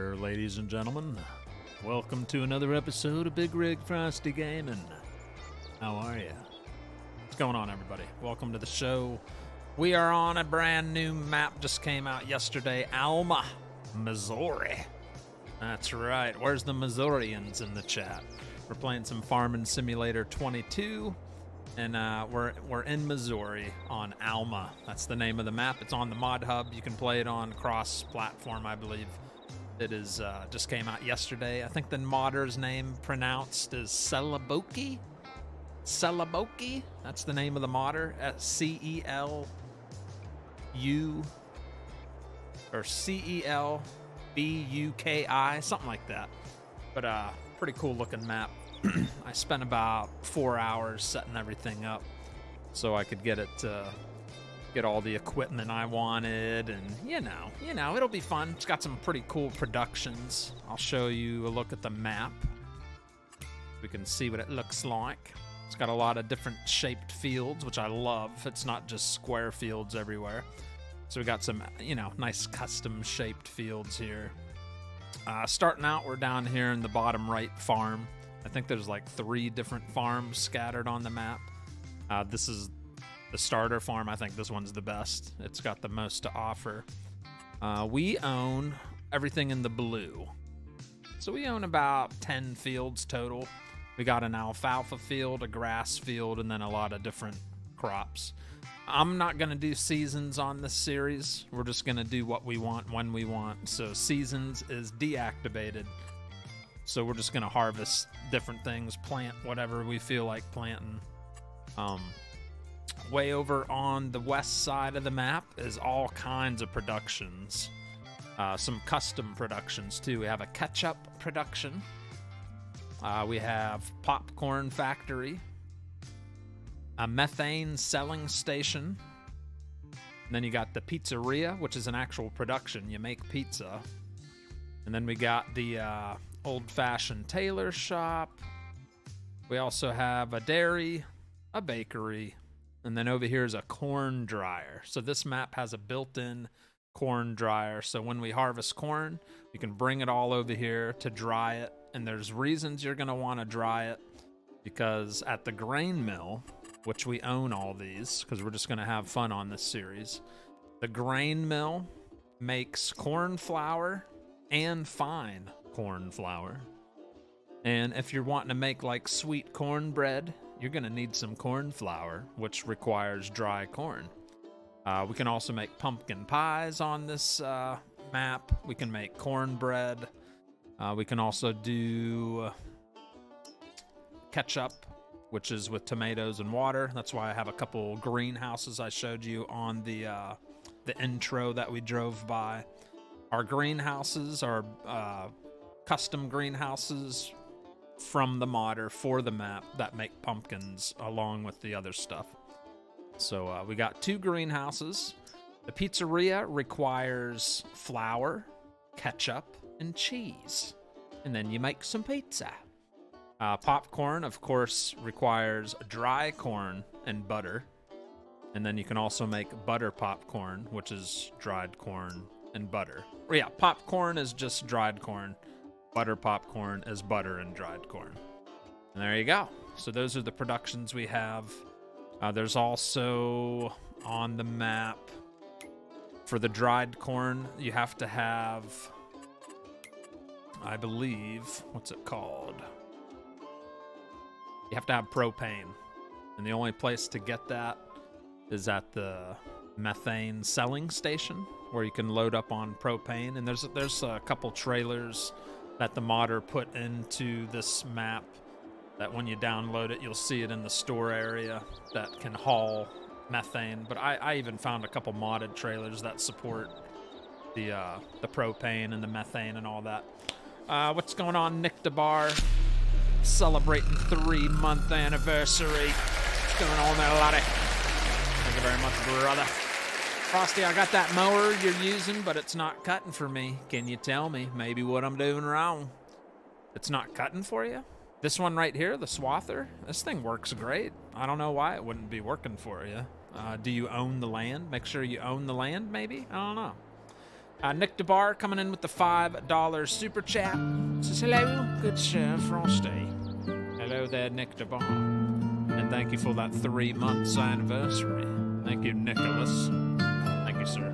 there, ladies and gentlemen. Welcome to another episode of Bigrigfrosty Gaming. How are ya? What's going on, everybody? Welcome to the show. We are on a brand new map, just came out yesterday, Alma, Missouri. That's right. Where's the Missourians in the chat? We're playing some Farming Simulator 22, and we're in Missouri on Alma. That's the name of the map. It's on the Mod Hub. You can play it on cross-platform, I believe. It is just came out yesterday. I think the modder's name pronounced is Celaboki. Celaboki. That's the name of the modder. C-E-L-U or C-E-L-B-U-K-I, something like that. But pretty cool looking map. I spent about 4 hours setting everything up so I could get it get all the equipment I wanted, and you know, it'll be fun. It's got some pretty cool productions. I'll show you a look at the map. We can see what it looks like. It's got a lot of different shaped fields, which I love. It's not just square fields everywhere. So we got some, nice custom shaped fields here. Starting out, we're down here in the bottom right farm. I think there's like 3 different farms scattered on the map. This is the starter farm. I think this one's the best. It's got the most to offer. We own everything in the blue. So we own about 10 fields total. We got an alfalfa field, a grass field, and then a lot of different crops. I'm not going to do seasons on this series. We're just going to do what we want when we want. So seasons is deactivated. So we're just going to harvest different things, plant whatever we feel like planting. Way over on the west side of the map is all kinds of productions. Some custom productions too. We have a ketchup production. We have popcorn factory. A methane selling station. And then you got the pizzeria, which is an actual production. You make pizza. And then we got the old-fashioned tailor shop. We also have a dairy, a bakery, and then over here is a corn dryer. So this map has a built-in corn dryer. So when we harvest corn, you can bring it all over here to dry it. And there's reasons you're going to want to dry it, because at the grain mill, which we own all these because we're just going to have fun on this series, the grain mill makes corn flour and fine corn flour. And if you're wanting to make like sweet cornbread, you're going to need some corn flour, which requires dry corn. We can also make pumpkin pies on this map. We can make cornbread. We can also do ketchup, which is with tomatoes and water. That's why I have a couple greenhouses I showed you on the intro that we drove by. Our greenhouses are custom greenhouses from the modder for the map that make pumpkins along with the other stuff. So we got 2 greenhouses. The pizzeria requires flour, ketchup, and cheese. And then you make some pizza. Popcorn, of course, requires dry corn and butter. And then you can also make butter popcorn, which is dried corn and butter. Or yeah, popcorn is just dried corn. Butter popcorn is butter and dried corn. And there you go. So those are the productions we have. There's also on the map, for the dried corn, you have to have, I believe, what's it called? You have to have propane. And the only place to get that is at the methane selling station, where you can load up on propane. And there's a couple trailers that the modder put into this map that when you download it, you'll see it in the store area that can haul methane. But I even found a couple modded trailers that support the propane and the methane and all that. What's going on, Nick DeBar? Celebrating 3-month anniversary. What's going on there, laddie? Thank you very much, brother. Frosty, I got that mower you're using, but it's not cutting for me. Can you tell me maybe what I'm doing wrong? It's not cutting for you? This one right here, the swather, this thing works great. I don't know why it wouldn't be working for you. Do you own the land? Make sure you own the land, maybe? I don't know. Nick DeBar coming in with the $5 super chat. Says, hello, good Sir Frosty. Hello there, Nick DeBar. And thank you for that 3 months anniversary. Thank you, Nicholas. Thank you, sir.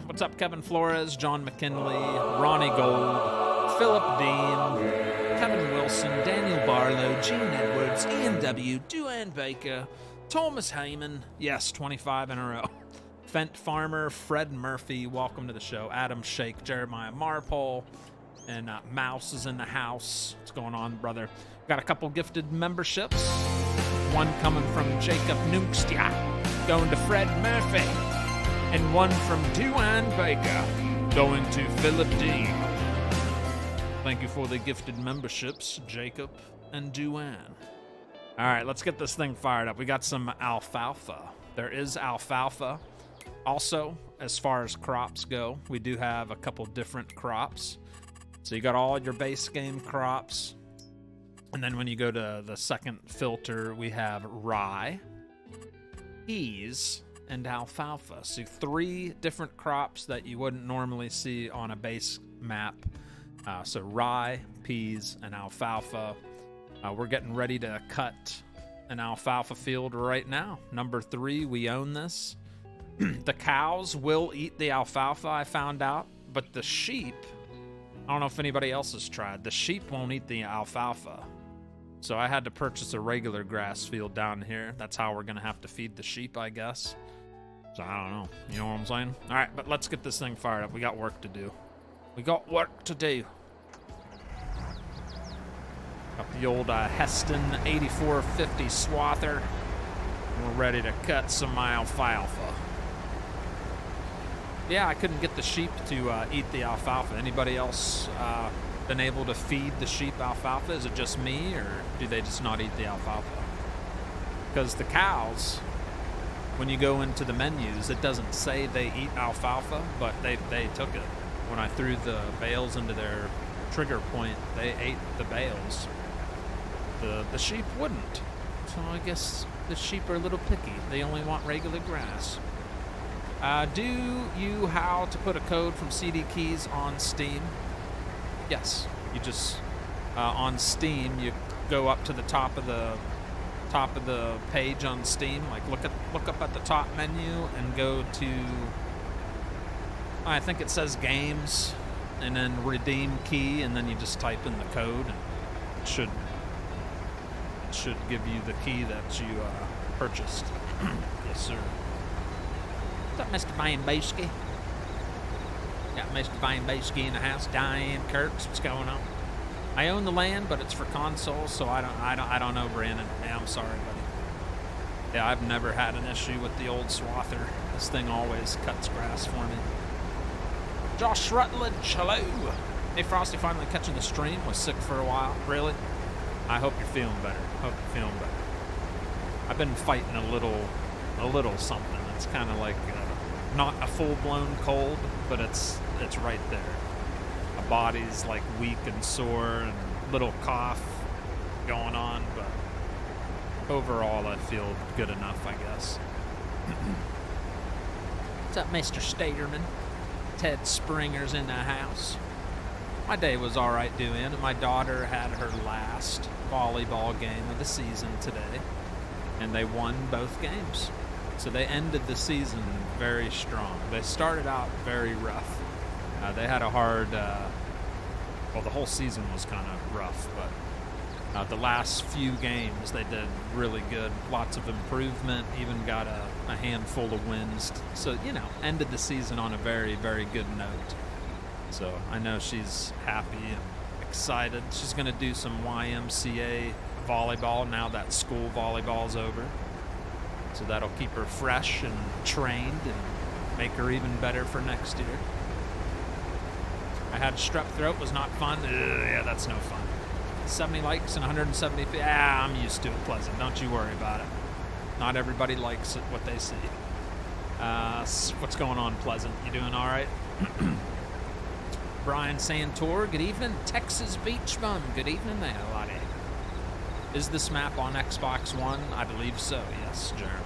What's up, Kevin Flores, John McKinley, Ronnie Gold, Philip Dean, Kevin Wilson, Daniel Barlow, Gene Edwards, Ian W., Duane Baker, Thomas Heyman. Yes, 25 in a row. Fent Farmer, Fred Murphy, welcome to the show. Adam Shake, Jeremiah Marpole, and Mouse is in the house. What's going on, brother? Got a couple gifted memberships. One coming from Jacob Nunkstia, going to Fred Murphy. And one from Duane Baker, going to Philip D. Thank you for the gifted memberships, Jacob and Duane. All right, let's get this thing fired up. We got some alfalfa. There is alfalfa. Also, as far as crops go, we do have a couple different crops. So you got all your base game crops. And then when you go to the second filter, we have rye, peas, and alfalfa. So 3 different crops that you wouldn't normally see on a base map. So rye, peas, and alfalfa. We're getting ready to cut an alfalfa field right now. Number 3, we own this. The cows will eat the alfalfa, I found out, but the sheep, I don't know if anybody else has tried, the sheep won't eat the alfalfa. So I had to purchase a regular grass field down here. That's how we're going to have to feed the sheep, I guess. So I don't know. You know what I'm saying? All right, but let's get this thing fired up. We got work to do. We got work to do. Got the old Heston 8450 swather. We're ready to cut some alfalfa. Yeah, I couldn't get the sheep to eat the alfalfa. Anybody else been able to feed the sheep alfalfa? Is it just me, or do they just not eat the alfalfa? Because the cows, when you go into the menus, it doesn't say they eat alfalfa, but they took it. When I threw the bales into their trigger point, they ate the bales. The sheep wouldn't. So I guess the sheep are a little picky. They only want regular grass. Do you how to put a code from CD Keys on Steam? Yes, you just on Steam you go up to the top of the page on Steam. Like look up at the top menu and go to, I think it says games, and then redeem key, and then you just type in the code, and it should give you the key that you purchased. Yes, sir. What's up, Mr. Van Boski? Got Mr. Van Boski in the house. Diane Kurtz, what's going on? I own the land, but it's for consoles, so I don't know, Brandon. Yeah, I'm sorry, buddy. Yeah, I've never had an issue with the old swather. This thing always cuts grass for me. Josh Rutledge, hello. Hey, Frosty, finally catching the stream. Was sick for a while. Really? I hope you're feeling better. I've been fighting a little something. It's kind of like not a full-blown cold, but it's right there. My body's like weak and sore and little cough going on, but overall I feel good enough, I guess. What's up, Mr. Staterman? Ted Springer's in the house. My day was all right doing it. My daughter had her last volleyball game of the season today, and they won both games. So they ended the season very strong. They started out very rough. They had a hard, well, the whole season was kind of rough, but the last few games they did really good. Lots of improvement, even got a handful of wins. So, you know, ended the season on a very, very good note. So I know she's happy and excited. She's going to do some YMCA volleyball now that school volleyball's over. So that'll keep her fresh and trained and make her even better for next year. I had strep throat, was not fun. Yeah, that's no fun. 70 likes and 170. Yeah, I'm used to it, Pleasant. Don't you worry about it. Not everybody likes it, what they see. What's going on, Pleasant? You doing all right? Brian Santor, good evening. Texas Beach Bum, good evening there, laddie. Is this map on Xbox One? I believe so, yes, Jeremy.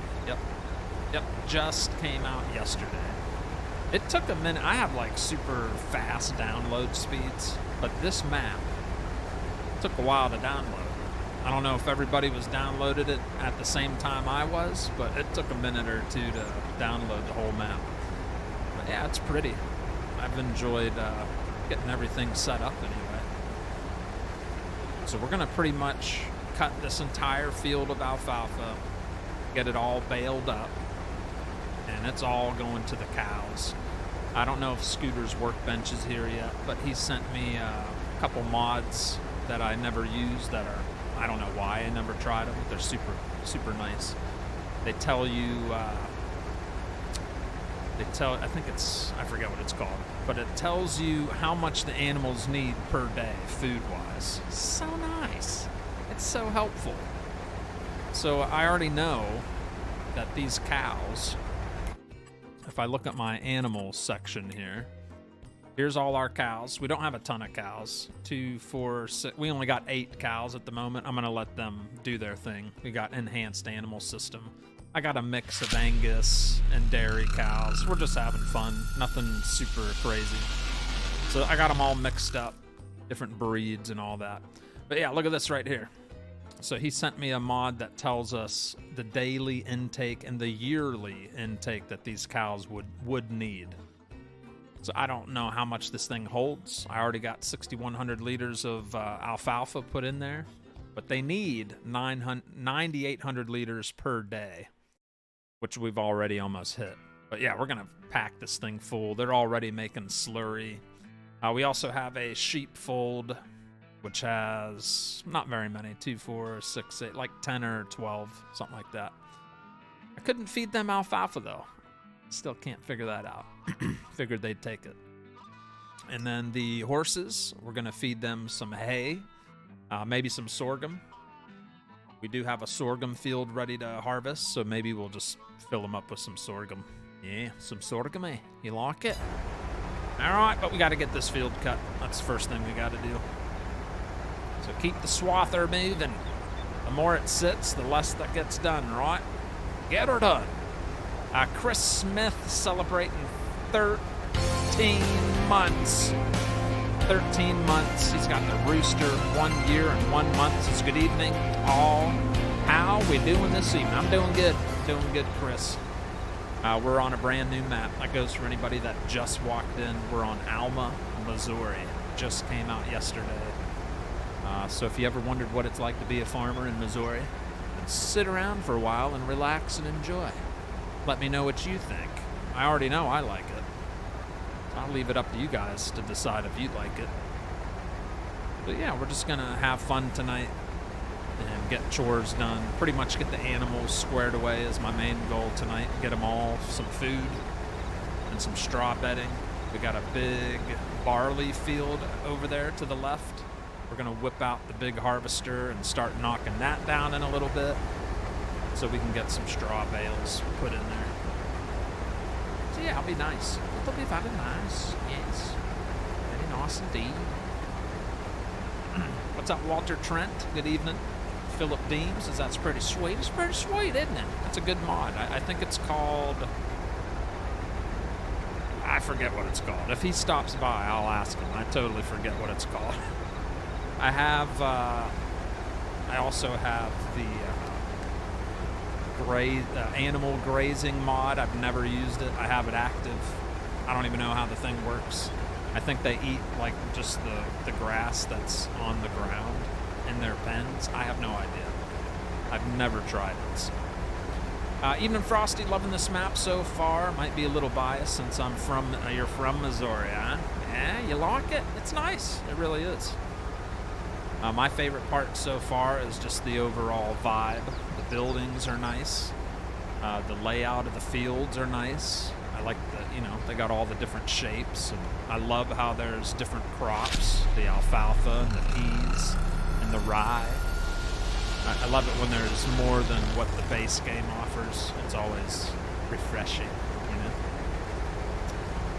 Yep, just came out yesterday. It took a minute. I have like super fast download speeds, but this map took a while to download. I don't know if everybody was downloaded it at the same time I was, but it took a minute or two to download the whole map. But yeah, it's pretty. I've enjoyed getting everything set up anyway. So we're gonna pretty much cut this entire field of alfalfa, get it all baled up, and it's all going to the cows. I don't know if Scooter's workbench is here yet, but he sent me a couple mods that I never used that are, I don't know why I never tried them. They're super, super nice. They tell you, I think it's, I forget what it's called, but it tells you how much the animals need per day, food-wise. So nice. It's so helpful. So I already know that these cows, if I look at my animals section here, here's all our cows. We don't have a ton of cows. 2, 4, 6. We only got 8 cows at the moment. I'm gonna let them do their thing. We got enhanced animal system. I got a mix of Angus and dairy cows. We're just having fun. Nothing super crazy. So I got them all mixed up, different breeds and all that. But yeah, look at this right here. So he sent me a mod that tells us the daily intake and the yearly intake that these cows would need. So I don't know how much this thing holds. I already got 6,100 liters of alfalfa put in there, but they need 9,800 liters per day, which we've already almost hit. But yeah, we're gonna pack this thing full. They're already making slurry. We also have a sheepfold, which has not very many, 2, 4, 6, 8, like 10 or 12, something like that. I couldn't feed them alfalfa though. Still can't figure that out. Figured they'd take it. And then the horses, we're gonna feed them some hay, maybe some sorghum. We do have a sorghum field ready to harvest, so maybe we'll just fill them up with some sorghum. Yeah, some sorghum, eh? You like it? All right, but we gotta get this field cut. That's the first thing we gotta do. So keep the swather moving. The more it sits, the less that gets done, right? Get her done. Chris Smith celebrating 13 months. 13 months. He's got the rooster 1 year and 1 month. Says good evening, all. How we doing this evening? I'm doing good. Doing good, Chris. We're on a brand new map. That goes for anybody that just walked in. We're on Alma, Missouri. Just came out yesterday. So if you ever wondered what it's like to be a farmer in Missouri, sit around for a while and relax and enjoy. Let me know what you think. I already know I like it. I'll leave it up to you guys to decide if you'd like it. But yeah, we're just gonna have fun tonight and get chores done. Pretty much get the animals squared away is my main goal tonight. Get them all some food and some straw bedding. We got a big barley field over there to the left. We're gonna whip out the big harvester and start knocking that down in a little bit so we can get some straw bales put in there. So yeah, it'll be nice. It'll be very nice, yes. Very nice indeed. What's up, Walter Trent? Good evening. Philip Deems says that's pretty sweet. It's pretty sweet, isn't it? That's a good mod. I think it's called... I forget what it's called. If he stops by, I'll ask him. I totally forget what it's called. I have, I also have the animal grazing mod. I've never used it. I have it active. I don't even know how the thing works. I think they eat like just the grass that's on the ground in their pens. I have no idea. I've never tried it. So. Evening Frosty, loving this map so far. Might be a little biased since I'm from, you're from Missouri, huh? Yeah, you like it? It's nice. It really is. My favorite part so far is just the overall vibe. The buildings are nice. The layout of the fields are nice. I like the, you know, they got all the different shapes. And I love how there's different crops. The alfalfa and the peas and the rye. I love it when there's more than what the base game offers. It's always refreshing, you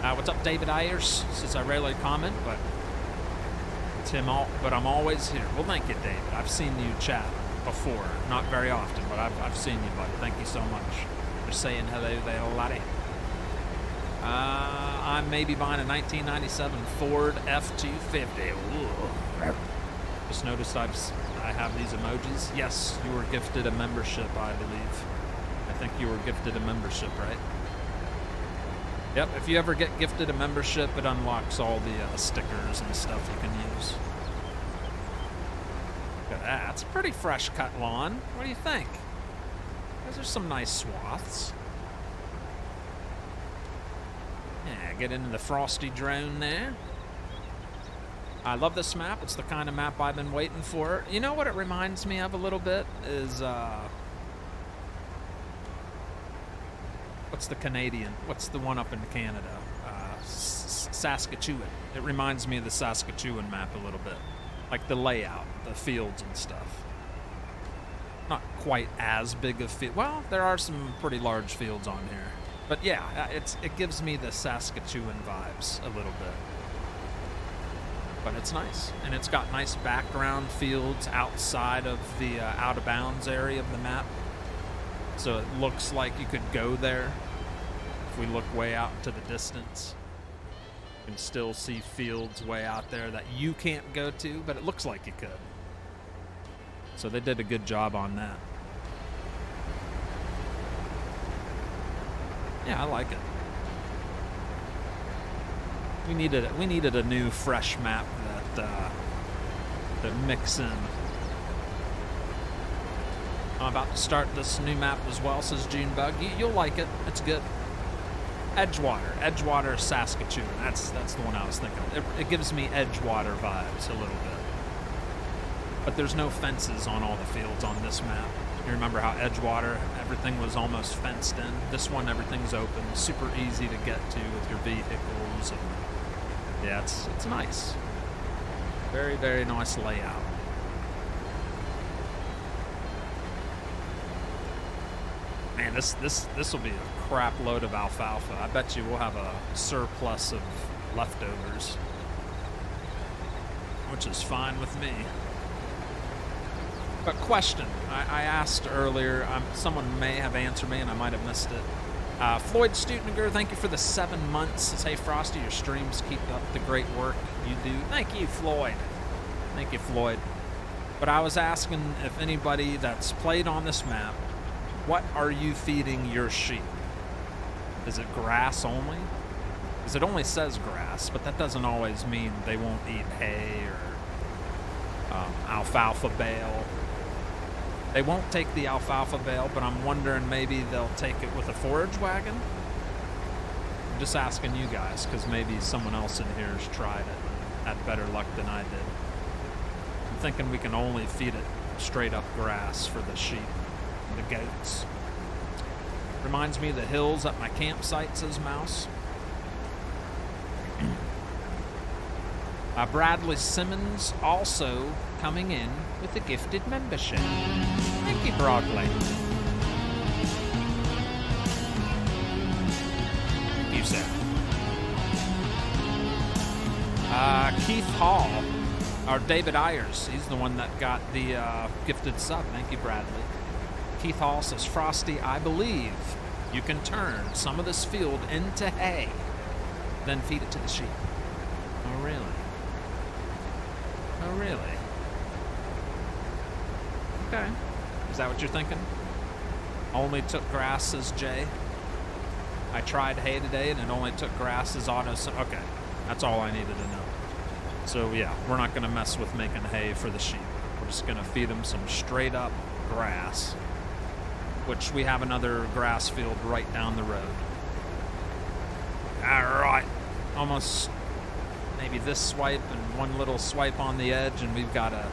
know. What's up, David Ayers? Since I rarely comment, but it's him but I'm always here. Well, thank you, David. I've seen you chat before. Not very often, but I've seen you, buddy. Thank you so much for saying hello there, laddie. I'm maybe buying a 1997 Ford F-250. Ooh. Just noticed I have these emojis. Yes, you were gifted a membership, I believe. I think you were gifted a membership, right? Yep, if you ever get gifted a membership, it unlocks all the stickers and stuff you can use. Look at that. It's a pretty fresh cut lawn. What do you think? Those are some nice swaths. Yeah, get into the Frosty drone there. I love this map. It's the kind of map I've been waiting for. You know what it reminds me of a little bit is, what's the Canadian? What's the one up in Canada? Saskatchewan. It reminds me of the Saskatchewan map a little bit. Like the layout, the fields and stuff. Not quite as big of field. Well, there are some pretty large fields on here. But yeah, it gives me the Saskatchewan vibes a little bit. But it's nice. And it's got nice background fields outside of the out of bounds area of the map. So it looks like you could go there. If we look way out into the distance, you can still see fields way out there that you can't go to, but it looks like you could. So they did a good job on that. Yeah, I like it. We needed a new fresh map that mix in. I'm about to start this new map as well, says Junebug. You'll like it. It's good. Edgewater, Saskatchewan. That's the one I was thinking of. It gives me Edgewater vibes a little bit. But there's no fences on all the fields on this map. You remember how Edgewater, everything was almost fenced in. This one, everything's open, super easy to get to with your vehicles. And yeah, it's nice. Very, very nice layout. Man, this will be a crap load of alfalfa. I bet you we'll have a surplus of leftovers, which is fine with me. But question, I asked earlier, someone may have answered me and I might have missed it. Floyd Stutninger, thank you for the 7 months. Says, hey Frosty, your streams keep up the great work you do. Thank you, Floyd. Thank you, Floyd. But I was asking if anybody that's played on this map, what are you feeding your sheep? Is it grass only? Because it only says grass, but that doesn't always mean they won't eat hay or alfalfa bale. They won't take the alfalfa bale, but I'm wondering maybe they'll take it with a forage wagon. I'm just asking you guys, because maybe someone else in here has tried it and had better luck than I did. I'm thinking we can only feed it straight up grass for the sheep and the goats. Reminds me of the hills at my campsite, says Mouse. Bradley Simmons also coming in with a gifted membership. Thank you, Bradley. Thank you, sir. Keith Hall, or David Ayers, he's the one that got the gifted sub. Thank you, Bradley. Keith Hall says, Frosty, I believe you can turn some of this field into hay, then feed it to the sheep. Oh, really? Oh, really? Okay. Is that what you're thinking? Only took grass, says Jay. I tried hay today, and it only took grass as auto. Okay. That's all I needed to know. So, yeah, we're not going to mess with making hay for the sheep. We're just going to feed them some straight-up grass, which we have another grass field right down the road. All right. Almost maybe this swipe and one little swipe on the edge, and we've got a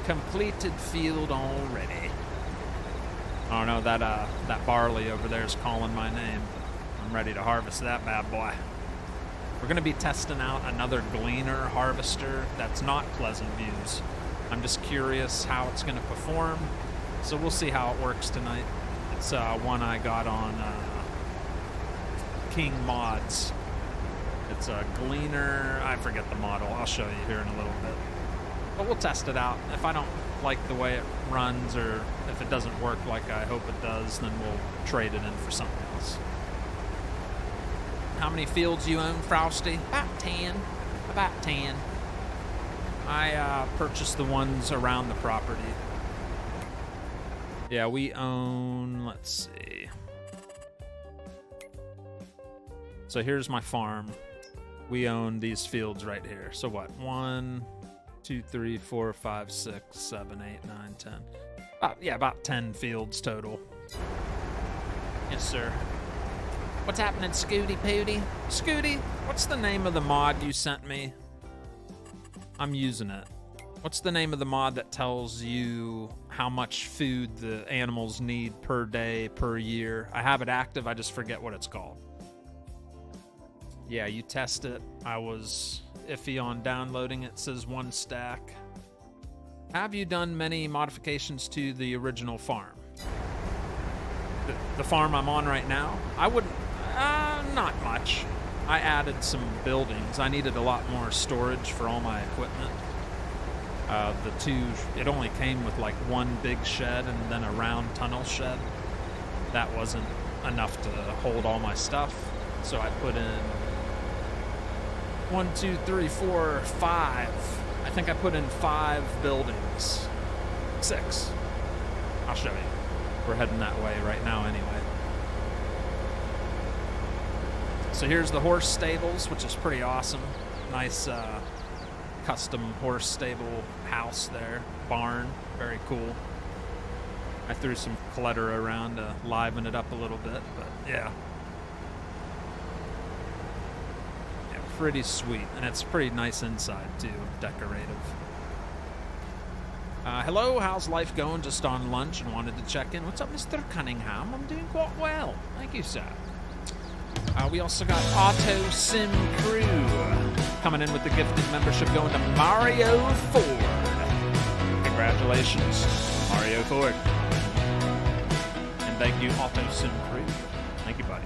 completed field already. Oh no, that barley over there is calling my name. I'm ready to harvest that bad boy. We're going to be testing out another gleaner harvester that's not Pleasant Views. I'm just curious how it's going to perform, so we'll see how it works tonight. It's one I got on King Mods. It's a gleaner, I forget the model, I'll show you here in a little bit. But we'll test it out. If I don't like the way it runs, or if it doesn't work like I hope it does, then we'll trade it in for something else. how many fields you own, Frosty? About 10. About 10. I purchased the ones around the property. Yeah, we own, let's see. So here's my farm. We own these fields right here. So what? 1, 2, 3, 4, 5, 6, 7, 8, 9, 10. About 10 fields total. Yes, sir. What's happening, Scooty Pooty? Scooty, what's the name of the mod you sent me? I'm using it. What's the name of the mod that tells you how much food the animals need per day, per year? I have it active, I just forget what it's called. Yeah, you test it. I was iffy on downloading it. It says 1 stack. Have you done many modifications to the original farm? The farm I'm on right now? I wouldn't... not much. I added some buildings. I needed a lot more storage for all my equipment. It only came with like 1 big shed and then a round tunnel shed. That wasn't enough to hold all my stuff. So I put in 1, 2, 3, 4, 5. I think I put in 5 buildings. 6. I'll show you. We're heading that way right now anyway. So here's the horse stables, which is pretty awesome. Nice custom horse stable house there. Barn, very cool. I threw some clutter around to liven it up a little bit, but yeah. Yeah, pretty sweet. And it's pretty nice inside too, decorative. Hello, how's life going? Just on lunch and wanted to check in. What's up, Mr. Cunningham? I'm doing quite well. Thank you, sir. We also got Auto Sim Crew coming in with the gifted membership going to Mario Ford. Congratulations, Mario Ford. And thank you, Auto Sim Crew. Thank you, buddy.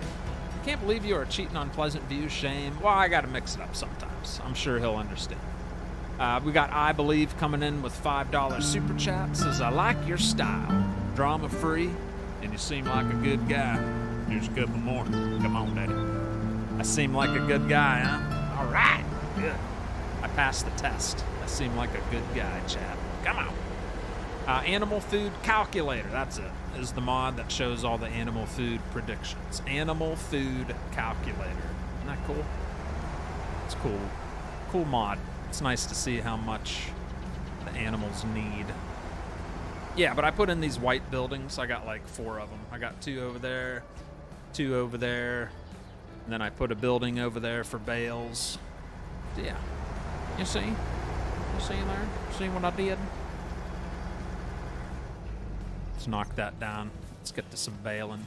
Can't believe you are cheating on Pleasant View. Shame. Well, I got to mix it up sometimes. I'm sure he'll understand. We got I Believe coming in with $5 super chat. Says, I like your style. Drama free, and you seem like a good guy. Here's a couple more. Come on, Daddy. I seem like a good guy, huh? All right. Good. I passed the test. I seem like a good guy, Chad. Come on. Animal Food Calculator. That's it. Is the mod that shows all the animal food predictions. Animal Food Calculator. Isn't that cool? It's cool. Cool mod. It's nice to see how much the animals need. Yeah, but I put in these white buildings. I got like 4 of them. I got 2 over there, 2 over there, and then I put a building over there for bales. Yeah. You see? You see there? See what I did? Let's knock that down. Let's get to some baling.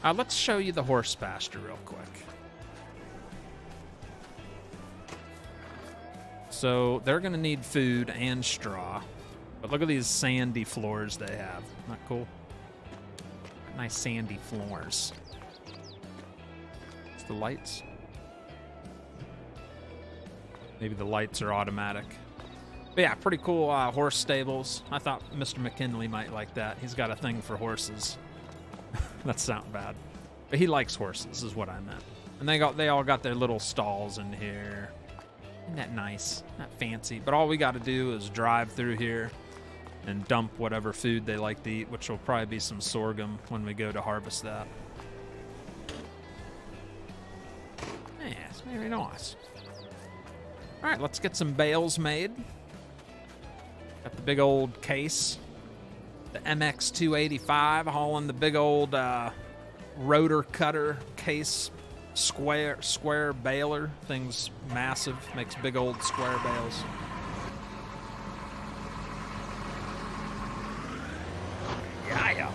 Let's show you the horse pasture real quick. So they're going to need food and straw. But look at these sandy floors they have. Not cool? Nice sandy floors. It's the lights. Maybe the lights are automatic. But yeah, pretty cool horse stables. I thought Mr. McKinley might like that. He's got a thing for horses. That sounds bad. But he likes horses is what I meant. And they all got their little stalls in here. Isn't that nice? Not fancy. But all we got to do is drive through here and dump whatever food they like to eat, which will probably be some sorghum when we go to harvest that. Yeah, it's very nice. All right, let's get some bales made. Got the big old case. The MX285 hauling the big old rotor cutter case. Square baler. Thing's massive. Makes big old square bales. Yeah.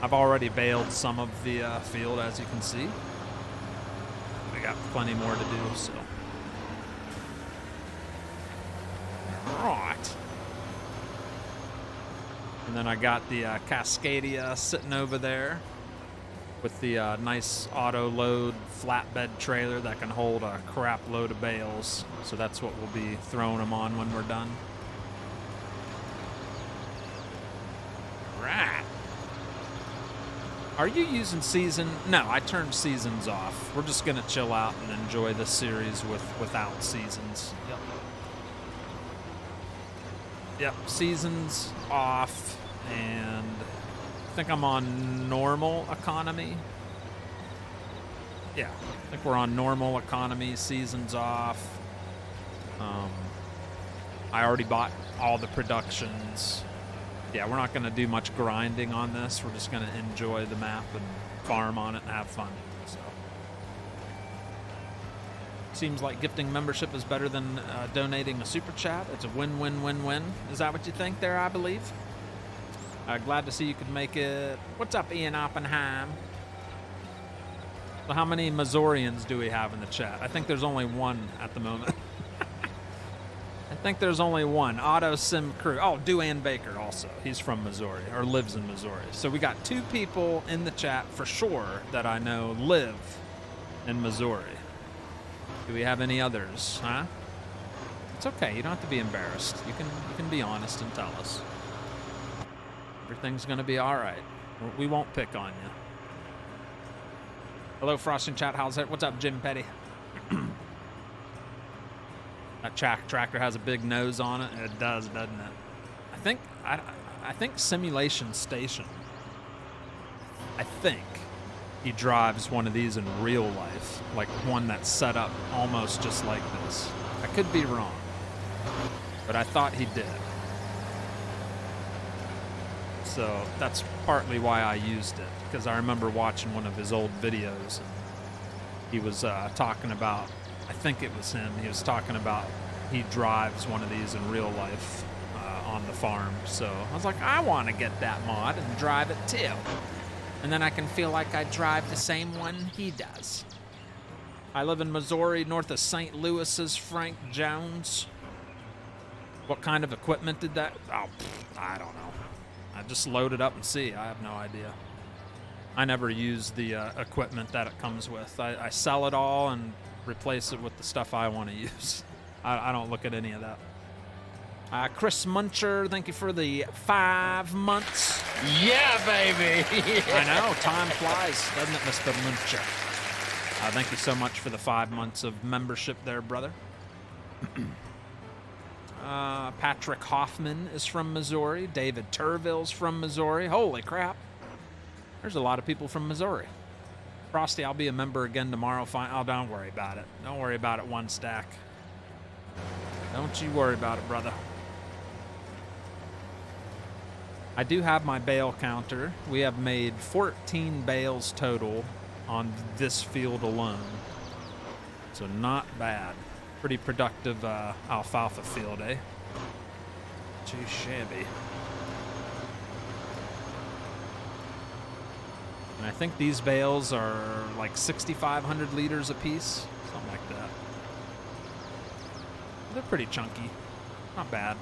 I've already baled some of the field, as you can see. We got plenty more to do, so. Right. And then I got the Cascadia sitting over there with the nice auto load flatbed trailer that can hold a crap load of bales. So that's what we'll be throwing them on when we're done. Right. Are you using season? No, I turned seasons off. We're just gonna chill out and enjoy this series without seasons. Yep. Yep, seasons off, and I think I'm on normal economy. Yeah, I think we're on normal economy, seasons off. I already bought all the productions. Yeah, we're not going to do much grinding on this. We're just going to enjoy the map and farm on it and have fun. So, seems like gifting membership is better than donating a super chat. It's a win-win-win-win. Is that what you think there, I believe? Glad to see you could make it. What's up, Ian Oppenheim? So how many Missourians do we have in the chat? I think there's only one at the moment. I think there's only one. Auto Sim Crew. Oh, Duane Baker also. He's from Missouri, or lives in Missouri. So we got 2 people in the chat for sure that I know live in Missouri. Do we have any others, huh? It's okay. You don't have to be embarrassed. You can be honest and tell us. Everything's going to be all right. We won't pick on you. Hello, Frosting Chat. How's it? What's up, Jim Petty? That tractor has a big nose on it. It does, doesn't it? I think Simulation Station. I think he drives one of these in real life, like one that's set up almost just like this. I could be wrong, but I thought he did. So that's partly why I used it, because I remember watching one of his old videos, and he was talking about, I think it was him, he was talking about he drives one of these in real life on the farm. So I was like, I want to get that mod and drive it too. And then I can feel like I drive the same one he does. I live in Missouri, north of St. Louis's Frank Jones. What kind of equipment did that? Oh, I don't know. I just load it up and see. I have no idea. I never use the equipment that it comes with. I sell it all and replace it with the stuff I want to use. I don't look at any of that. Chris Muncher, thank you for the 5 months. Yeah, baby. I know, time flies, doesn't it, Mr. Muncher? Thank you so much for the 5 months of membership there, brother. Patrick Hoffman is from Missouri. David Turville's from Missouri. Holy crap. There's a lot of people from Missouri. Frosty, I'll be a member again tomorrow. Fine. Oh, don't worry about it. Don't worry about it, One Stack. Don't you worry about it, brother. I do have my bale counter. We have made 14 bales total on this field alone. So not bad. Pretty productive alfalfa field, eh? Too shabby. And I think these bales are like 6,500 liters a piece, something like that. They're pretty chunky. Not bad.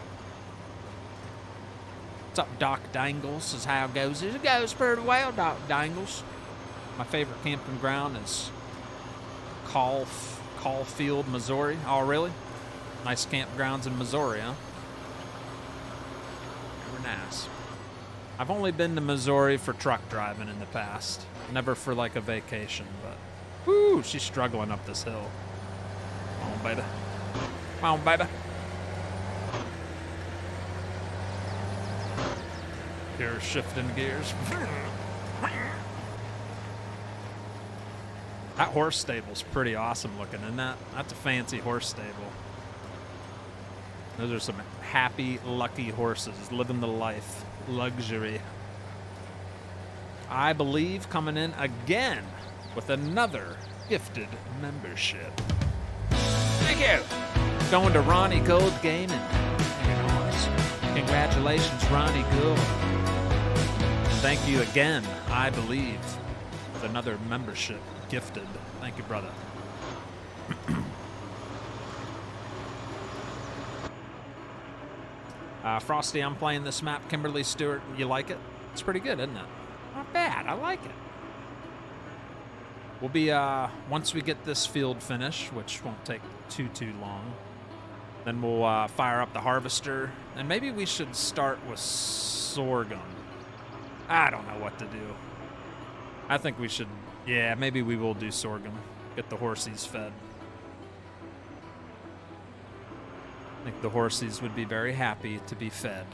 What's up, Doc Dangles? Is how it goes. It goes pretty well, Doc Dangles. My favorite camping ground is Caulfield, Missouri. Oh, really? Nice campgrounds in Missouri, huh? Very nice. I've only been to Missouri for truck driving in the past. Never for like a vacation, but whoo, she's struggling up this hill. Come on, baby. Come on, baby. Here, shifting gears. That horse stable's pretty awesome looking, isn't that? That's a fancy horse stable. Those are some happy, lucky horses living the life. Luxury. I believe coming in again with another gifted membership. Thank you. Going to Ronnie Gold Gaming. Congratulations, Ronnie Gold. Thank you again, I believe, with another membership gifted. Thank you, brother. Frosty, I'm playing this map. Kimberly Stewart, you like it? It's pretty good, isn't it? Not bad. I like it. We'll be, once we get this field finished, which won't take too long, then we'll fire up the harvester, and maybe we should start with sorghum. I don't know what to do. I think we should, yeah, maybe we will do sorghum. Get the horsies fed. I think the horsies would be very happy to be fed.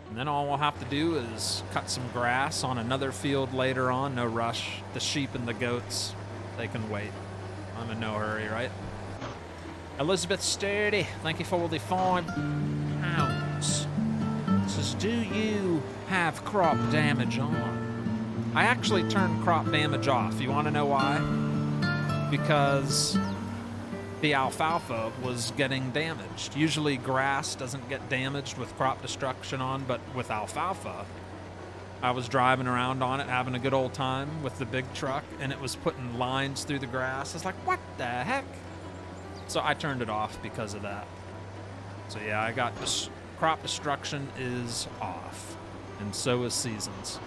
And then all we'll have to do is cut some grass on another field later on. No rush. The sheep and the goats, they can wait. I'm in no hurry, right? Elizabeth Sturdy, thank you for the £5. Says, do you have crop damage on? I actually turned crop damage off. You want to know why? Because the alfalfa was getting damaged. Usually grass doesn't get damaged with crop destruction on, but with alfalfa, I was driving around on it, having a good old time with the big truck, and it was putting lines through the grass. It's like, what the heck? So I turned it off because of that. So yeah, I got this. Crop destruction is off, and so is seasons.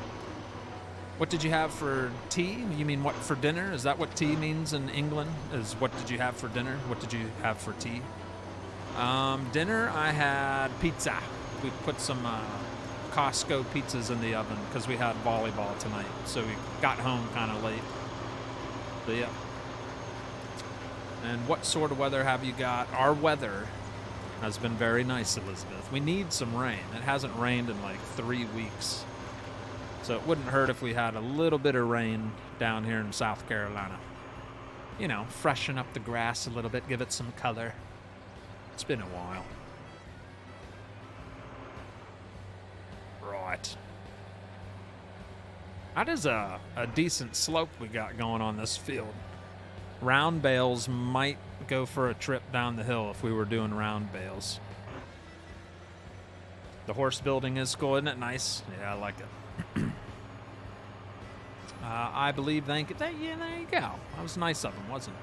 What did you have for tea? You mean what for dinner? Is that what tea means in England? Is what did you have for dinner? What did you have for tea? Dinner, I had pizza. We put some Costco pizzas in the oven because we had volleyball tonight, so we got home kind of late. So yeah. And what sort of weather have you got? Our weather has been very nice, Elizabeth. We need some rain. It hasn't rained in like 3 weeks. So it wouldn't hurt if we had a little bit of rain down here in South Carolina. You know, freshen up the grass a little bit, give it some color. It's been a while. Right. That is a decent slope we got going on this field. Round bales might go for a trip down the hill if we were doing round bales. The horse building is cool, isn't it nice? Yeah, I like it. I believe, thank you. Yeah, there you go. That was nice of him, wasn't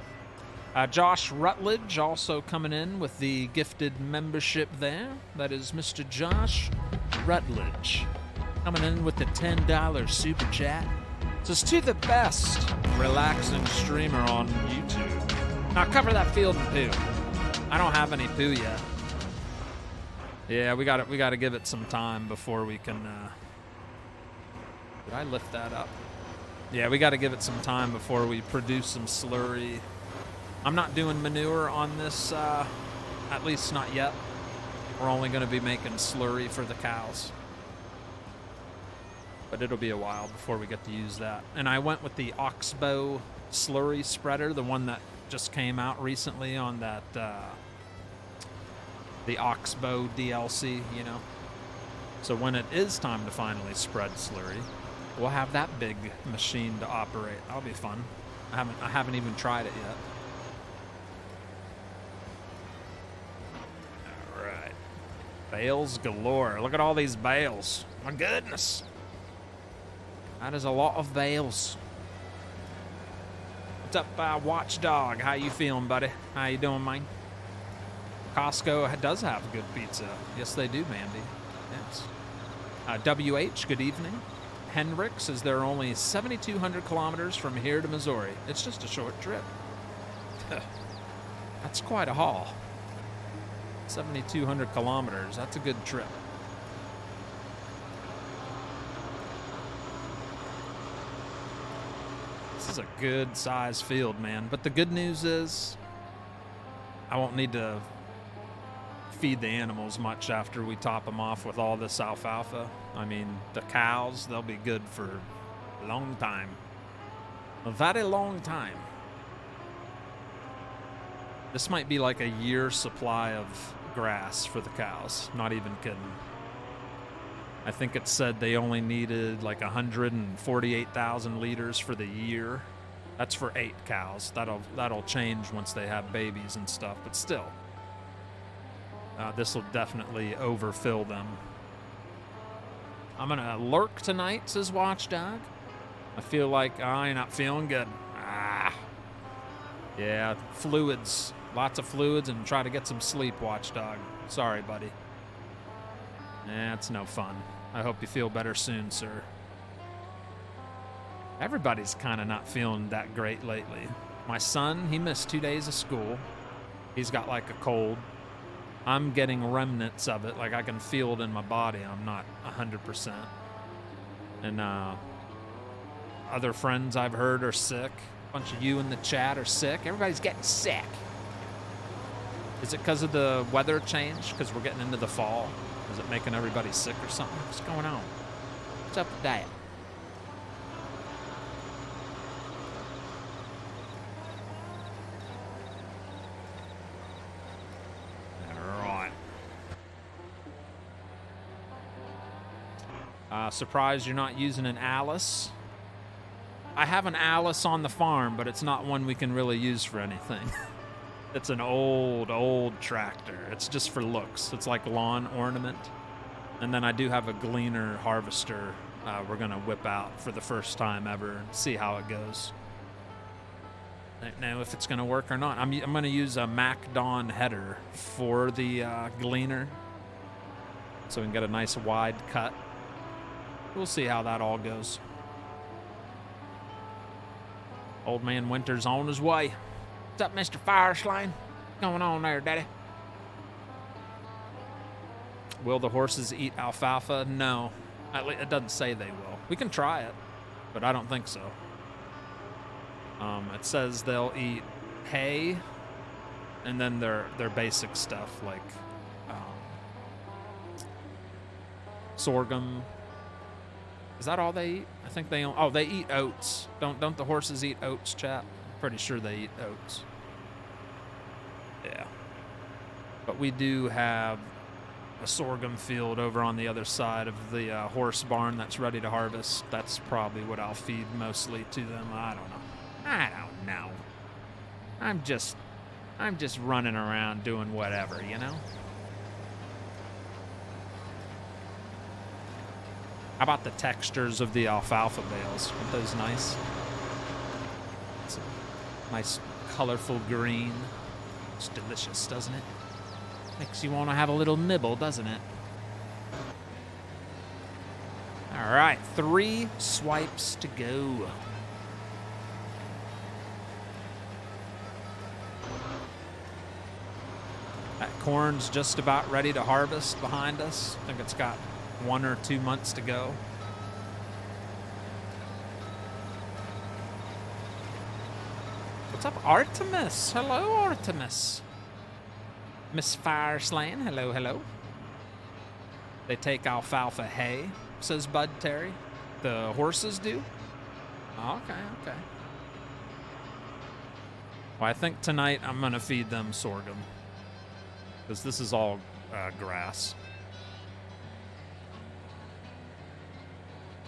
it? Josh Rutledge also coming in with the gifted membership there. That is Mr. Josh Rutledge coming in with the $10 super chat. Says, to the best relaxing streamer on YouTube. Now cover that field in poo. I don't have any poo yet. Yeah, we got to give it some time before we can. Did I lift that up? Yeah, we got to give it some time before we produce some slurry. I'm not doing manure on this, at least not yet. We're only going to be making slurry for the cows. But it'll be a while before we get to use that. And I went with the Oxbow slurry spreader, the one that just came out recently on that, the Oxbow DLC, you know. So when it is time to finally spread slurry, we'll have that big machine to operate. That'll be fun. I haven't even tried it yet. All right. Bales galore. Look at all these bales. My goodness. That is a lot of bales. What's up, Watchdog? How you feeling, buddy? How you doing, man? Costco does have good pizza. Yes, they do, Mandy. Yes. WH, good evening. Hendrick says they're only 7,200 kilometers from here to Missouri. It's just a short trip. That's quite a haul. 7,200 kilometers. That's a good trip. This is a good size field, man. But the good news is I won't need to feed the animals much after we top them off with all this alfalfa. I mean, the cows, they'll be good for a long time. A very long time. This might be like a year's supply of grass for the cows. Not even kidding. I think it said they only needed like 148,000 liters for the year. That's for 8 cows. That'll change once they have babies and stuff, but still. This will definitely overfill them. I'm gonna lurk tonight, says Watchdog. I feel like I'm not feeling good. Yeah, fluids. Lots of fluids and try to get some sleep, Watchdog. Sorry, buddy. It's no fun. I hope you feel better soon, sir. Everybody's kind of not feeling that great lately. My son, he missed 2 days of school. He's got like a cold. I'm getting remnants of it. Like I can feel it in my body. I'm not 100%. And other friends I've heard are sick. A bunch of you in the chat are sick. Everybody's getting sick. Is it because of the weather change? Because we're getting into the fall? Is it making everybody sick or something? What's going on? What's up with that? Surprised you're not using an Alus. I have an Alus on the farm, but it's not one we can really use for anything. It's an old tractor. It's just for looks. It's like lawn ornament. And then I do have a Gleaner harvester we're going to whip out for the first time ever and see how it goes. I don't know if it's going to work or not. I'm going to use a MacDon header for the Gleaner so we can get a nice wide cut. We'll see how that all goes. Old man Winter's on his way. What's up, Mr. Fireslane? What's going on there, Daddy? Will the horses eat alfalfa? No. It doesn't say they will. We can try it, but I don't think so. It says they'll eat hay and then their basic stuff like sorghum. Is that all they eat? I think they they eat oats. Don't the horses eat oats, chat? I'm pretty sure they eat oats. Yeah. But we do have a sorghum field over on the other side of the horse barn that's ready to harvest. That's probably what I'll feed mostly to them. I don't know. I'm just running around doing whatever, you know? How about the textures of the alfalfa bales? Aren't those nice? It's a nice, colorful green. It's delicious, doesn't it? Makes you want to have a little nibble, doesn't it? All right, 3 swipes to go. That corn's just about ready to harvest behind us. I think it's got 1 or 2 months to go. What's up, Artemis? Hello, Artemis. Miss Fireslane, hello, hello. They take alfalfa hay, says Bud Terry. The horses do? Okay. Well, I think tonight I'm going to feed them sorghum. Because this is all grass.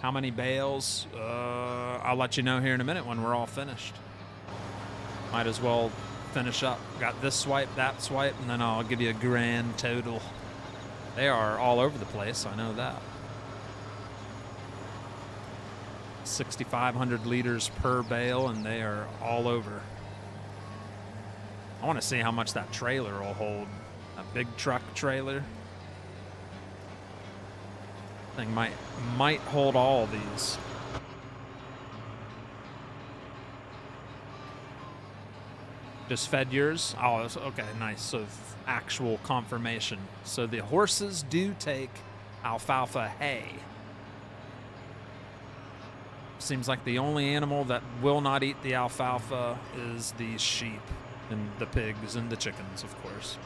How many bales? I'll let you know here in a minute when we're all finished. Might as well finish up. Got this swipe, that swipe, and then I'll give you a grand total. They are all over the place, I know that. 6,500 liters per bale, and they are all over. I want to see how much that trailer will hold. A big truck trailer. Thing might hold all these. Just fed yours? Oh, okay, nice. So actual confirmation. So the horses do take alfalfa hay. Seems like the only animal that will not eat the alfalfa is the sheep and the pigs and the chickens, of course.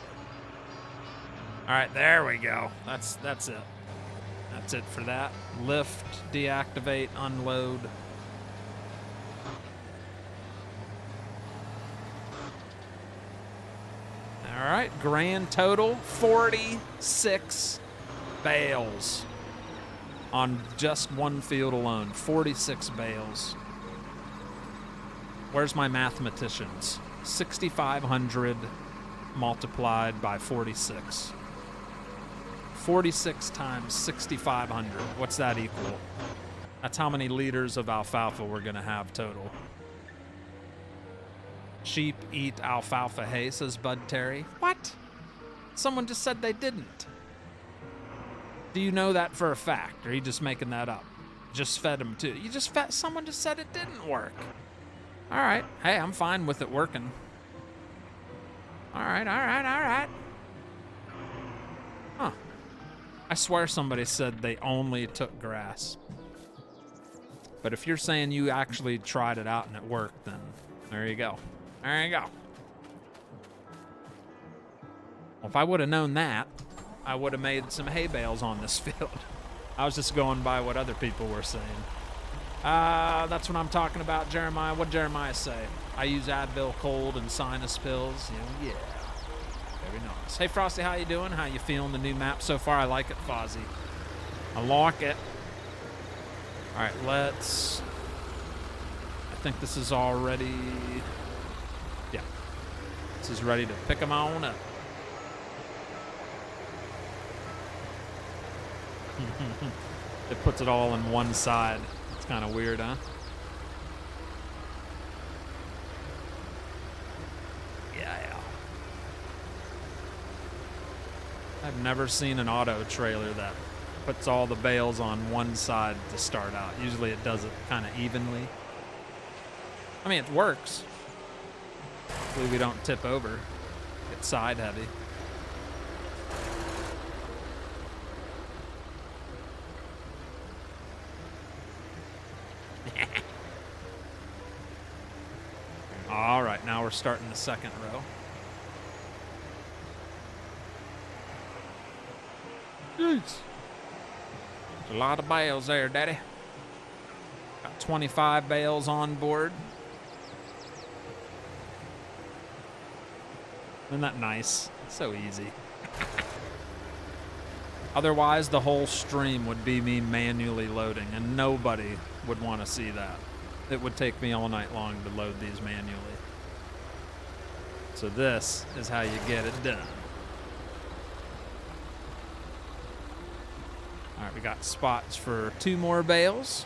All right, there we go. That's it. That's it for that. Lift, deactivate, unload. All right, grand total, 46 bales on just one field alone. 46 bales. Where's my mathematicians? 6,500 multiplied by 46. 46 times 6,500. What's that equal? That's how many liters of alfalfa we're going to have total. Sheep eat alfalfa hay, says Bud Terry. What? Someone just said they didn't. Do you know that for a fact, or are you just making that up? Just fed them too. You just fed. Someone just said it didn't work. All right. Hey, I'm fine with it working. All right. Huh. I swear somebody said they only took grass. But if you're saying you actually tried it out and it worked, then there you go. There you go. Well, if I would have known that, I would have made some hay bales on this field. I was just going by what other people were saying. That's what I'm talking about, Jeremiah. What'd Jeremiah say? I use Advil cold and sinus pills. Yeah. Very nice. Hey, Frosty, how you doing? How you feeling the new map so far? I like it, Fozzie. I like it. All right, let's... I think this is already... Yeah. This is ready to pick them on up. It puts it all in one side. It's kind of weird, huh? Yeah. I've never seen an auto trailer that puts all the bales on one side to start out. Usually it does it kind of evenly. I mean, it works. Hopefully we don't tip over. Get side heavy. All right, now we're starting the second row. Jeez. A lot of bales there, Daddy. Got 25 bales on board. Isn't that nice? So easy. Otherwise, the whole stream would be me manually loading, and nobody would want to see that. It would take me all night long to load these manually. So this is how you get it done. All right, we got spots for 2 more bales.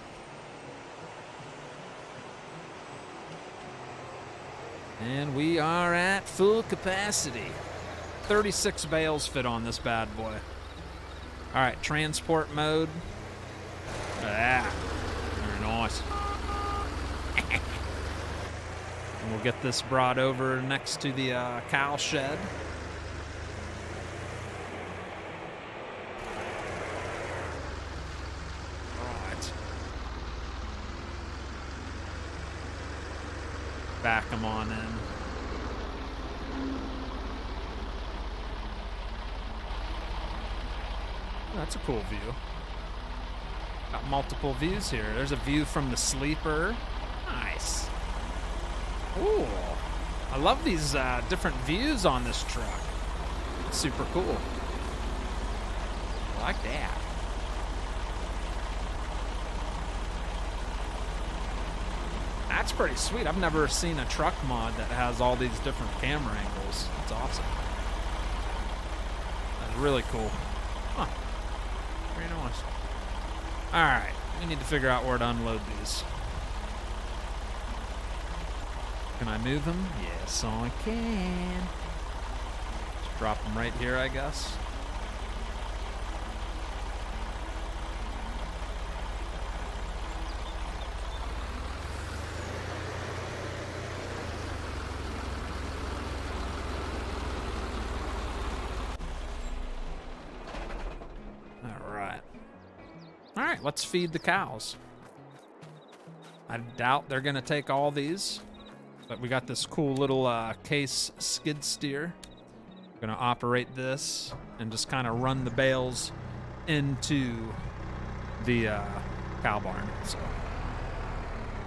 And we are at full capacity. 36 bales fit on this bad boy. All right, transport mode. Ah, very nice. And we'll get this brought over next to the cow shed. Right. Back them on in. That's a cool view. Got multiple views here. There's a view from the sleeper. Nice. Ooh, I love these different views on this truck. It's super cool. I like that. That's pretty sweet. I've never seen a truck mod that has all these different camera angles. That's awesome. That's really cool. Huh. Very nice. All right, we need to figure out where to unload these. Can I move them? Yes, I can. Just drop them right here, I guess. All right, let's feed the cows. I doubt they're gonna take all these, but we got this cool little case skid steer. Gonna operate this and just kind of run the bales into the cow barn. So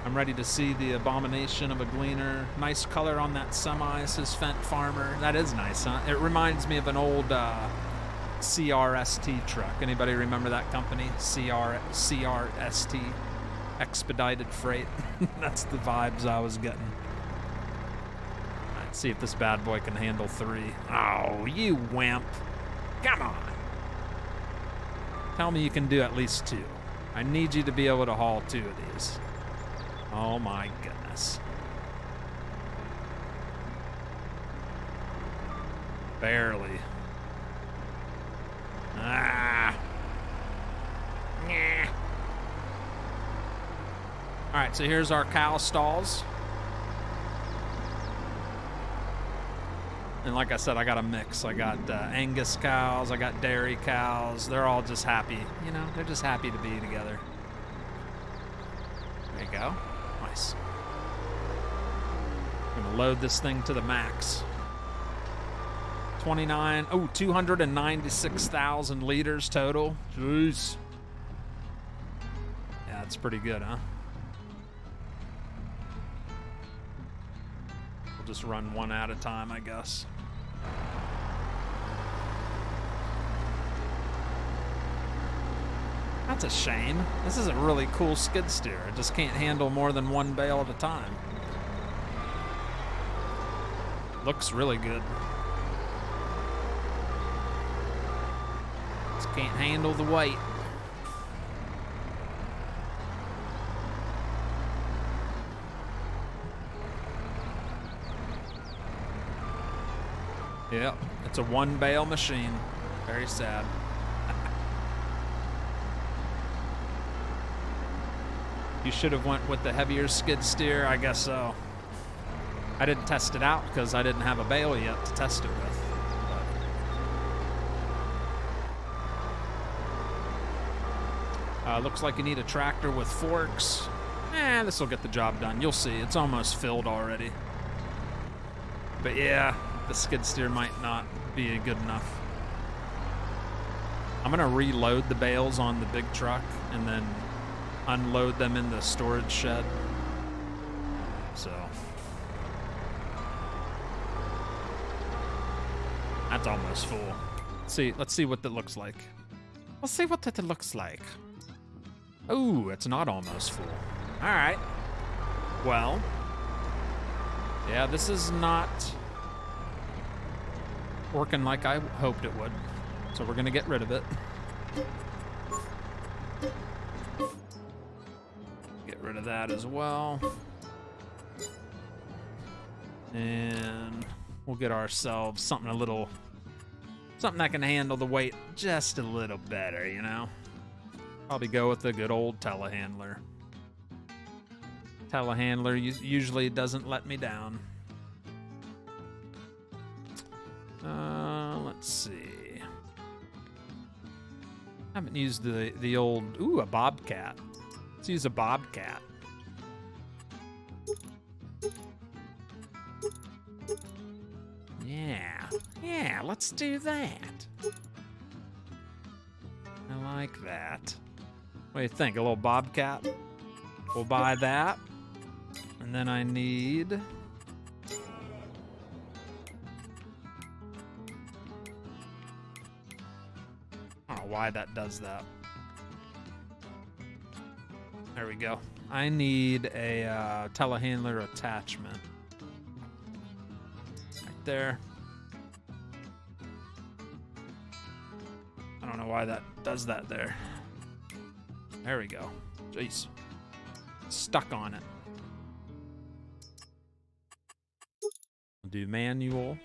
I'm ready to see the abomination of a gleaner. Nice color on that semi, says Fent Farmer. That is nice, huh? It reminds me of an old CRST truck. Anybody remember that company? CRST, Expedited Freight. That's the vibes I was getting. Let's see if this bad boy can handle 3. Oh, you wimp. Come on. Tell me you can do at least 2. I need you to be able to haul 2 of these. Oh my goodness. Barely. Ah. Yeah. All right, so here's our cow stalls. And like I said, I got a mix. I got Angus cows, I got dairy cows. They're all just happy. You know, they're just happy to be together. There you go. Nice. I'm gonna load this thing to the max. 296,000 liters total. Jeez. Yeah, that's pretty good, huh? We'll just run one at a time, I guess. That's a shame. This is a really cool skid steer. It just can't handle more than one bale at a time. Looks really good. Just can't handle the weight. Yep, it's a one bale machine. Very sad. You should have went with the heavier skid steer, I guess so. I didn't test it out because I didn't have a bale yet to test it with. Looks like you need a tractor with forks. This will get the job done. You'll see, it's almost filled already. But yeah, the skid steer might not be good enough. I'm gonna reload the bales on the big truck and then unload them in the storage shed. So that's almost full. Let's see what that looks like. Let's see what that looks like. Ooh, it's not almost full. All right. Well, yeah, this is not working like I hoped it would. So we're gonna get rid of it. Get rid of that as well. And we'll get ourselves something that can handle the weight just a little better, you know? Probably go with the good old telehandler. Telehandler usually doesn't let me down. Let's see. I haven't used the old, a bobcat. Let's use a bobcat. Yeah, let's do that. I like that. What do you think, a little bobcat? We'll buy that. And then I need... I don't know why that does that. There we go. I need a telehandler attachment. Right there. I don't know why that does that there. There we go. Jeez. Stuck on it. We'll do manual.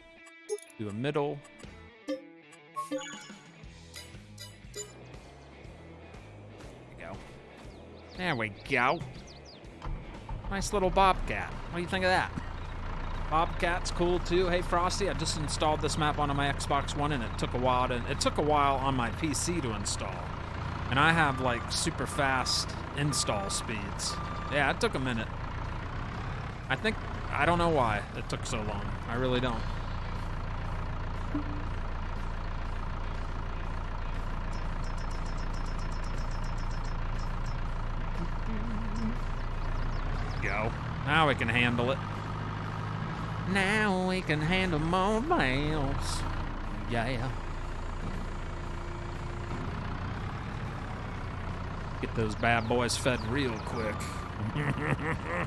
Do a middle. There we go. Nice little bobcat. What do you think of that? Bobcat's cool too. Hey Frosty, I just installed this map onto my Xbox One and it took a while on my PC to install. And I have like super fast install speeds. Yeah, it took a minute. I don't know why it took so long. I really don't. Go. Now we can handle it. Now we can handle more bales. Yeah. Get those bad boys fed real quick. Yeah.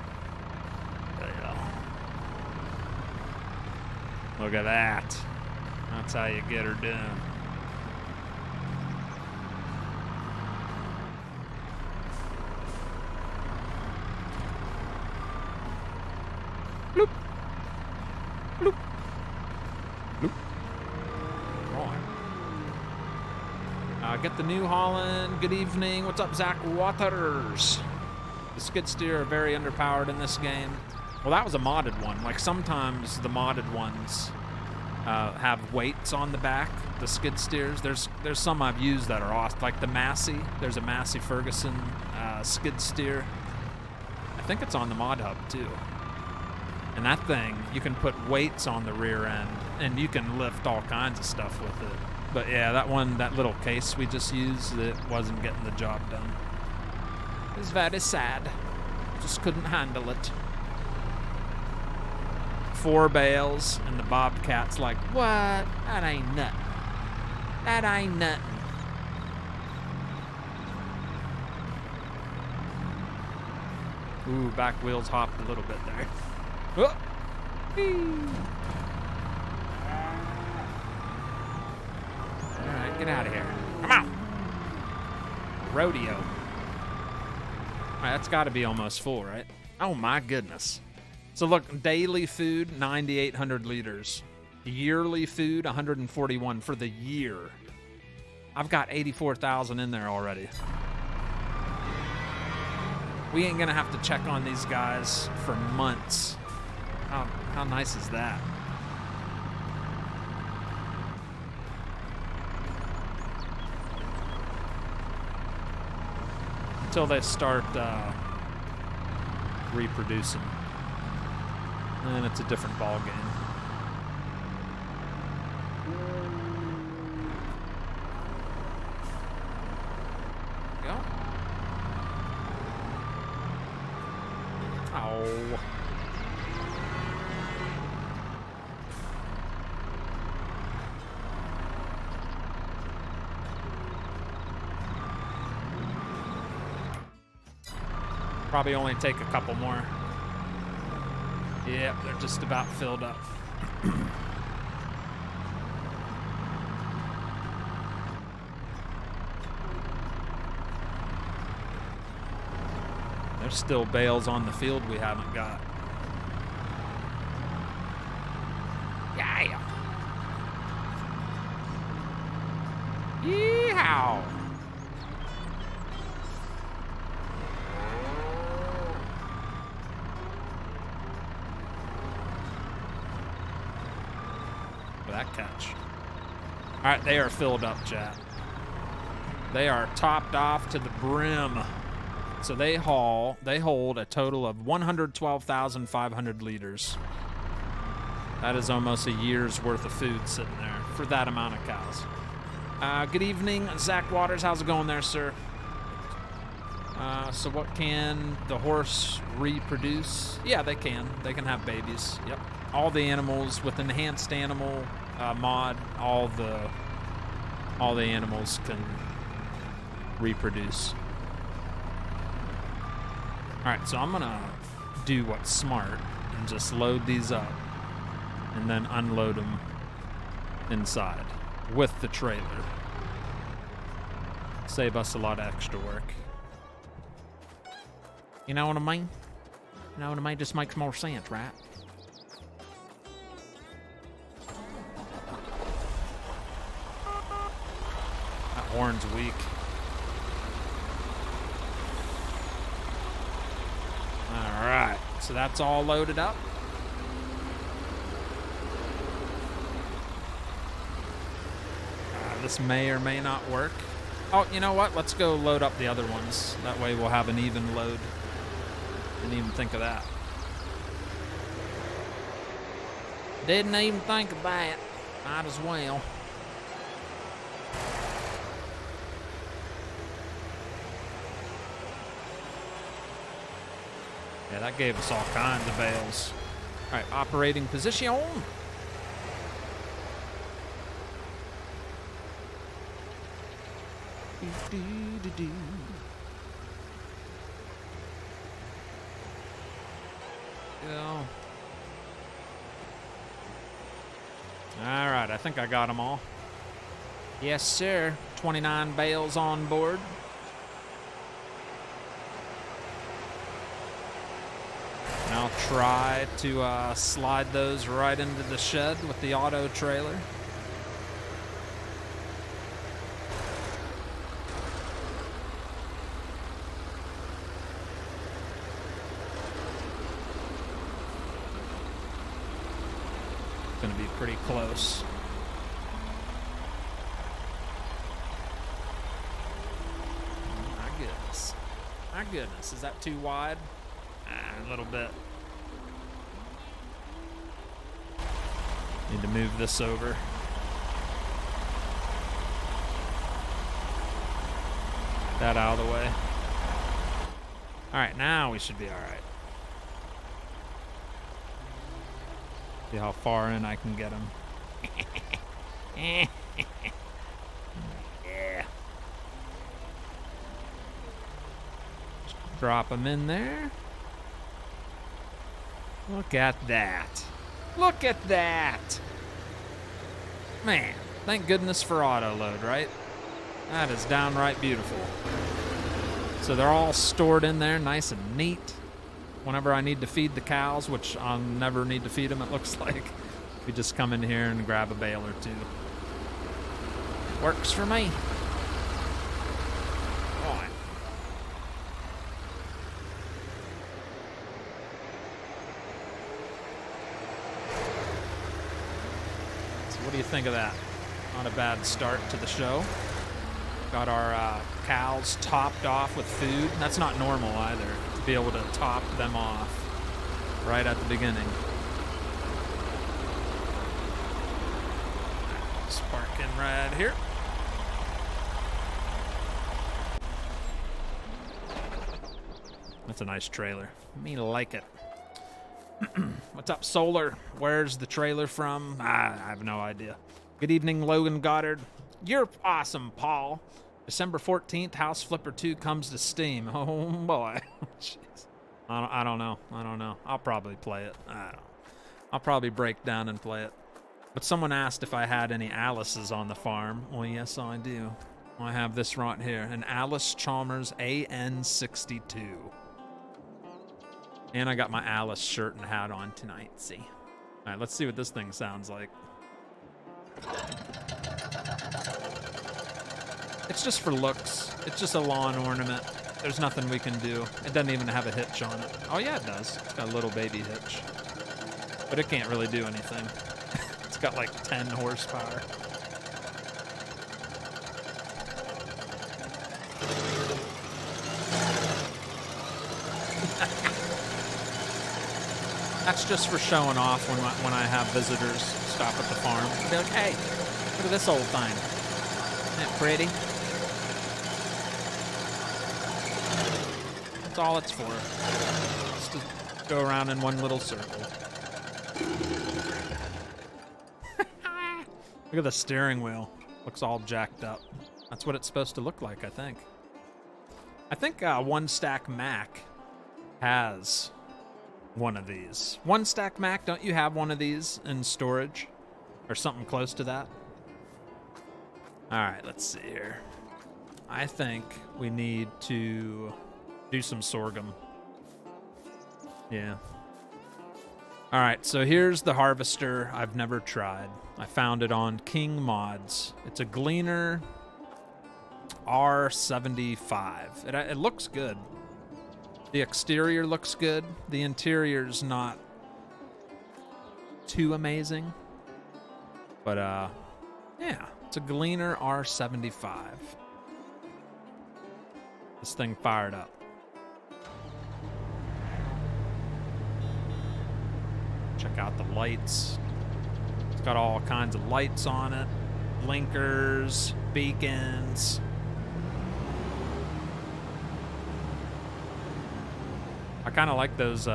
Look at that. That's how you get her done. Bloop. Bloop. Bloop. Right. Get the New Holland. Good evening. What's up, Zach Waters? The skid steer are very underpowered in this game. Well, that was a modded one. Like, sometimes the modded ones have weights on the back, the skid steers. There's some I've used that are awesome, like the Massey. There's a Massey Ferguson skid steer. I think it's on the Mod Hub too. And that thing, you can put weights on the rear end, and you can lift all kinds of stuff with it. But yeah, that one, that little case we just used, it wasn't getting the job done. It was very sad. Just couldn't handle it. 4 bales, and the Bobcat's like, what? That ain't nothing. That ain't nothing. Ooh, back wheels hopped a little bit there. Oh. All right, get out of here. Come on. Rodeo. All right, that's got to be almost full, right? Oh, my goodness. So look, daily food, 9,800 liters. Yearly food, 141 for the year. I've got 84,000 in there already. We ain't gonna have to check on these guys for months. How nice is that? Until they start reproducing. And then it's a different ball game. Go. Oh. Probably only take a couple more. Yep, they're just about filled up. There's still bales on the field we haven't got. Yeah. Yeehaw. That catch. All right, they are filled up, chat. They are topped off to the brim. So they hold a total of 112,500 liters. That is almost a year's worth of food sitting there for that amount of cows. Good evening, Zach Waters. How's it going there, sir? So what can the horse reproduce? Yeah, they can. They can have babies. Yep. All the animals with enhanced animal mod, all the animals can reproduce. All right, so I'm gonna do what's smart and just load these up and then unload them inside with the trailer. Save us a lot of extra work. You know what I mean? You know what I mean? Just makes more sense, right? That horn's weak. All right, so that's all loaded up. This may or may not work. Oh, you know what? Let's go load up the other ones. That way we'll have an even load. Didn't even think of that. Didn't even think of that. Might as well. Yeah, that gave us all kinds of bales. All right, operating position. Go. All right, I think I got them all. Yes, sir. 29 bales on board. And I'll try to slide those right into the shed with the auto trailer. gonna be pretty close. My goodness. My goodness. Is that too wide? A little bit. Need to move this over. That out of the way. All right, now we should be all right. See how far in I can get him. Yeah. Just drop him in there. Look at that. Look at that. Man, thank goodness for auto load, right? That is downright beautiful. So they're all stored in there nice and neat. Whenever I need to feed the cows, which I'll never need to feed them, it looks like, we just come in here and grab a bale or two. Works for me. Boy. So what do you think of that? Not a bad start to the show. Got our cows topped off with food. That's not normal either, to be able to top them off right at the beginning. Just park in right here. That's a nice trailer. Me like it. What's up, Solar? Where's the trailer from? I have no idea. Good evening, Logan Goddard. You're awesome, Paul. December 14th, House Flipper 2 comes to Steam. Oh, boy. Jeez. I don't know. I'll probably play it. I'll probably break down and play it. But someone asked if I had any Alice's on the farm. Well, yes, I do. I have this right here. An Alice Chalmers AN62. And I got my Alice shirt and hat on tonight. See? All right, let's see what this thing sounds like. It's just for looks. It's just a lawn ornament. There's nothing we can do. It doesn't even have a hitch on it. Oh yeah, it does. It's got a little baby hitch. But it can't really do anything. It's got like 10 horsepower. That's just for showing off when I have visitors stop at the farm. Be like, hey, look at this old thing. Isn't it pretty? That's all it's for. Just to go around in one little circle. Look at the steering wheel. Looks all jacked up. That's what it's supposed to look like, I think. I think One Stack Mac has one of these. One Stack Mac, don't you have one of these in storage? Or something close to that? Alright, let's see here. I think we need to do some sorghum. Yeah. Alright, so here's the harvester I've never tried. I found it on King Mods. It's a Gleaner R75. It looks good. The exterior looks good. The interior's not too amazing. But, yeah. It's a Gleaner R75. This thing fired up. Check out the lights. It's got all kinds of lights on it. Blinkers, beacons. I kind of like those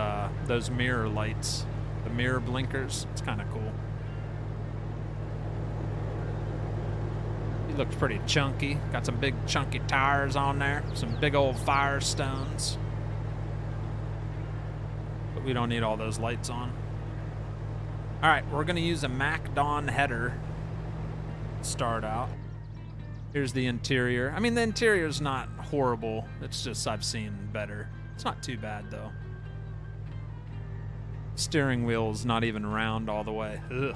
mirror lights, the mirror blinkers. It's kind of cool. He looks pretty chunky. Got some big chunky tires on there. Some big old Firestones. But we don't need all those lights on. All right, we're gonna use a MacDon header to start out. Here's the interior. I mean, the interior's not horrible. It's just I've seen better. It's not too bad, though. Steering wheel's not even round all the way. Ugh,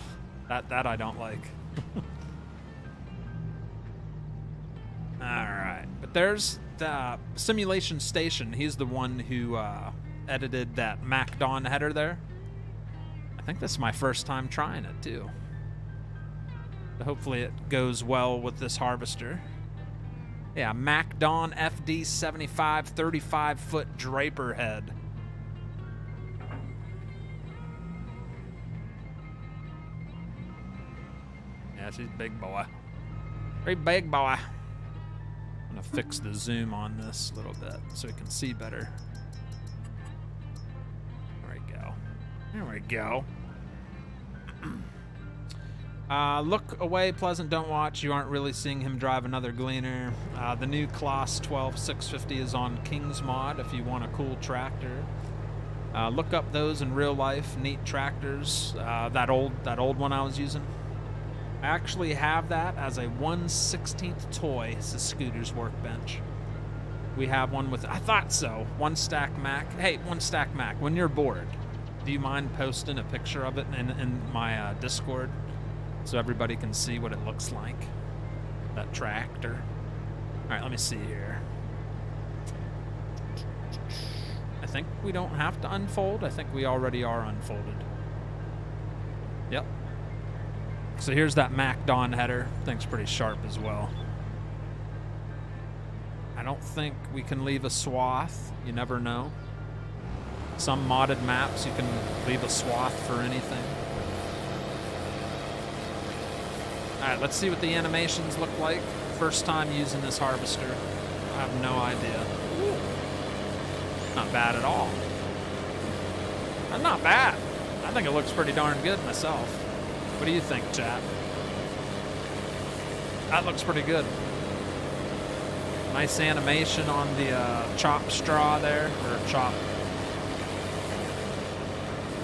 that I don't like. All right, but there's the Simulation Station. He's the one who edited that MacDon header there. I think this is my first time trying it too. So hopefully it goes well with this harvester. Yeah, MacDon FD75 35-foot draper head. Yeah, she's a big boy. Very big boy. I'm gonna fix the zoom on this a little bit so we can see better. There we go. There we go. Look away, pleasant, don't watch. You aren't really seeing him drive another Gleaner. The new Class 12 650 is on King's Mod if you want a cool tractor. Look up those in real life, neat tractors. That old one I was using. I actually have that as a 1/16th toy. It's a Scooter's Workbench. We have one with, I thought so, One Stack Mac. Hey, One Stack Mac, when you're bored, do you mind posting a picture of it in my Discord so everybody can see what it looks like? That tractor. All right, let me see here. I think we don't have to unfold. I think we already are unfolded. Yep. So here's that MacDon header. Thing's pretty sharp as well. I don't think we can leave a swath. You never know. Some modded maps, you can leave a swath for anything. All right, let's see what the animations look like. First time using this harvester. I have no idea. Ooh. Not bad at all. That's not bad. I think it looks pretty darn good myself. What do you think, chat? That looks pretty good. Nice animation on the chop straw there, or chop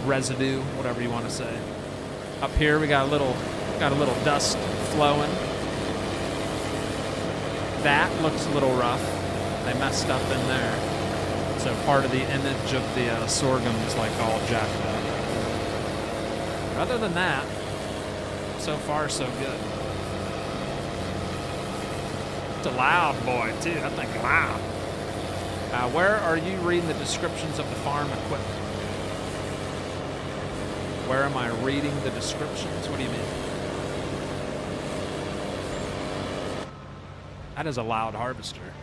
residue, whatever you want to say. Up here we got a little dust flowing. That looks a little rough. They messed up in there. So part of the image of the sorghum is like all jacked up. But other than that, so far, so good. It's a loud boy, too. That thing's loud. Where are you reading the descriptions of the farm equipment? Where am I reading the descriptions? What do you mean? That is a loud harvester.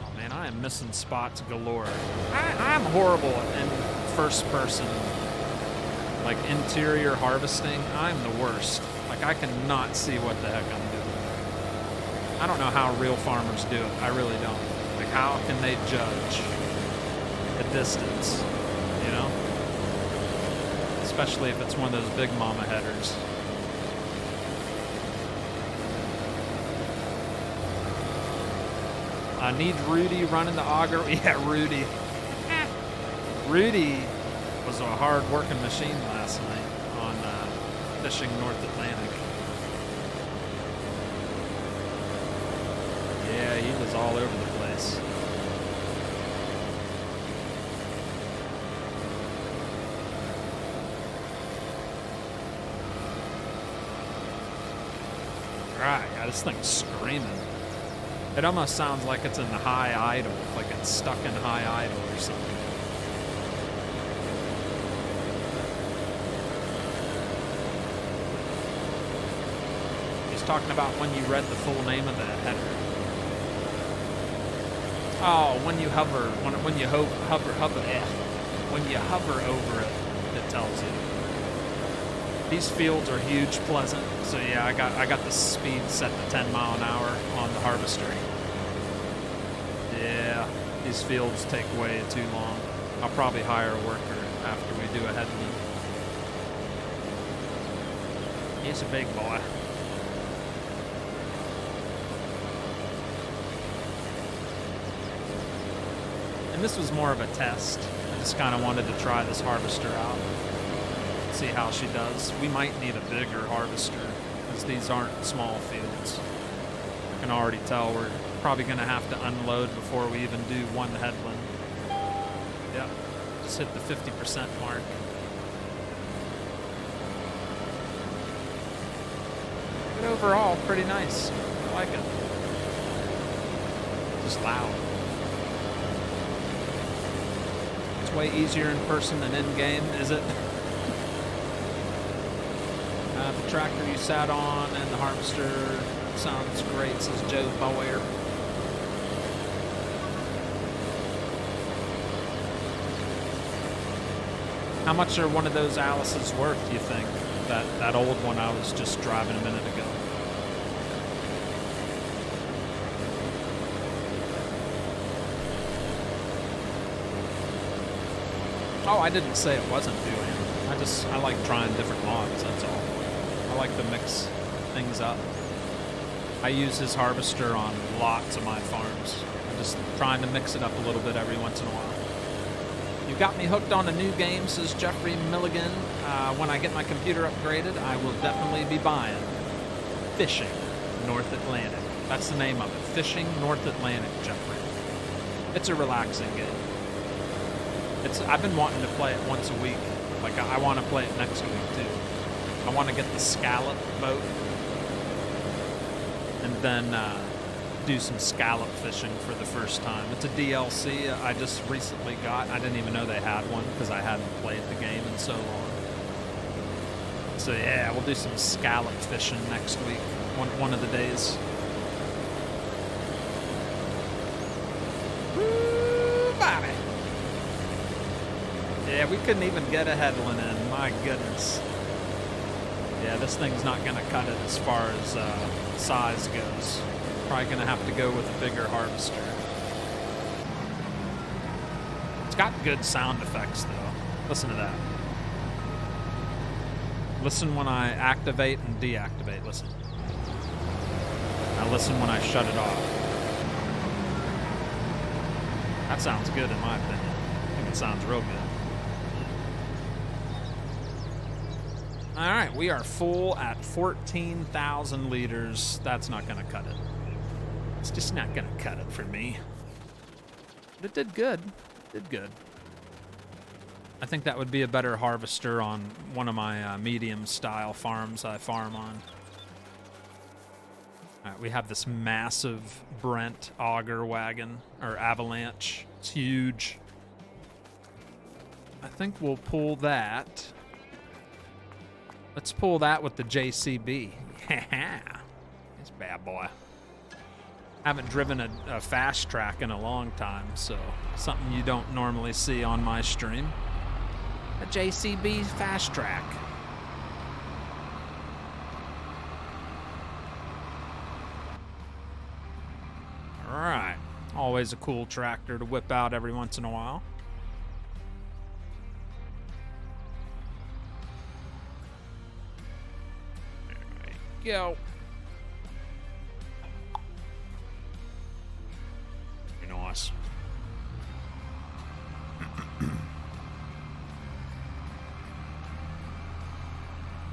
Oh, man, I am missing spots galore. I'm horrible in first person, like interior harvesting. I'm the worst. Like I cannot see what the heck I'm doing. I don't know how real farmers do it. I really don't. Like how can they judge the distance, you know? Especially if it's one of those big mama headers. I need Rudy running the auger. Yeah, Rudy. Rudy was a hard-working machine last night on fishing North Atlantic. Yeah, he was all over the place. Alright, yeah, this thing's screaming. It almost sounds like it's in the high idle, like it's stuck in high idle or something. Talking about when you read the full name of the header. Oh, when you hover, when you hover over it, it tells you. These fields are huge, pleasant. So yeah, I got the speed set to 10 mile an hour on the harvester. Yeah, these fields take way too long. I'll probably hire a worker after we do a headland. He's a big boy. And this was more of a test. I just kind of wanted to try this harvester out. See how she does. We might need a bigger harvester because these aren't small fields. I can already tell we're probably going to have to unload before we even do one headland. Yep, just hit the 50% mark. But overall, pretty nice. I like it. Just loud. way easier in person than in game, is it? The tractor you sat on and the harvester sounds great, says Joe Boyer. How much are one of those Alice's worth, do you think? That old one I was just driving a minute ago. Oh, I didn't say it wasn't doing. I like trying different mods, that's all. I like to mix things up. I use his harvester on lots of my farms. I'm just trying to mix it up a little bit every once in a while. You got me hooked on a new game, says Jeffrey Milligan. When I get my computer upgraded, I will definitely be buying Fishing North Atlantic. That's the name of it. Fishing North Atlantic, Jeffrey. It's a relaxing game. I've been wanting to play it once a week. Like, I want to play it next week, too. I want to get the scallop boat and then do some scallop fishing for the first time. It's a DLC I just recently got. I didn't even know they had one because I hadn't played the game in so long. So yeah, we'll do some scallop fishing next week, one of the days. Woo, Bobby! Yeah, we couldn't even get a headland in. My goodness. Yeah, this thing's not going to cut it as far as size goes. Probably going to have to go with a bigger harvester. It's got good sound effects, though. Listen to that. Listen when I activate and deactivate. Listen. Now listen when I shut it off. That sounds good in my opinion. I think it sounds real good. All right, we are full at 14,000 liters. That's not going to cut it. It's just not going to cut it for me. But it did good. It did good. I think that would be a better harvester on one of my medium-style farms I farm on. All right, we have this massive Brent auger wagon, or avalanche. It's huge. I think we'll pull that. Let's pull that with the JCB. Yeah, this bad boy. Haven't driven a fast track in a long time, so something you don't normally see on my stream. A JCB fast track. All right, always a cool tractor to whip out every once in a while. Go. Very nice.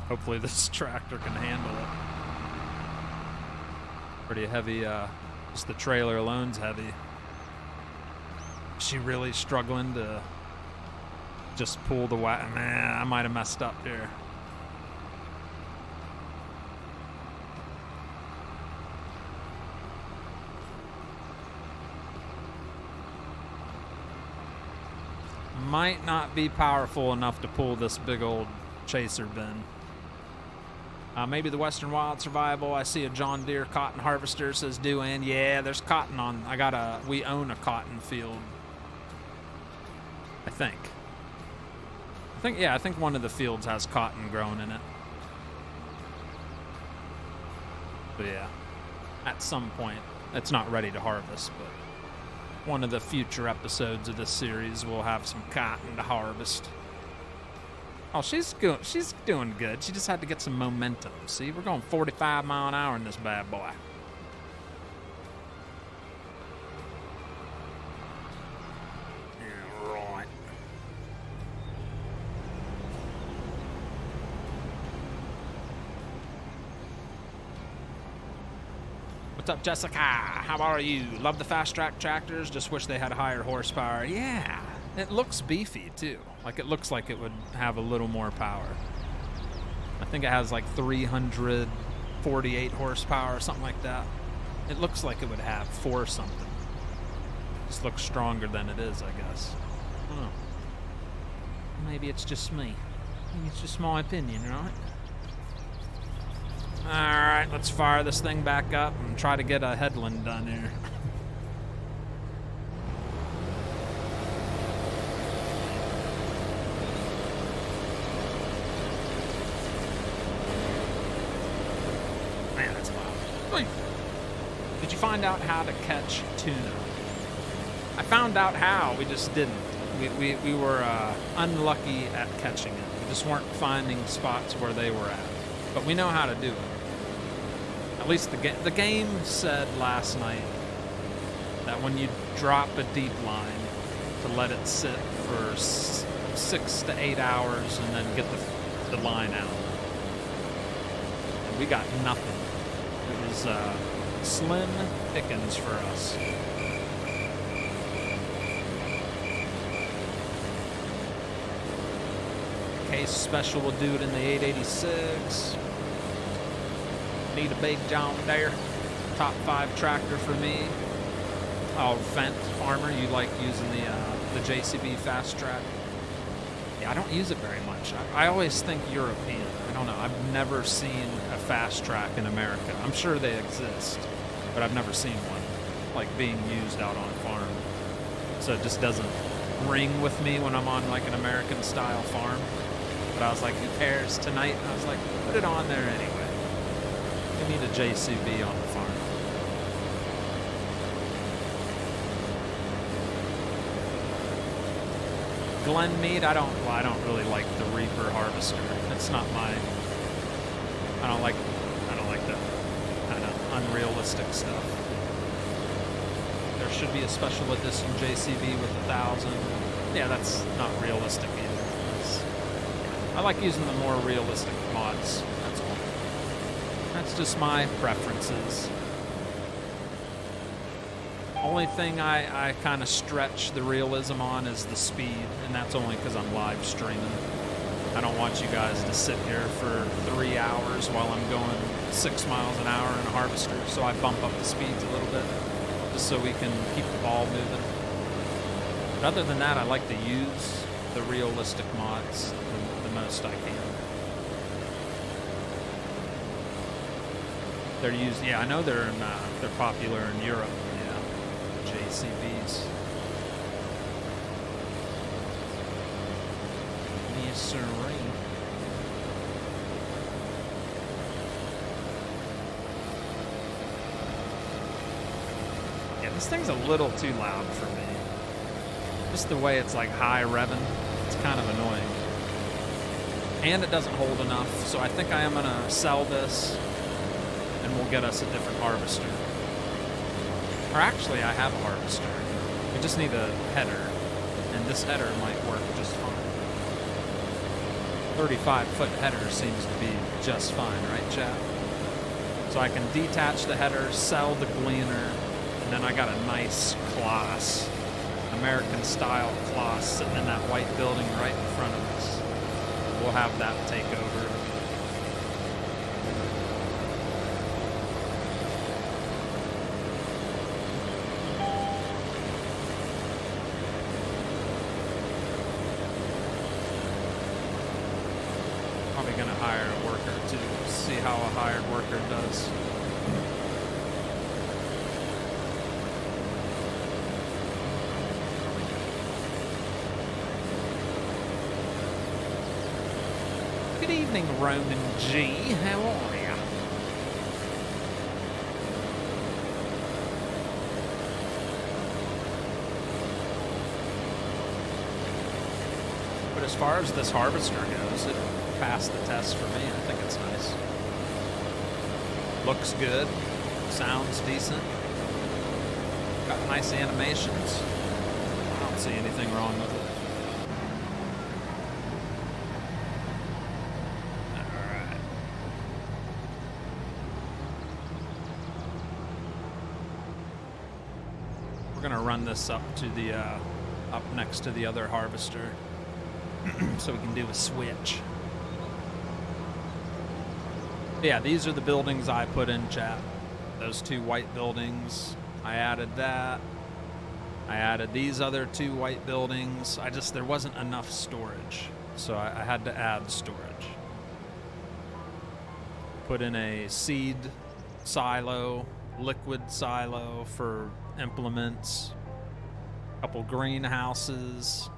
Hopefully this tractor can handle it. Pretty heavy, just the trailer alone's heavy. Is she really struggling to just pull the wagon? Nah, I might have messed up here. Might not be powerful enough to pull this big old chaser bin. Maybe the Western Wild Survival. I see a John Deere cotton harvester, says Duane. Yeah, there's cotton on. We own a cotton field. I think one of the fields has cotton growing in it. But yeah, at some point, it's not ready to harvest, but one of the future episodes of this series will have some cotton to harvest. Oh, she's doing good. She just had to get some momentum. See, we're going 45 mile an hour in this bad boy. Yeah, right. What's up, Jessica? How are you? Love the fast track tractors. Just wish they had higher horsepower. Yeah, it looks beefy too. Like it looks like it would have a little more power. I think it has like 348 horsepower or something like that. It looks like it would have 4 something. Just looks stronger than it is, I guess. I don't know. maybe it's just me. Maybe it's just my opinion, right? Alright, let's fire this thing back up and try to get a headland done here. Man, that's loud. Did you find out how to catch tuna? I found out how, we just didn't. We were unlucky at catching it. We just weren't finding spots where they were at. But we know how to do it. At least the game said last night that when you drop a deep line, to let it sit for 6 to 8 hours and then get the line out. And we got nothing. It was slim pickings for us. Case special will do it in the 886. Need a big John Deere. Top 5 tractor for me. Oh, Fent Farmer, you like using the JCB Fast Track? Yeah, I don't use it very much. I always think European. I don't know. I've never seen a Fast Track in America. I'm sure they exist, but I've never seen one like being used out on farm. So it just doesn't ring with me when I'm on like an American style farm. But I was like, who cares tonight? I was like, put it on there anyway. We need a JCB on the farm. Glenmead, I don't really like the Reaper Harvester. It's not my. I don't like the kind of unrealistic stuff. There should be a special edition JCB with 1,000. Yeah, that's not realistic either. I like using the more realistic mods. That's all. That's just my preferences. Only thing I kind of stretch the realism on is the speed, and that's only because I'm live streaming. I don't want you guys to sit here for 3 hours while I'm going 6 miles an hour in a harvester, so I bump up the speeds a little bit, just so we can keep the ball moving. But other than that, I like to use the realistic mods the most I can. They're used, yeah, I know they're popular in Europe. Yeah, JCBs. Yes, sir. Yeah, this thing's a little too loud for me. Just the way it's like high revving, it's kind of annoying. And it doesn't hold enough, so I think I am gonna sell this and we'll get us a different harvester. Or actually, I have a harvester. We just need a header, and this header might work just fine. 35-foot header seems to be just fine, right, chat? So I can detach the header, sell the gleaner, and then I got a nice Kloss, American-style Kloss sitting in that white building right in front of us. We'll have that take over. Probably gonna hire a worker to see how a hired worker does. Good evening, Roman G. How are ya? But as far as this harvester goes, it passed the test for me. I think it's nice. Looks good. Sounds decent. Got nice animations. I don't see anything wrong with it. We're gonna run this up to the up next to the other harvester so we can do a switch. Yeah, these are the buildings I put in, chat. Those two white buildings, I added that. I added these other 2 white buildings. There wasn't enough storage, so I had to add storage. Put in a seed silo, liquid silo for implements, a couple greenhouses.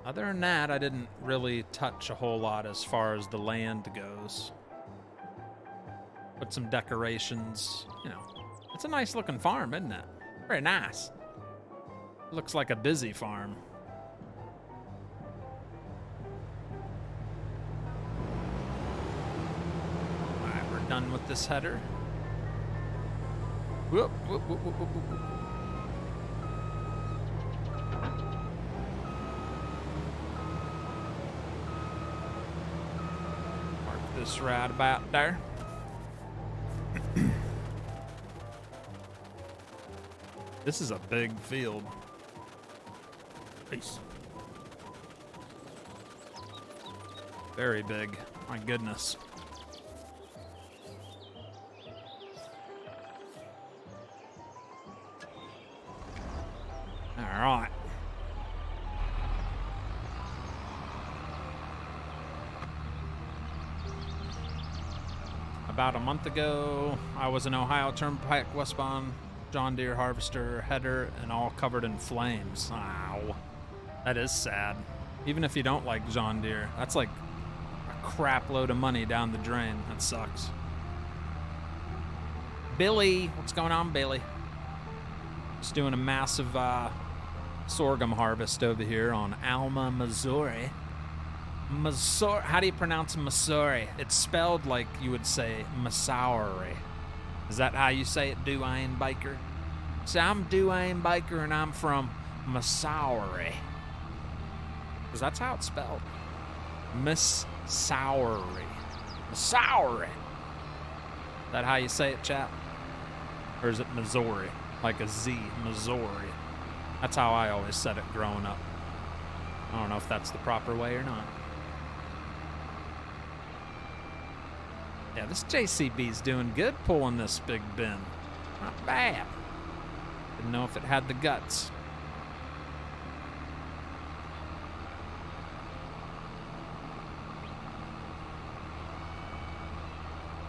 Other than that, I didn't really touch a whole lot as far as the land goes. Put some decorations, you know. It's a nice looking farm, isn't it? Very nice. Looks like a busy farm. Alright, we're done with this header. Whoop, whoop, whoop, whoop, whoop, whoop. Mark this right about there. This is a big field. Peace. Very big. My goodness. All right. About a month ago, I was in Ohio Turnpike westbound. John Deere harvester, header, and all covered in flames. Ow. That is sad. Even if you don't like John Deere, that's like a crap load of money down the drain. That sucks. Billy, what's going on, Billy? Just doing a massive sorghum harvest over here on Alma, Missouri. Missouri. How do you pronounce Missouri? It's spelled like you would say Missouri. Is that how you say it, Duane Baker? See, I'm Duane Baker and I'm from Missouri. Because that's how it's spelled. Missouri. Missouri. Is that how you say it, chat? Or is it Missouri? Like a Z, Missouri. That's how I always said it growing up. I don't know if that's the proper way or not. Yeah, this JCB's doing good pulling this big bin. Not bad. Didn't know if it had the guts.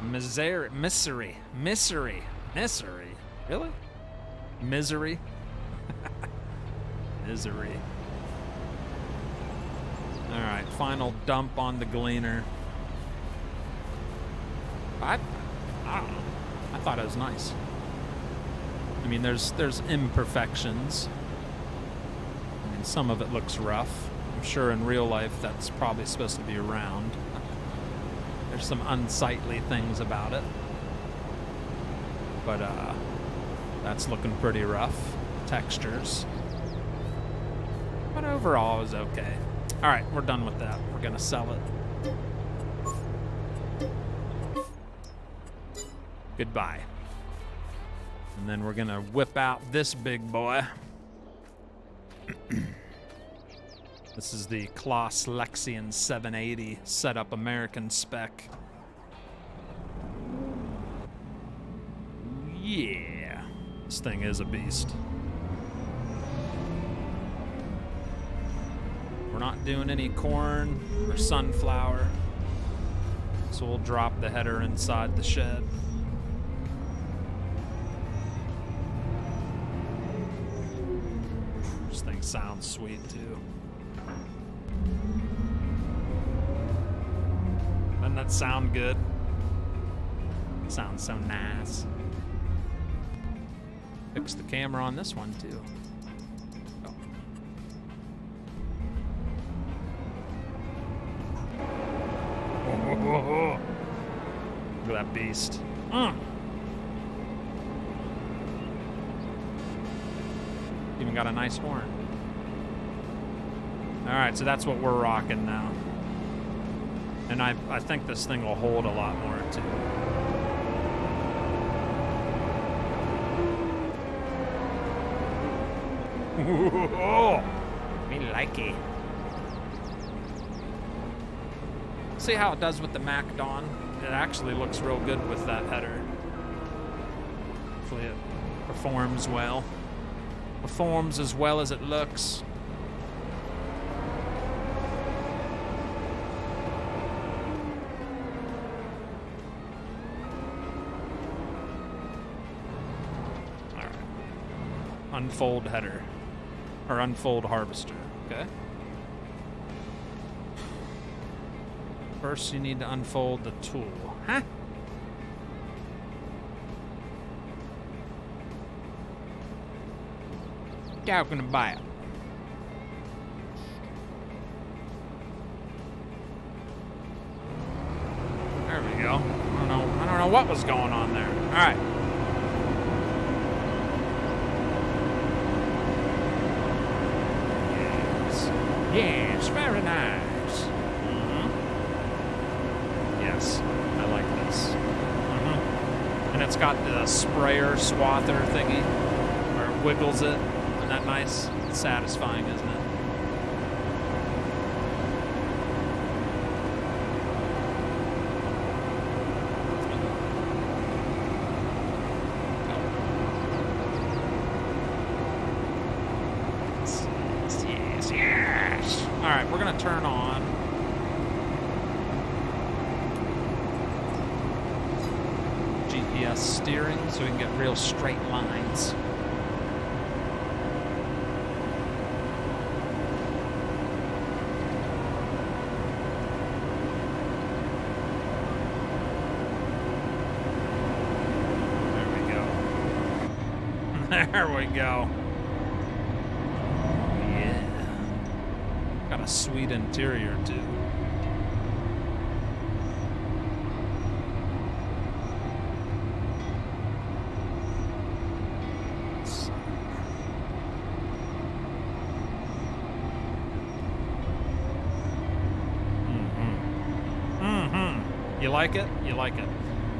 Misery. Really? Misery? Misery. All right, final dump on the gleaner. I don't know. I thought it was nice. I mean, there's imperfections. I mean, some of it looks rough. I'm sure in real life that's probably supposed to be round. There's some unsightly things about it. But that's looking pretty rough. Textures. But overall it was okay. All right, we're done with that. We're gonna sell it. Goodbye. And then we're gonna whip out this big boy. This is the Kloss Lexion 780 setup American spec. Yeah, this thing is a beast. We're not doing any corn or sunflower, so we'll drop the header inside the shed. This thing sounds sweet too. Doesn't that sound good? Sounds so nice. Fix the camera on this one too. Oh. Whoa. Look at that beast. Even got a nice horn. All right, so that's what we're rocking now. And I think this thing will hold a lot more too. Oh, me like it. See how it does with the Mac Dawn? It actually looks real good with that header. Hopefully it performs well. Performs as well as it looks. All right. Unfold header. Or unfold harvester, okay? First, you need to unfold the tool. Huh? Talking about. There we go. I don't know what was going on there. All right. Yes, very nice. Yes, I like this. And it's got the sprayer swather thingy, where it wiggles it. Isn't that nice? It's satisfying, isn't it? Yes. All right, we're gonna turn on GPS steering so we can get real straight lines. There we go. Yeah. Got a sweet interior, too. You like it? You like it.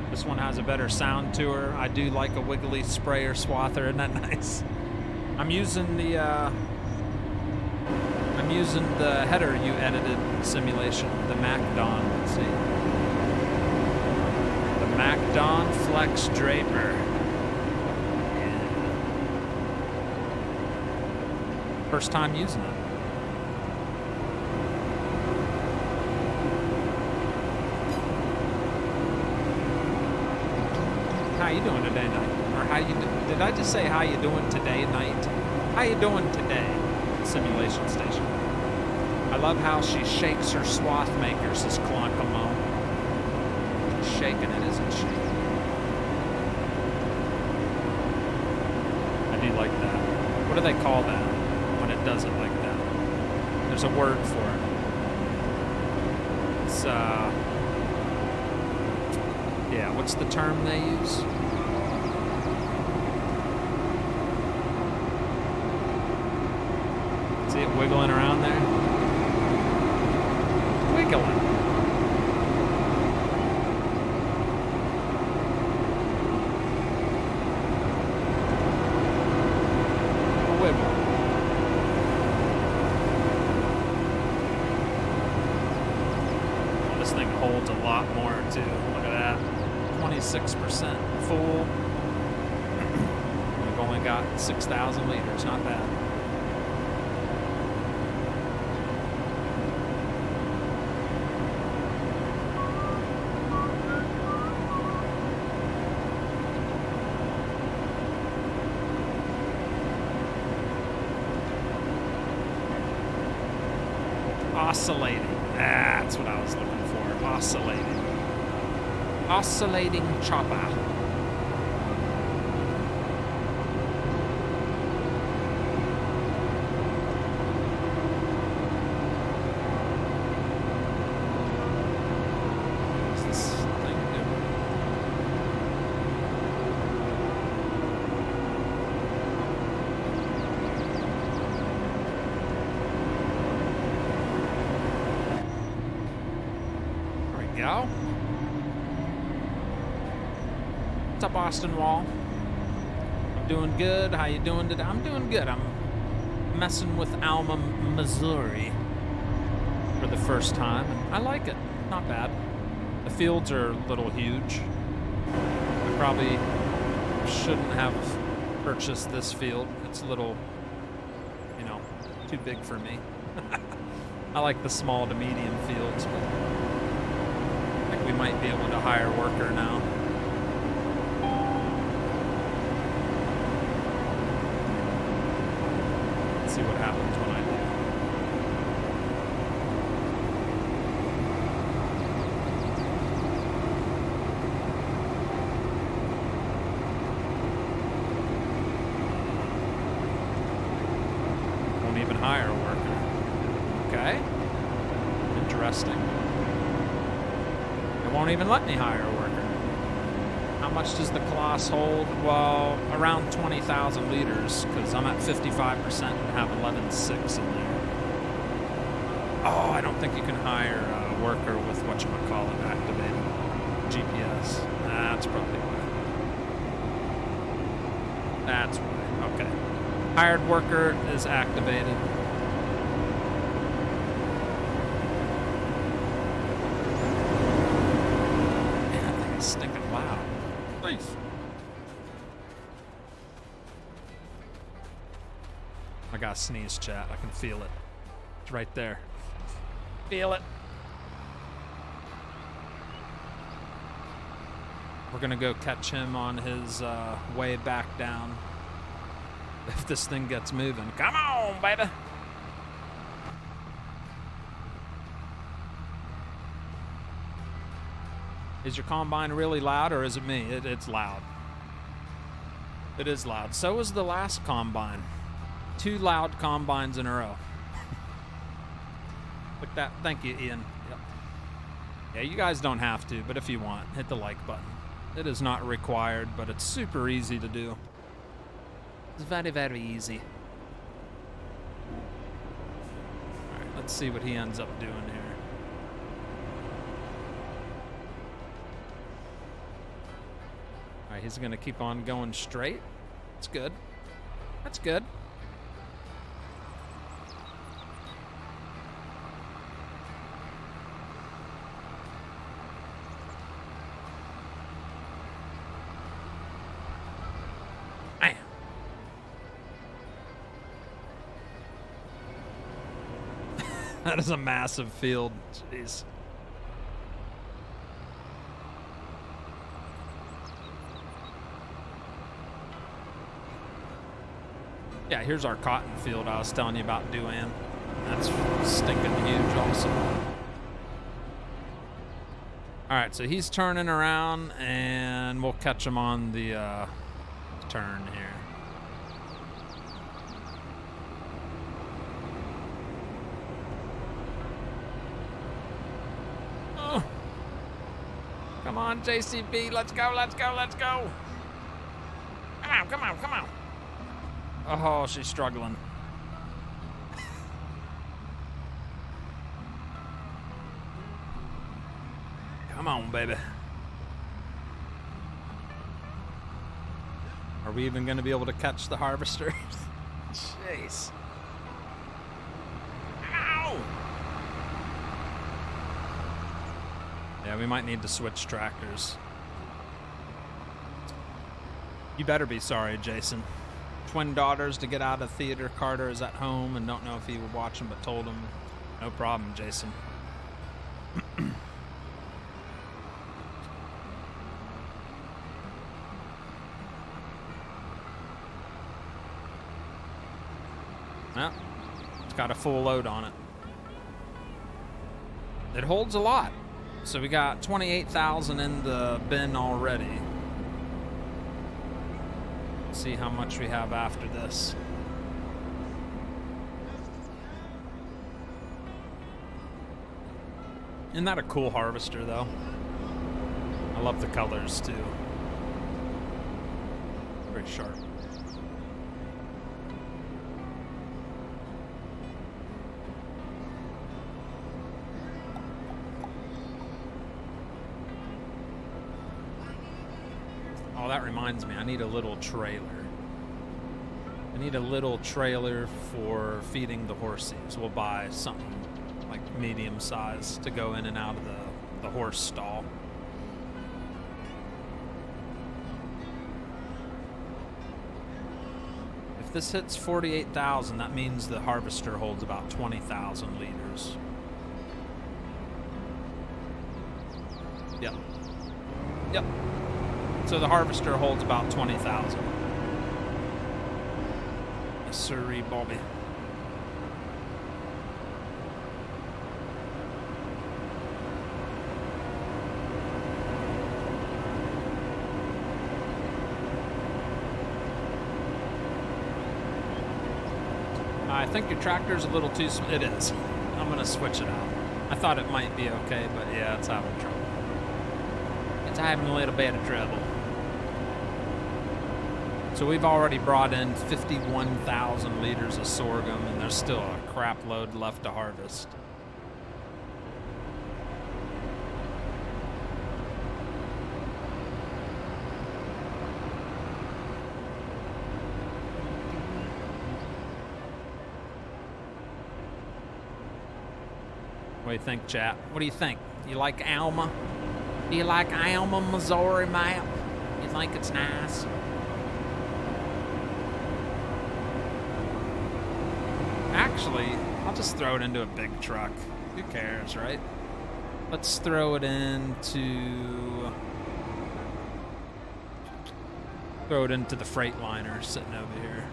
This one has a better sound to her. I do like a wiggly sprayer swather. Isn't that nice? I'm using the header you edited simulation, the MacDon. Let's see. The MacDon Flex Draper. Yeah. First time using it. How you doing today, night? Or how you did I just say how you doing today, night? How you doing today, simulation station? I love how she shakes her swath makers, this Cloncamo. She's shaking it, isn't she? I do like that. What do they call that when it does it like that? There's a word for it. It's yeah, what's the term they use? See it wiggling around there? Wiggling. A wiggle. This thing holds a lot more too. Look at that. 26% full. We've only got 6,000 liters, not bad. Oscillating. That's what I was looking for. Oscillating. Oscillating chopper. What's this thing do? There we go. What's up, Austin Wall? I'm doing good. How you doing today? I'm doing good. I'm messing with Alma, Missouri for the first time. I like it. Not bad. The fields are a little huge. I probably shouldn't have purchased this field. It's a little too big for me. I like the small to medium fields, but I think we might be able to hire a worker now. Let's see what happens when I do. Won't even hire a worker. Okay. Interesting. It won't even let me hire a worker. How much does the Colossus hold? Well, around 20,000 liters, because I'm at 55% and have 11.6 in there. Oh, I don't think you can hire a worker with whatchamacallit activated GPS. That's probably why. That's why. Okay. Hired worker is activated. Man, that thing is stinking loud. Nice. I got a sneeze, chat. I can feel it. It's right there. Feel it. We're gonna go catch him on his way back down. If this thing gets moving. Come on, baby. Is your combine really loud, or is it me? It's loud. It is loud. So was the last combine. 2 loud combines in a row. Like that. Thank you, Ian. Yep. Yeah, you guys don't have to, but if you want, hit the like button. It is not required, but it's super easy to do. It's very, very easy. Alright, let's see what he ends up doing here. Alright, he's gonna keep on going straight. That's good. That's good. That is a massive field. Jeez. Yeah, here's our cotton field I was telling you about, Duan. That's stinking huge also. Alright, so he's turning around and we'll catch him on the turn here. Come on, JCB, let's go, let's go, let's go. Come on, come on, come on. Oh, she's struggling. Come on, baby. Are we even going to be able to catch the harvester? Jeez. Ow! Yeah, we might need to switch tractors. You better be sorry, Jason. Twin daughters to get out of theater. Carter is at home and don't know if he would watch him, but told him. No problem, Jason. Well, it's got a full load on it. It holds a lot. So we got 28,000 in the bin already. Let's see how much we have after this. Isn't that a cool harvester, though? I love the colors, too. Very sharp. Oh, that reminds me, I need a little trailer. I need a little trailer for feeding the horses. We'll buy something like medium size to go in and out of the horse stall. If if this hits 48,000, that means the harvester holds about 20,000 liters. Yep. Yep. So the harvester holds about 20,000. Yes, sirree, Bobby. I think your tractor's a little too small. It is. I'm gonna switch it out. I thought it might be okay, but yeah, it's having trouble. It's having a little bit of trouble. So we've already brought in 51,000 liters of sorghum, and there's still a crap load left to harvest. What do you think, chat? What do you think? You like Alma? Do you like Alma, Missouri map? You think it's nice? Actually, I'll just throw it into a big truck. Who cares, right? Let's throw it into... Throw it into the Freightliner sitting over here.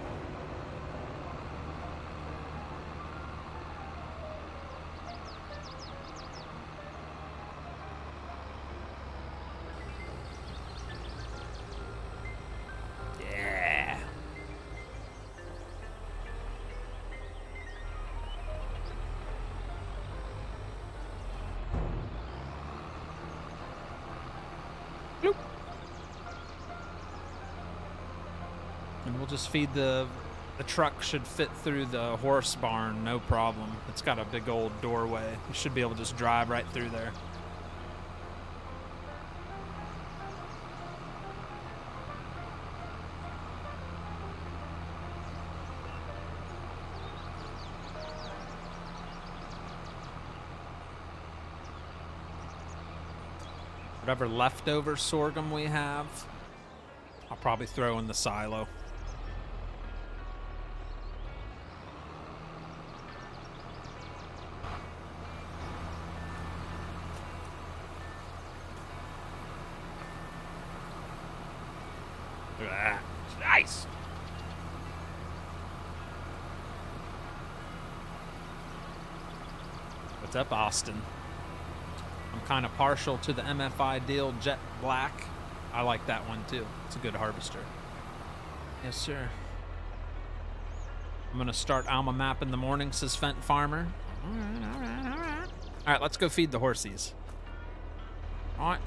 Just feed the truck should fit through the horse barn, no problem. It's got a big old doorway. You should be able to just drive right through there. Whatever leftover sorghum we have, I'll probably throw in the silo. Nice. What's up, Austin? I'm kind of partial to the MFI deal Jet Black. I like that one too. It's a good harvester. Yes, sir. I'm going to start Alma map in the morning, says Fent Farmer. All right. All right, let's go feed the horsies. All right.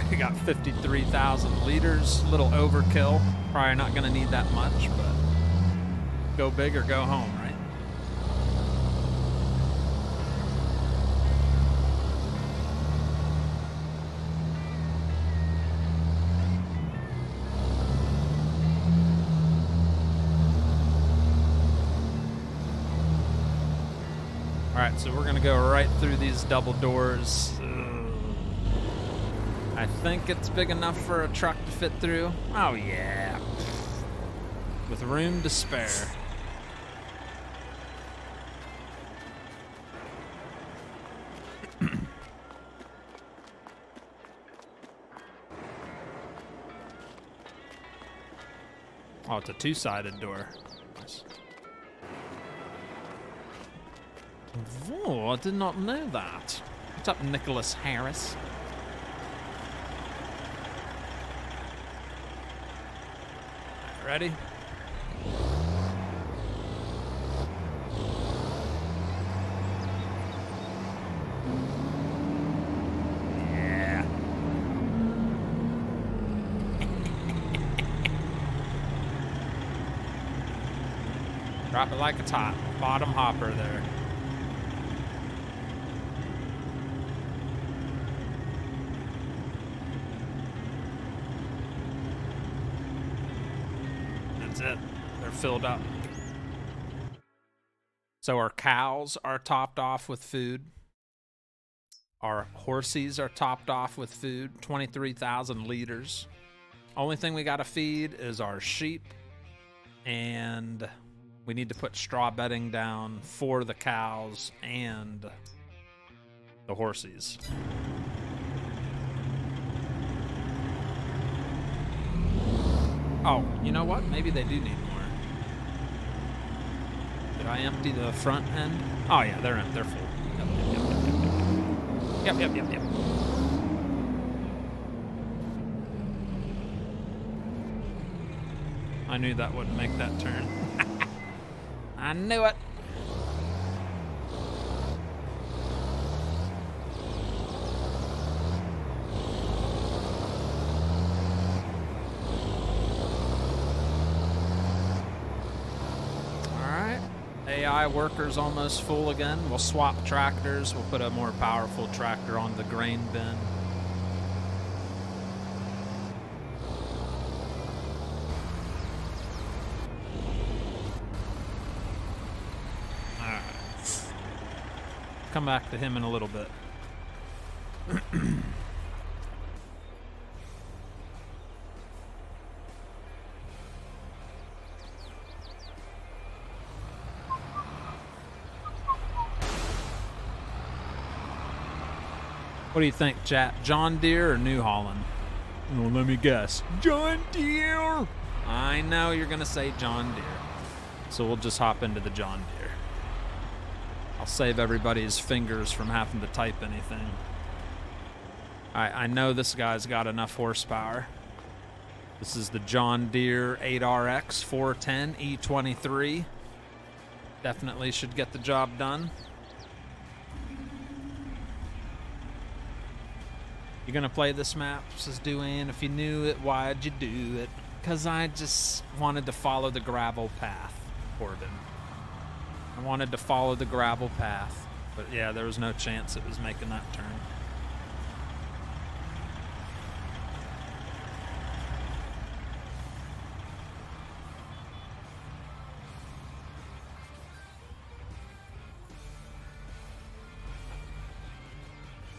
We got 53,000 liters, a little overkill. Probably not going to need that much, but go big or go home, right? All right, so we're going to go right through these double doors. I think it's big enough for a truck to fit through. Oh, yeah. With room to spare. Oh, it's a two-sided door. Nice. Oh, I did not know that. What's up, Nicholas Harris? Ready? Yeah. Drop it like it's hot. Bottom hopper there. That's it. They're filled up. So our cows are topped off with food. Our horsies are topped off with food, 23,000 liters. Only thing we got to feed is our sheep, and we need to put straw bedding down for the cows and the horsies. Oh, you know what? Maybe they do need more. Did I empty the front end? Oh yeah, they're full. Yep. I knew that wouldn't make that turn. I knew it. AI worker's almost full again. We'll swap tractors. We'll put a more powerful tractor on the grain bin. Alright. Come back to him in a little bit. What do you think, chat? John Deere or New Holland? Well, let me guess. John Deere! I know you're going to say John Deere. So we'll just hop into the John Deere. I'll save everybody's fingers from having to type anything. I know this guy's got enough horsepower. This is the John Deere 8RX 410 E23. Definitely should get the job done. You're gonna play this map, says Duane. If you knew it, why'd you do it? Because I just wanted to follow the gravel path, Corbin. I wanted to follow the gravel path. But yeah, there was no chance it was making that turn.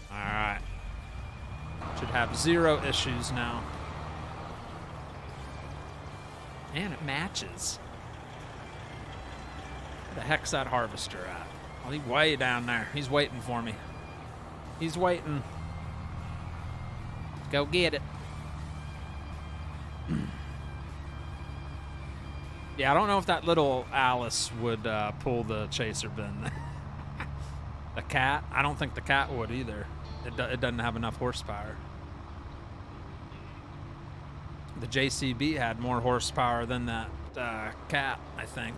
Alright. Should have 0 issues now. And it matches. Where the heck's that harvester at? Oh, he's way down there. He's waiting for me. He's waiting. Go get it. Yeah, I don't know if that little Alice would pull the chaser bin. The cat? I don't think the cat would either. It doesn't have enough horsepower. The JCB had more horsepower than that cat, I think.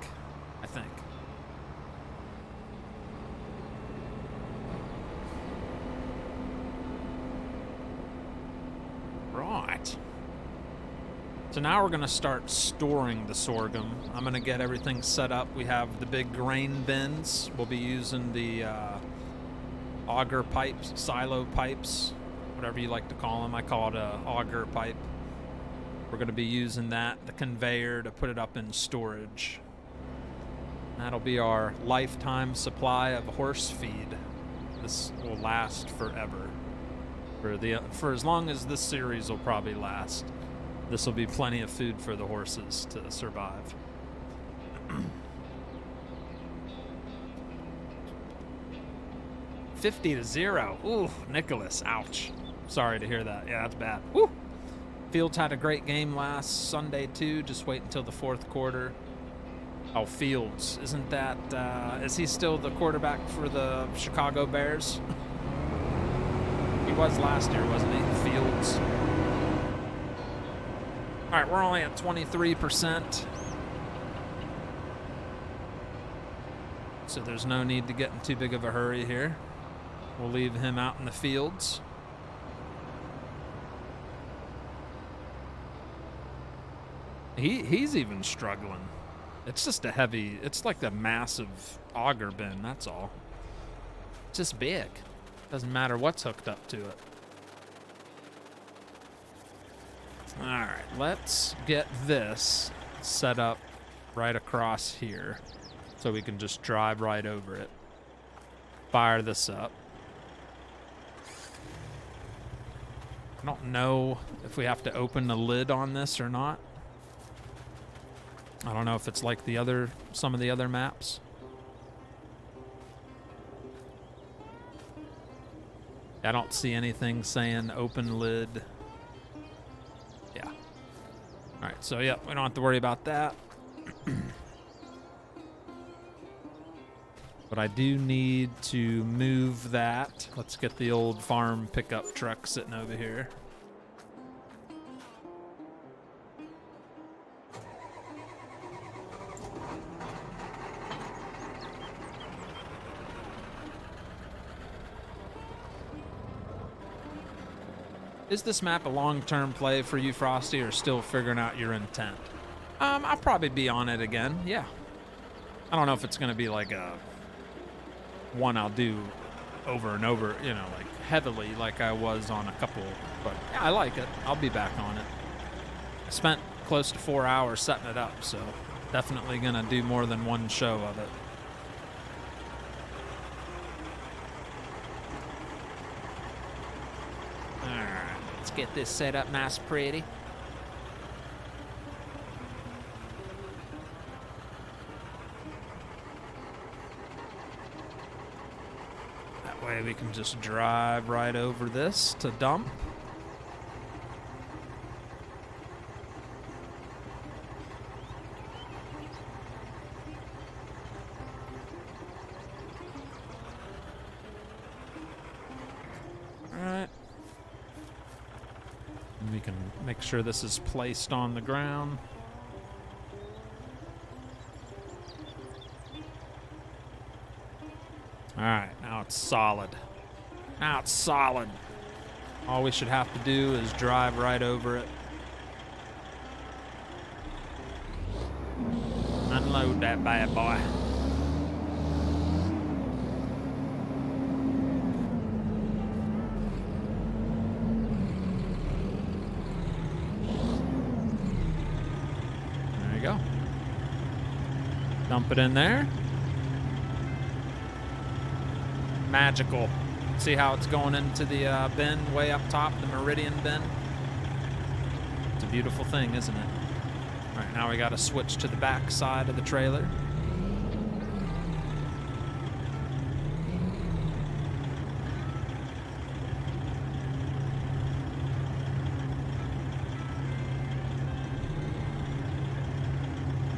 Right. So now we're going to start storing the sorghum. I'm going to get everything set up. We have the big grain bins. We'll be using the auger pipes, silo pipes, whatever you like to call them. I call it a auger pipe. We're going to be using that, the conveyor, to put it up in storage. That'll be our lifetime supply of horse feed. This will last forever. For as long as this series will probably last. This will be plenty of food for the horses to survive. 50-0. Ooh, Nicholas, ouch. Sorry to hear that. Yeah, that's bad. Woo! Fields had a great game last Sunday, too. Just wait until the fourth quarter. Oh, Fields. Isn't that... is he still the quarterback for the Chicago Bears? He was last year, wasn't he? Fields. All right, we're only at 23%. So there's no need to get in too big of a hurry here. We'll leave him out in the fields. He's even struggling. It's just a heavy, it's like a massive auger bin, that's all. It's just big. Doesn't matter what's hooked up to it. All right, let's get this set up right across here so we can just drive right over it. Fire this up. I don't know if we have to open the lid on this or not. I don't know if it's like some of the other maps. I don't see anything saying open lid. Yeah. All right, so yeah, we don't have to worry about that. But I do need to move that. Let's get the old farm pickup truck sitting over here. Is this map a long-term play for you, Frosty, or still figuring out your intent? I'll probably be on it again, yeah. I don't know if it's going to be like a one I'll do over and over, you know, like heavily like I was on a couple, but yeah, I like it. I'll be back on it. I spent close to 4 hours setting it up, so definitely going to do more than one show of it. Get this set up nice pretty. That way we can just drive right over this to dump. We can make sure this is placed on the ground. All right, now it's solid. Now it's solid. All we should have to do is drive right over it. Unload that bad boy. Dump it in there. Magical. See how it's going into the bin way up top, the Meridian bin? It's a beautiful thing, isn't it? All right, now we got to switch to the back side of the trailer.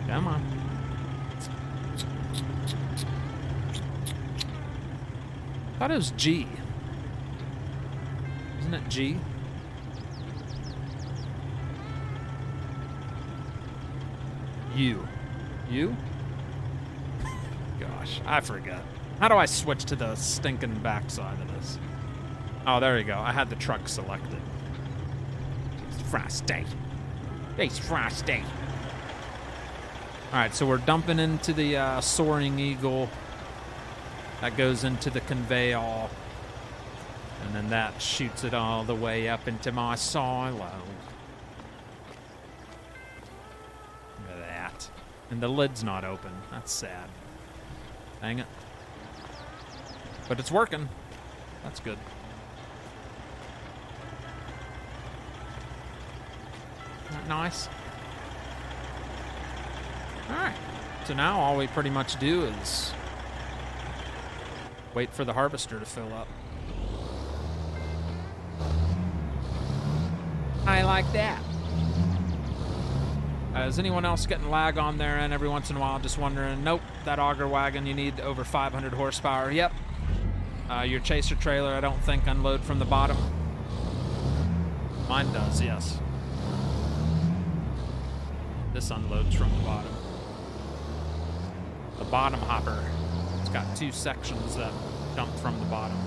Come on. I thought it was G. Isn't it G? U. U? Gosh, I forget. How do I switch to the stinking backside of this? Oh, there you go. I had the truck selected. It's Frosty. It's Frosty. Alright, so we're dumping into the Soaring Eagle. That goes into the conveyor, and then that shoots it all the way up into my silo. Look at that. And the lid's not open. That's sad. Dang it. But it's working. That's good. Isn't that nice? Alright. So now all we pretty much do is wait for the harvester to fill up. I like that. Is anyone else getting lag on their end every once in a while? Just wondering. Nope, that auger wagon, you need over 500 horsepower. Yep. Your chaser trailer, I don't think unload from the bottom. Mine does, yes. This unloads from the bottom. The bottom hopper. It's got two sections that dump from the bottom.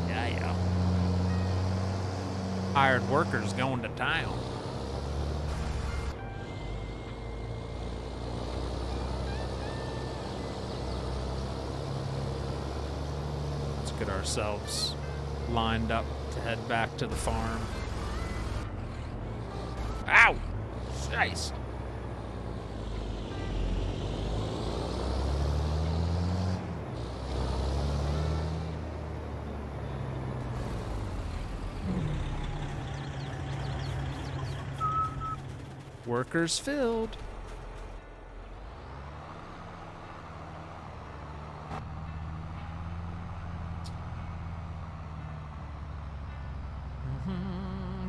Yeah. Hired workers going to town. get ourselves lined up to head back to the farm. Ow! Nice. Workers filled.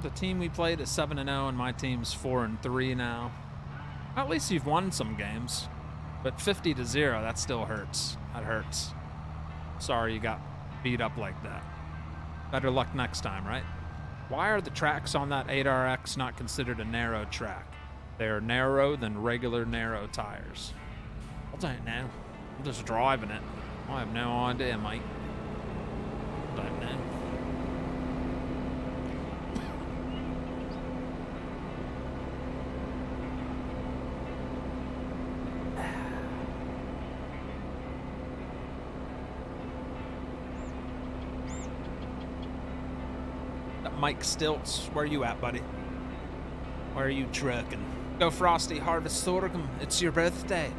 The team we played is 7-0, and my team's 4-3 now. At least you've won some games, but 50-0, that still hurts. That hurts. Sorry you got beat up like that. Better luck next time, right? Why are the tracks on that 8RX not considered a narrow track? They are narrower than regular narrow tires. I don't know. I'm just driving it. I have no idea, mate. I don't know. Mike Stilts, where you at, buddy? Where are you trucking? Go Frosty, harvest sorghum. It's your birthday.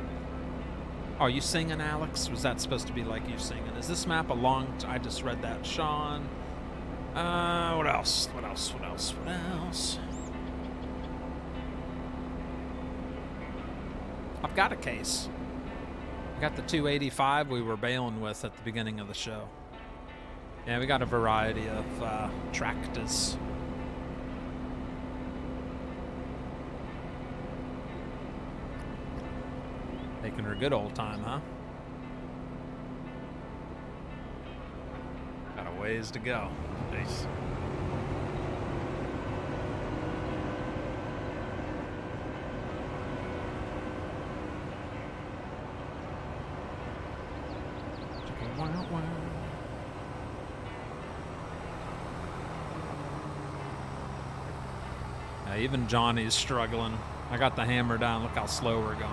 Oh, you singing, Alex? Was that supposed to be like you singing? Is this map a long... I just read that. Sean. What else? What else? What else? What else? I've got a case. I got the 285 we were bailing with at the beginning of the show. Yeah, we got a variety of tractors. Taking her good old time, huh? Got a ways to go. Jeez. Even Johnny's struggling. I got the hammer down. Look how slow we're going.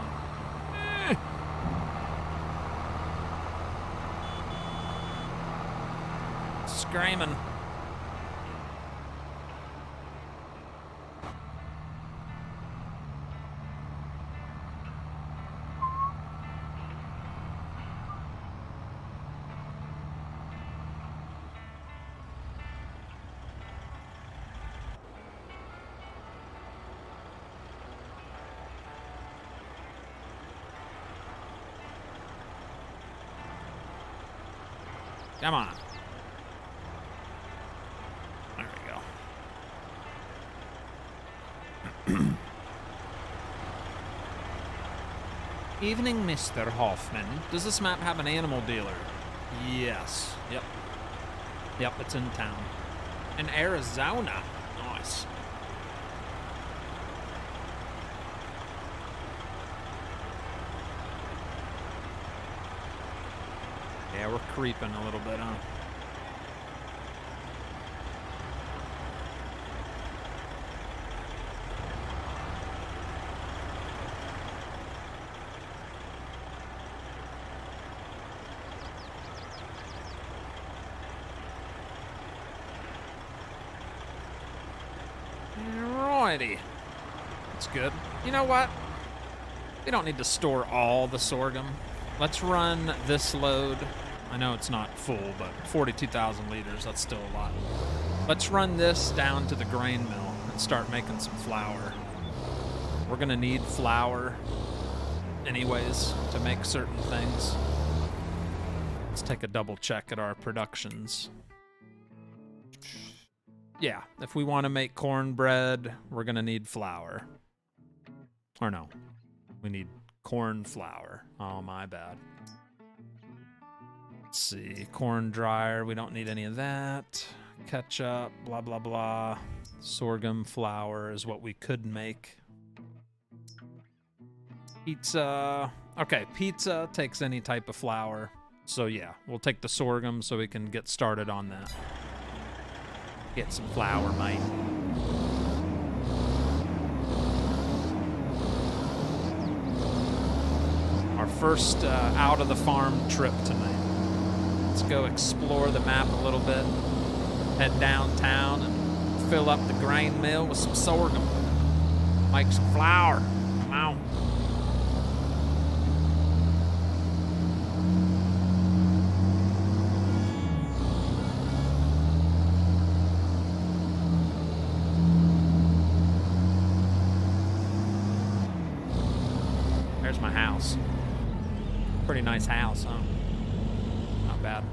Screaming. Come on. There we go. Evening, Mr. Hoffman. Does this map have an animal dealer? Yes. Yep. Yep, it's in town. In Arizona. Nice. Yeah, we're creeping a little bit, huh? Alrighty. That's good. You know what? We don't need to store all the sorghum. Let's run this load. I know it's not full, but 42,000 liters, that's still a lot. Let's run this down to the grain mill and start making some flour. We're gonna need flour anyways to make certain things. Let's take a double check at our productions. Yeah, if we want to make cornbread, we're gonna need flour. Or no, we need corn flour. Oh, my bad. Let's see, corn dryer, we don't need any of that. Ketchup, blah, blah, blah. Sorghum flour is what we could make. Pizza. Okay, pizza takes any type of flour. So yeah, we'll take the sorghum so we can get started on that. Get some flour, mate. Our first out of the farm trip tonight. Let's just go explore the map a little bit. Head downtown and fill up the grain mill with some sorghum. Make some flour. Come on. There's my house. Pretty nice house, huh? Not bad.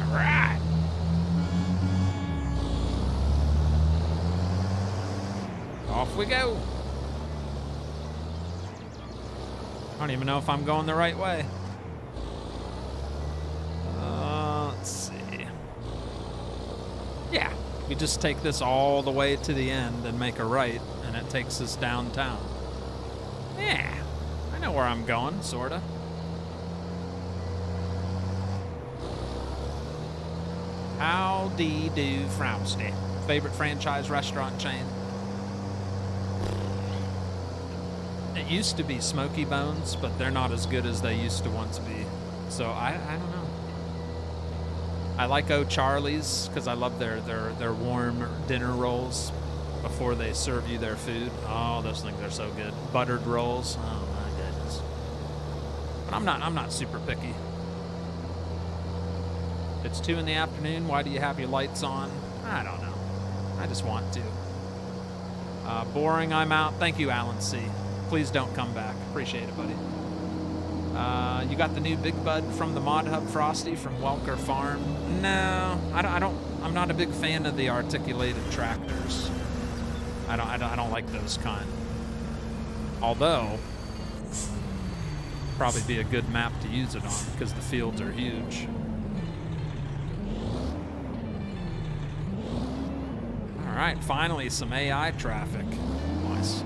All right. Off we go. I don't even know if I'm going the right way. Let's see. Yeah, we just take this all the way to the end and make a right, and it takes us downtown. Yeah, I know where I'm going, sorta. Howdy do Frosty. Favorite franchise restaurant chain? It used to be Smoky Bones, but they're not as good as they used to once be. So I don't know. I like O'Charlie's because I love their warm dinner rolls before they serve you their food. Oh, those things are so good. Buttered rolls. Oh my goodness. But I'm not super picky. It's 2 in the afternoon. Why do you have your lights on? I don't know. I just want to. Boring. I'm out. Thank you, Alan C. Please don't come back. Appreciate it, buddy. You got the new Big Bud from the Mod Hub Frosty from Welker Farm? No, I'm not a big fan of the articulated tractors. I don't like those kind. Although, probably be a good map to use it on because the fields are huge. All right, finally some AI traffic. Nice.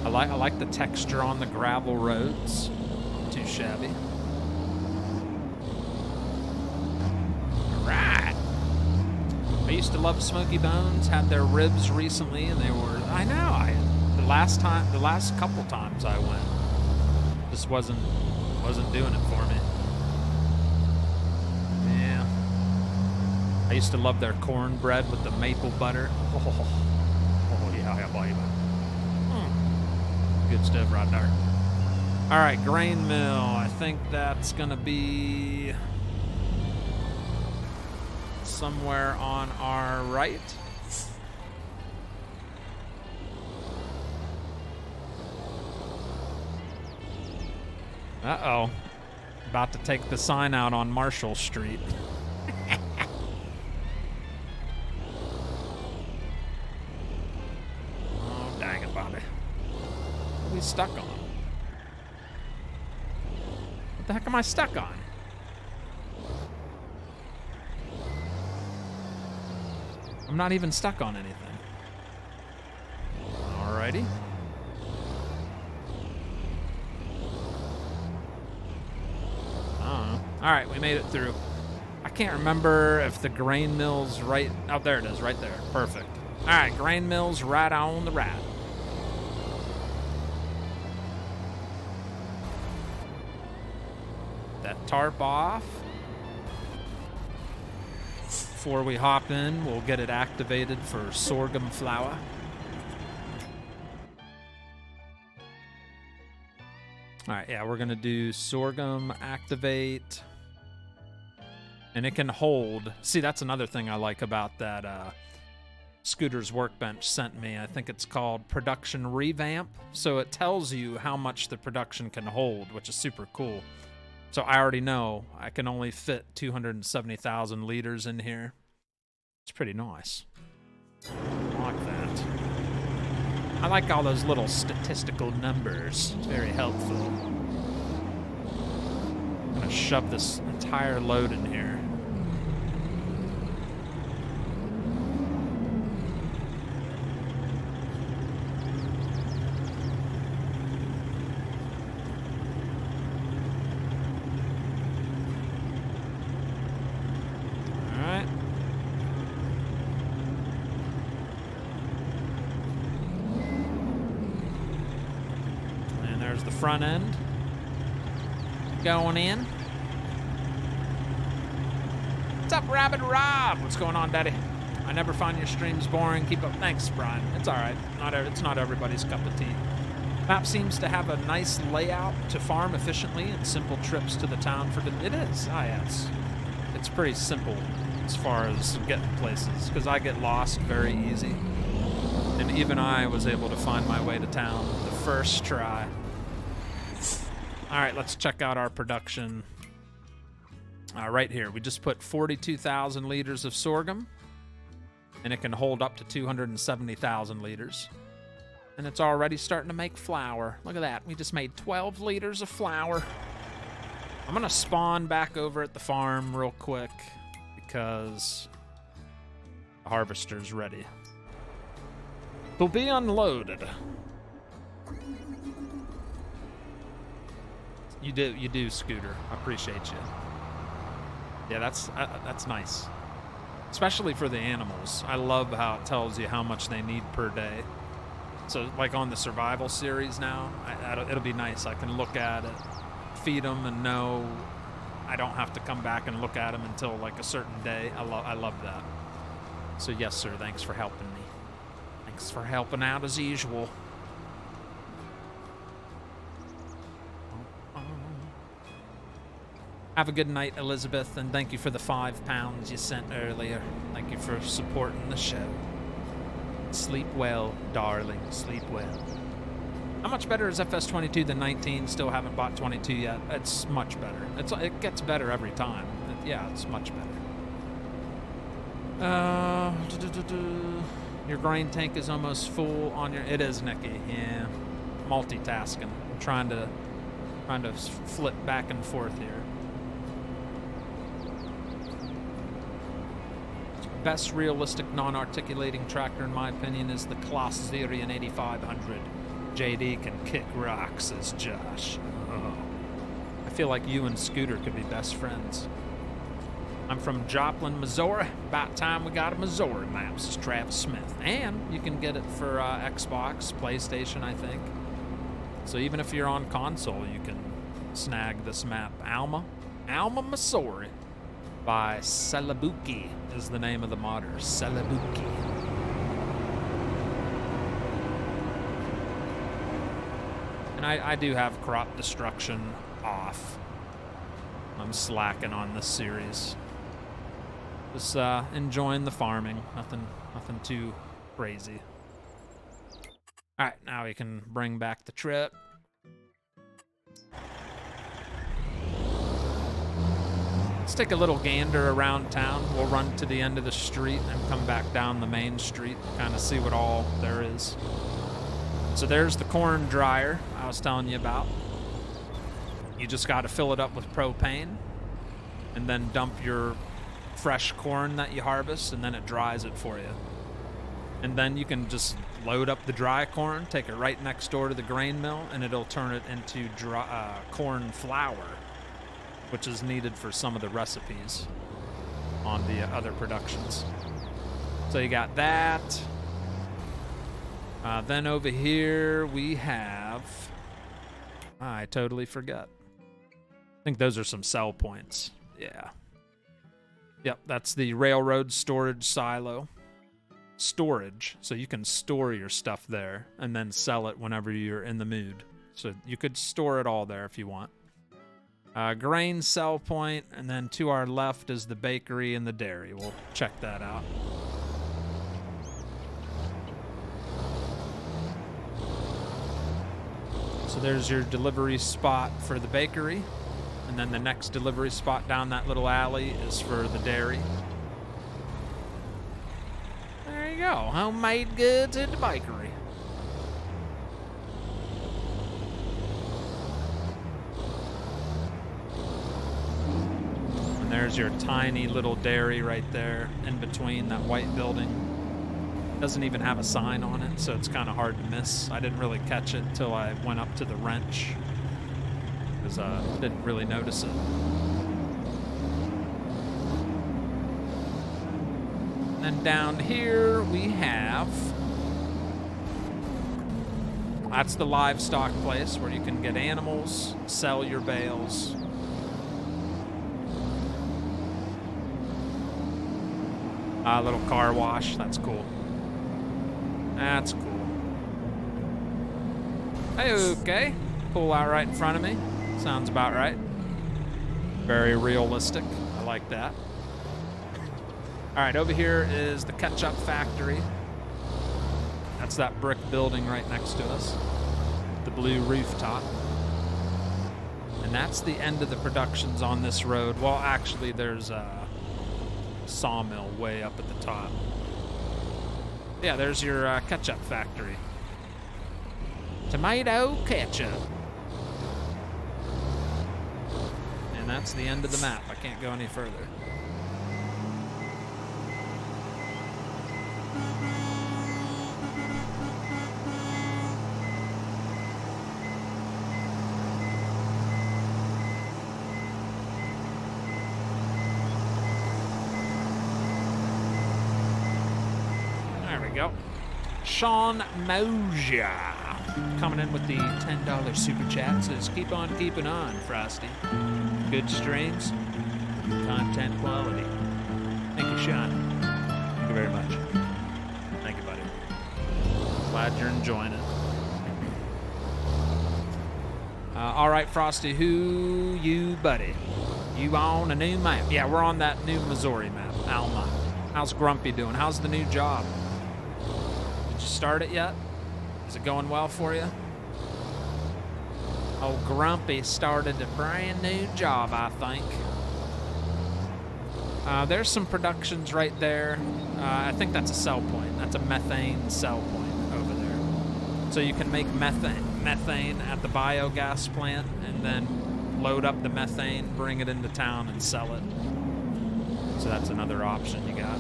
I like the texture on the gravel roads. Not too shabby. All right. I used to love Smoky Bones. Had their ribs recently, and they were. I know. The last couple times I went, just wasn't doing it for me. Yeah. I used to love their cornbread with the maple butter. Oh yeah, boy. Good stuff right there. All right, grain mill. I think that's gonna be somewhere on our right. Uh-oh. About to take the sign out on Marshall Street. Oh, dang it, Bobby. Stuck on? What the heck am I stuck on? I'm not even stuck on anything. Alrighty. I don't know. Alright, we made it through. I can't remember if the grain mill's right. Oh, there it is, right there. Perfect. Alright, grain mill's right on the right. Tarp off. Before we hop in, we'll get it activated for sorghum flour. All right, yeah, we're gonna do sorghum activate, and it can hold. See, that's another thing I like about that Scooter's Workbench sent me. I think it's called Production Revamp. So it tells you how much the production can hold, which is super cool. So I already know I can only fit 270,000 liters in here. It's pretty nice. I like that. I like all those little statistical numbers. It's very helpful. I'm gonna shove this entire load in here. There's the front end going in. What's up, Rabbit Rob? What's going on, Daddy? I never find your streams boring. Keep up. Thanks, Brian. It's all right. It's not everybody's cup of tea. Map seems to have a nice layout to farm efficiently and simple trips to the town for the... It is. Ah, yes. It's pretty simple as far as getting places, because I get lost very easy. And even I was able to find my way to town the first try. All right, let's check out our production. Right here, we just put 42,000 liters of sorghum, and it can hold up to 270,000 liters. And it's already starting to make flour. Look at that. We just made 12 liters of flour. I'm going to spawn back over at the farm real quick because the harvester's ready. It'll be unloaded. You do, Scooter. I appreciate you. Yeah, that's nice. Especially for the animals. I love how it tells you how much they need per day. So, like on the survival series now, it'll be nice. I can look at it, feed them, and know I don't have to come back and look at them until like a certain day. I love that. So yes, sir. Thanks for helping me. Thanks for helping out as usual. Have a good night, Elizabeth, and thank you for the £5 you sent earlier. Thank you for supporting the show. Sleep well, darling. Sleep well. How much better is FS22 than 19? Still haven't bought 22 yet. It's much better. It gets better every time. Yeah, it's much better. Your grain tank is almost full on your... It is, Nikki. Yeah. Multitasking. I'm trying to flip back and forth here. Best realistic non-articulating tractor, in my opinion, is the Corsair 8500. JD can kick rocks, says Josh. Oh. I feel like you and Scooter could be best friends. I'm from Joplin, Missouri. About time we got a Missouri map, says Travis Smith. And you can get it for Xbox, PlayStation, I think. So even if you're on console, you can snag this map. Alma, Missouri. By Celabuki is the name of the modder. Celabuki. And I do have crop destruction off. I'm slacking on this series. Just enjoying the farming. Nothing too crazy. All right, now we can bring back the trip. Let's take a little gander around town. We'll run to the end of the street and come back down the main street, kind of see what all there is. So there's the corn dryer I was telling you about. You just got to fill it up with propane and then dump your fresh corn that you harvest, and then it dries it for you. And then you can just load up the dry corn, take it right next door to the grain mill, and it'll turn it into corn flour, which is needed for some of the recipes on the other productions. So you got that. Then over here we have... I totally forgot. I think those are some sell points. Yeah. Yep, that's the railroad storage silo. Storage, so you can store your stuff there and then sell it whenever you're in the mood. So you could store it all there if you want. Grain sell point, and then to our left is the bakery and the dairy. We'll check that out. So there's your delivery spot for the bakery, and then the next delivery spot down that little alley is for the dairy. There you go, homemade goods at the bakery. There's your tiny little dairy right there in between that white building. Doesn't even have a sign on it, so it's kind of hard to miss. I didn't really catch it until I went up to the wrench, because I didn't really notice it. And then down here we have That's the livestock place where you can get animals, sell your bales. A little car wash, that's cool. That's cool. Hey, okay. Pool out right in front of me. Sounds about right. Very realistic. I like that. All right, over here is the ketchup factory. That's that brick building right next to us. The blue rooftop. And that's the end of the productions on this road. Well, actually, there's a sawmill way up at the top. Yeah, there's your ketchup factory. Tomato ketchup. And that's the end of the map. I can't go any further. There we go. Sean Moja coming in with the $10 super chat. Says, keep on keeping on, Frosty. Good streams, content quality. Thank you, Sean. Thank you very much. Thank you, buddy. Glad you're enjoying it. All right, Frosty, who you, buddy? You on a new map? Yeah, we're on that new Missouri map, Alma. How's Grumpy doing? How's the new job? Did you start it yet? Is it going well for you? Old Grumpy started a brand new job, I think. There's some productions right there. I think that's a sell point. That's a methane sell point over there. So you can make methane at the biogas plant and then load up the methane, bring it into town and sell it. So that's another option you got.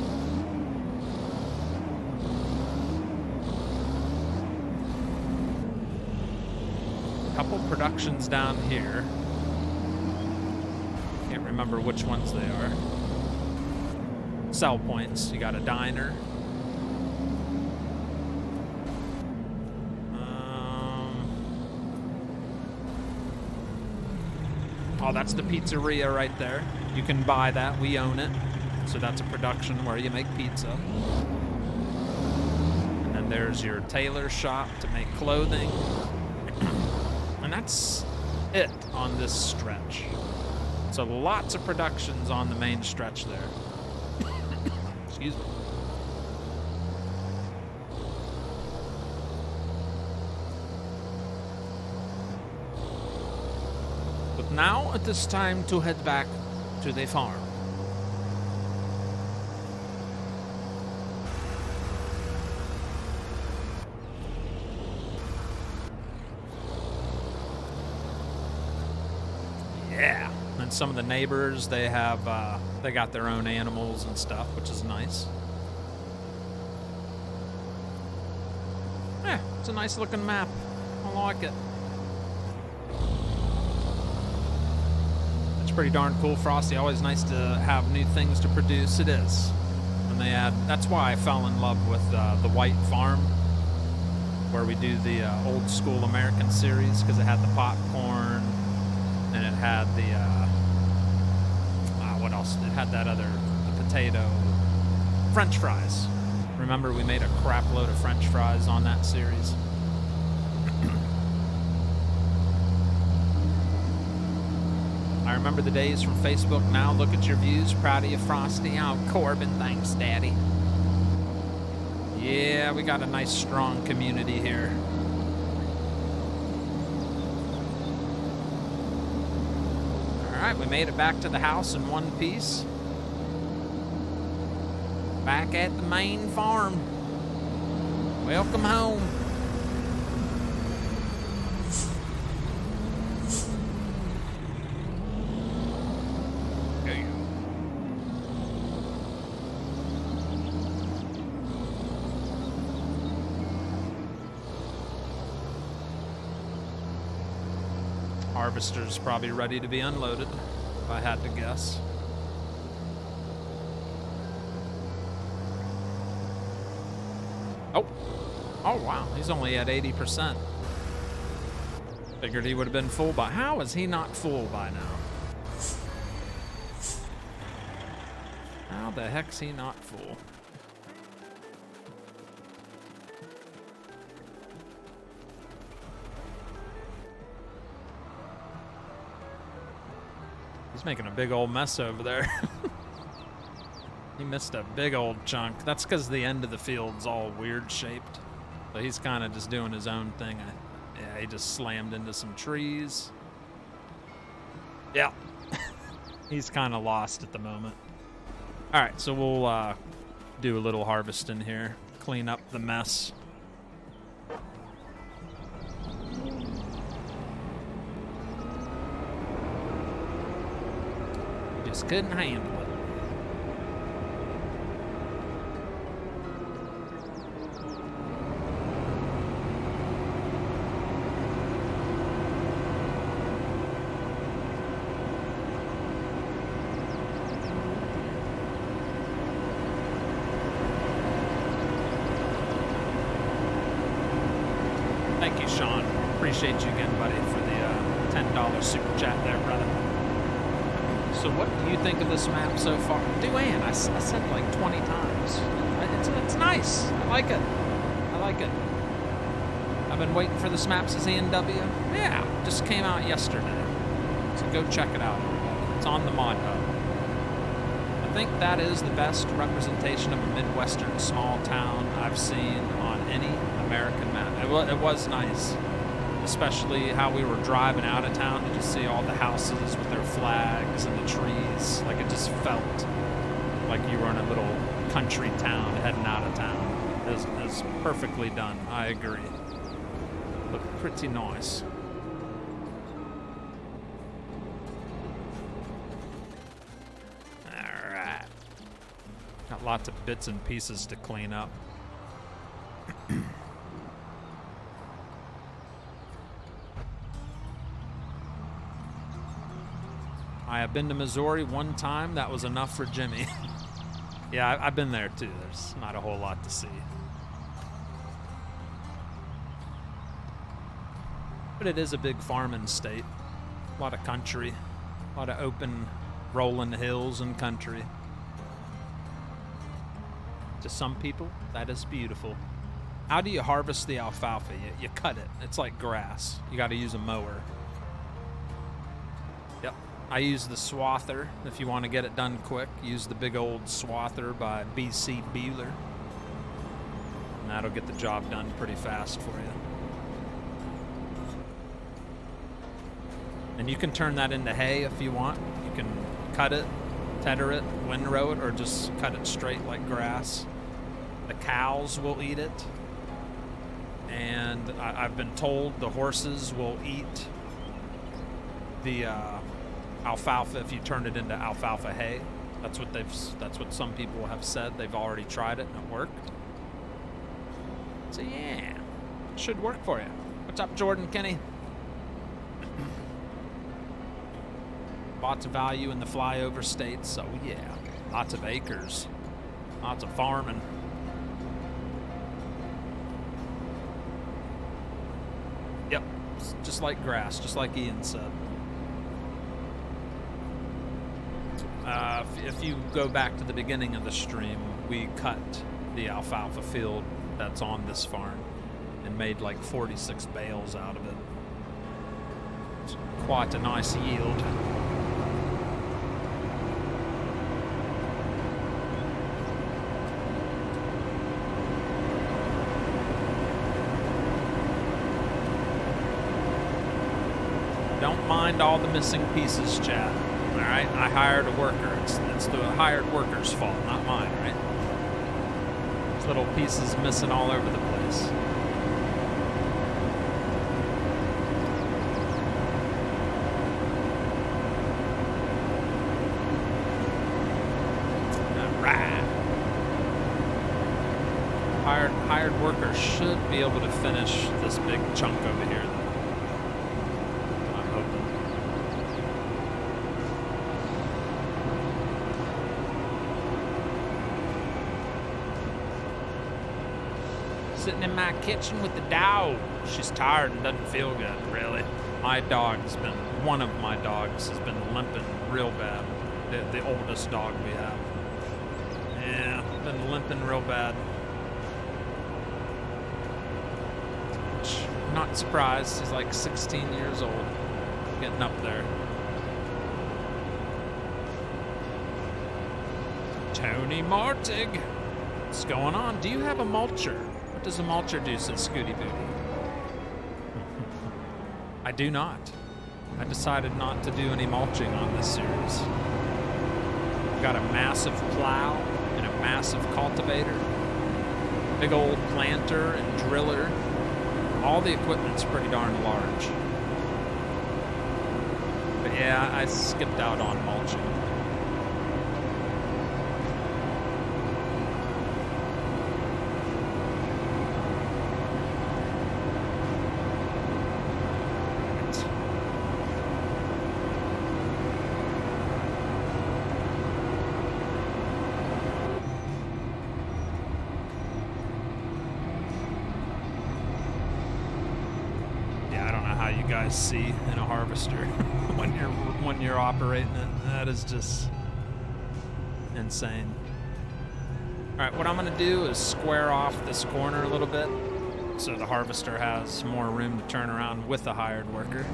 Couple productions down here. Can't remember which ones they are. Sell points. You got a diner. Oh, that's the pizzeria right there. You can buy that. We own it. So that's a production where you make pizza. And then there's your tailor shop to make clothing. And that's it on this stretch. So lots of productions on the main stretch there. Excuse me. But now it is time to head back to the farm. Yeah, and some of the neighbors, they have, they got their own animals and stuff, which is nice. Yeah, it's a nice looking map. I like it. It's pretty darn cool, Frosty. Always nice to have new things to produce. It is. And they add, that's why I fell in love with the White Farm, where we do the old school American series, because it had the popcorn. And it had the, what else? It had that other, the potato, French fries. Remember, we made a crap load of French fries on that series. I remember the days from Facebook. Now look at your views. Proud of you, Frosty. Oh, Corbin, thanks, Daddy. Yeah, we got a nice, strong community here. All right, we made it back to the house in one piece. Back at the main farm. Welcome home. Harvester's probably ready to be unloaded, if I had to guess. Oh wow, he's only at 80%. Figured he would have been full by. How is he not full by now? How the heck's he not full? He's making a big old mess over there. He missed a big old chunk. That's because the end of the field's all weird shaped. So he's kind of just doing his own thing. Yeah, he just slammed into some trees. Yeah. He's kind of lost at the moment. All right, so we'll do a little harvesting here. Clean up the mess. Just couldn't handle it. Thank you, Sean. Appreciate you again, buddy, for the $10 super chat there, brother. So what do you think of this map so far? Duane, I said it like 20 times. It's nice. I like it. I like it. I've been waiting for this map since ENW. Yeah, just came out yesterday. So go check it out, everybody. It's on the Mod Hub. I think that is the best representation of a Midwestern small town I've seen on any American map. It was nice. Especially how we were driving out of town to just see all the houses with their flags and the trees. Like it just felt like you were in a little country town heading out of town. It was perfectly done. I agree. Looked pretty nice. All right. Got lots of bits and pieces to clean up. I have been to Missouri one time. That was enough for Jimmy. Yeah, I've been there too. There's not a whole lot to see. But it is a big farming state. A lot of country. A lot of open, rolling hills and country. To some people, that is beautiful. How do you harvest the alfalfa? You cut it. It's like grass. You got to use a mower. Yep. I use the swather. If you want to get it done quick, use the big old swather by BC Bueller. And that'll get the job done pretty fast for you. And you can turn that into hay if you want. You can cut it, tedder it, windrow it, or just cut it straight like grass. The cows will eat it. And I've been told the horses will eat the alfalfa if you turn it into alfalfa hay. That's what some people have said. They've already tried it and it worked. So yeah, it should work for you. What's up, Jordan Kenny? Lots of value in the flyover states. So yeah, lots of acres, lots of farming. Yep, just like grass, just like Ian said. If you go back to the beginning of the stream, we cut the alfalfa field that's on this farm and made like 46 bales out of it. It's quite a nice yield. Don't mind all the missing pieces, chat. All right, I hired a worker. It's the hired worker's fault, not mine, right? There's little pieces missing all over the place. All right. Hired worker should be able to finish this big chunk over here. Sitting in my kitchen with the dog. She's tired and doesn't feel good, really. One of my dogs has been limping real bad. The oldest dog we have. Yeah, been limping real bad. Which, not surprised, he's like 16 years old. Getting up there. Tony Martig. What's going on? Do you have a mulcher? What does a mulcher do, says Scooty Booty? I do not. I decided not to do any mulching on this series. I've got a massive plow and a massive cultivator, big old planter and driller. All the equipment's pretty darn large. But yeah, I skipped out on mulching. See in a harvester when you're operating it. That is just insane. All right, what I'm gonna do is square off this corner a little bit so the harvester has more room to turn around with a hired worker.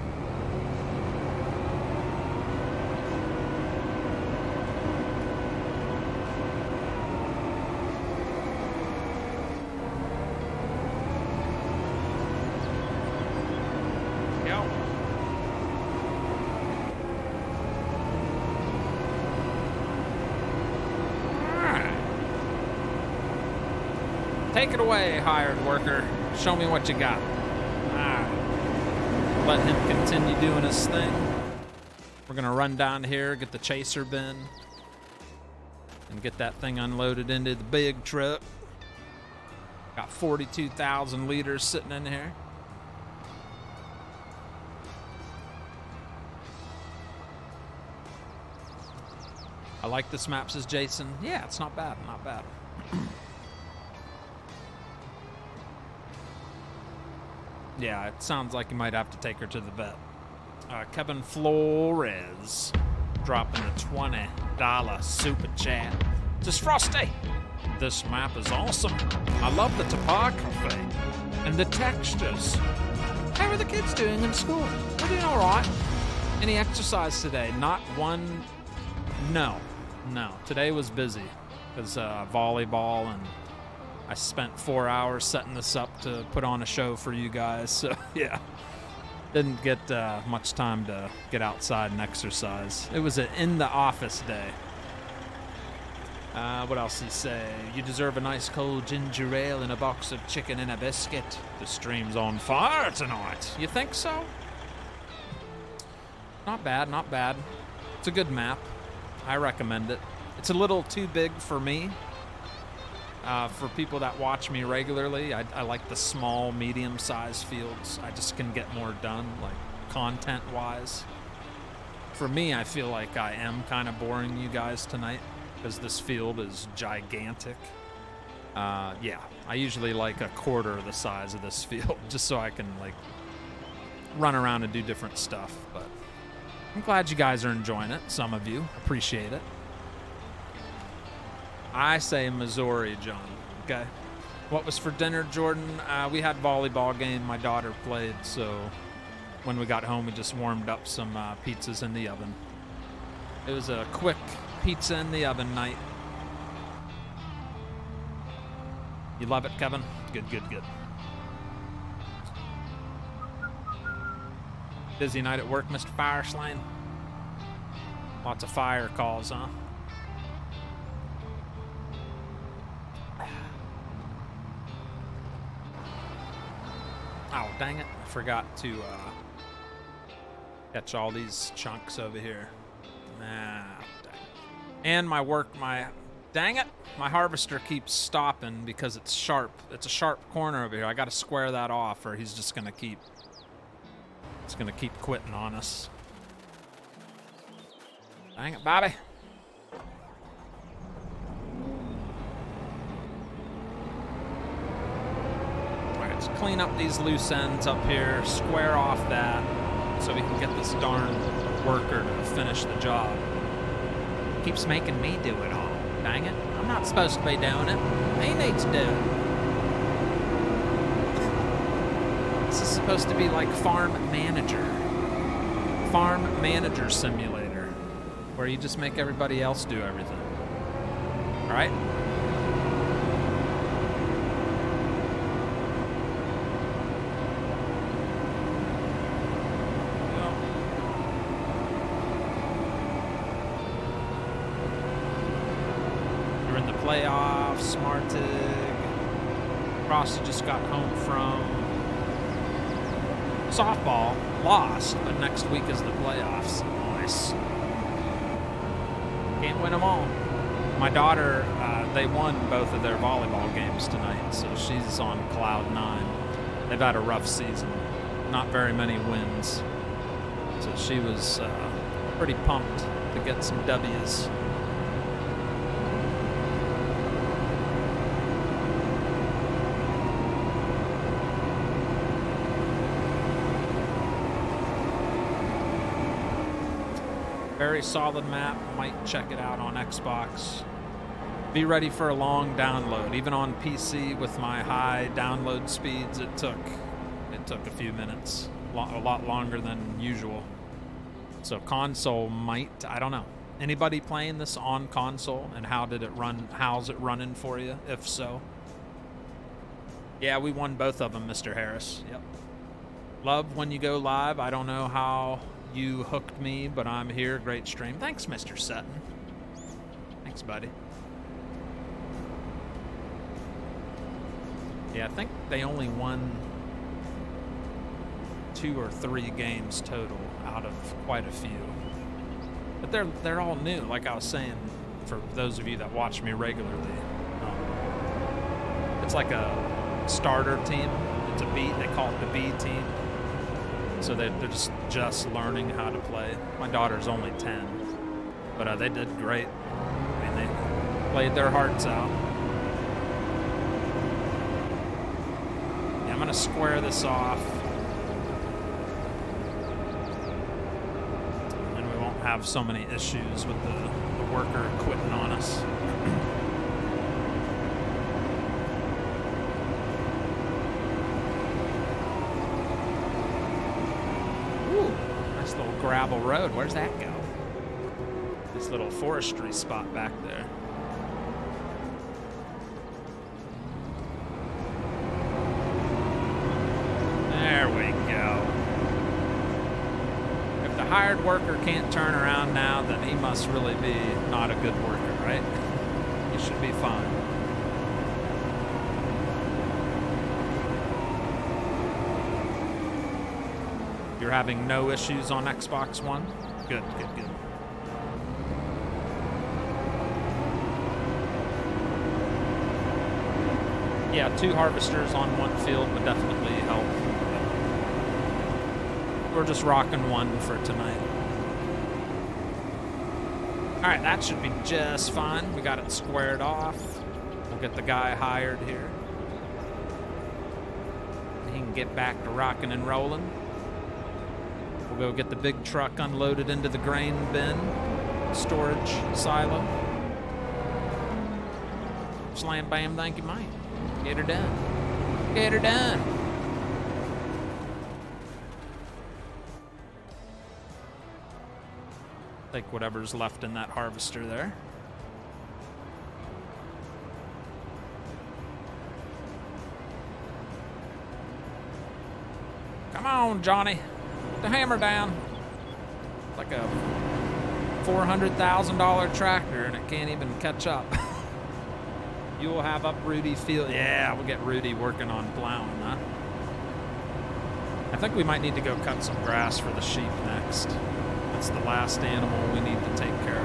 Take it away, hired worker. Show me what you got. Let him continue doing his thing. We're gonna run down here, get the chaser bin, and get that thing unloaded into the big truck. Got 42,000 liters sitting in here. I like this map, says Jason. Yeah, it's not bad, not bad. Yeah, it sounds like you might have to take her to the vet. Kevin Flores dropping a $20 super chat. Just Frosty. This map is awesome. I love the topography and the textures. How are the kids doing in school? They're doing all right. Any exercise today? Not one. No. Today was busy because volleyball, and I spent 4 hours setting this up to put on a show for you guys. So yeah, didn't get much time to get outside and exercise. It was an in the office day. What else did he say? You deserve a nice cold ginger ale and a box of chicken and a biscuit. The stream's on fire tonight. You think so? Not bad, not bad. It's a good map. I recommend it. It's a little too big for me. For people that watch me regularly, I like the small, medium-sized fields. I just can get more done, like content-wise. For me, I feel like I am kind of boring you guys tonight because this field is gigantic. Yeah, I usually like a quarter of the size of this field just so I can like run around and do different stuff. But I'm glad you guys are enjoying it. Some of you appreciate it. I say Missouri, John. Okay. What was for dinner, Jordan? We had volleyball game. My daughter played, so when we got home, we just warmed up some pizzas in the oven. It was a quick pizza in the oven night. You love it, Kevin? Good, good, good. Busy night at work, Mr. Fireslane? Lots of fire calls, huh? Oh, dang it. I forgot to catch all these chunks over here. Dang. And dang it, my harvester keeps stopping because it's sharp. It's a sharp corner over here. I got to square that off or he's just going to keep quitting on us. Dang it, Bobby. Clean up these loose ends up here, square off that. so we can get this darn worker to finish the job. Keeps making me do it all. Dang it. I'm not supposed to be doing it. He needs to do it. This is supposed to be like Farm Manager. Farm Manager Simulator, where you just make everybody else do everything. Alright? You're in the playoffs, Martig. Frosty just got home from softball, lost, but next week is the playoffs. Nice. Can't win them all. My daughter, they won both of their volleyball games tonight, so she's on cloud 9. They've had a rough season, not very many wins. So she was pretty pumped to get some W's. Very solid map. Might check it out on Xbox. Be ready for a long download. Even on PC with my high download speeds, it took a few minutes, a lot longer than usual. So console might, I don't know. Anybody playing this on console, and how did it run? How's it running for you? If so, yeah, we won both of them, Mr. Harris. Yep. Love when you go live. I don't know how you hooked me, but I'm here. Great stream. Thanks, Mr. Sutton. Thanks, buddy. Yeah, I think they only won 2 or 3 games total out of quite a few. But they're all new, like I was saying, for those of you that watch me regularly. It's like a starter team. It's a B. They call it the B team. So they're just learning how to play. My daughter's only 10, but they did great. I mean, they played their hearts out. Yeah, I'm gonna square this off, and we won't have so many issues with the worker quitting on us. Little gravel road. Where's that go? This little forestry spot back there. There we go. If the hired worker can't turn around now, then he must really be not a good worker, right? He should be fine. You're having no issues on Xbox One? Good, good, good. Yeah, 2 harvesters on 1 field would definitely help. We're just rocking 1 for tonight. Alright, that should be just fine. We got it squared off. We'll get the guy hired here. He can get back to rocking and rolling. We'll go get the big truck unloaded into the grain bin, storage silo. Slam bam, thank you, mate. Get her done. Get her done. Take whatever's left in that harvester there. Come on, Johnny. The hammer down. Like a $400,000 tractor, and it can't even catch up. You will have up Rudy field. Yeah, we'll get Rudy working on plowing, huh? I think we might need to go cut some grass for the sheep next. That's the last animal we need to take care of.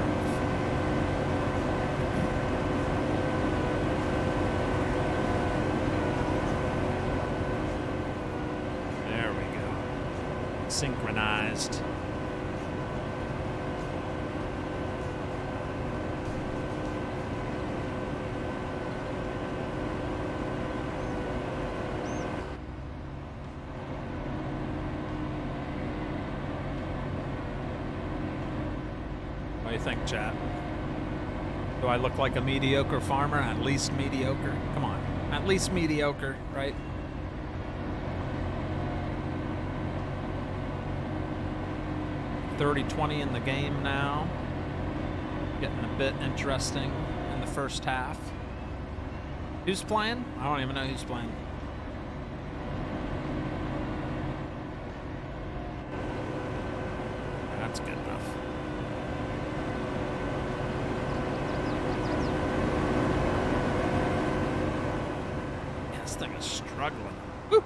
Synchronized. think, chat? Do I look like a mediocre farmer? At least mediocre? Come on. At least mediocre, right? $30-20 in the game now. Getting a bit interesting in the first half. Who's playing? I don't even know who's playing. That's good enough. Yeah, this thing is struggling. Woo!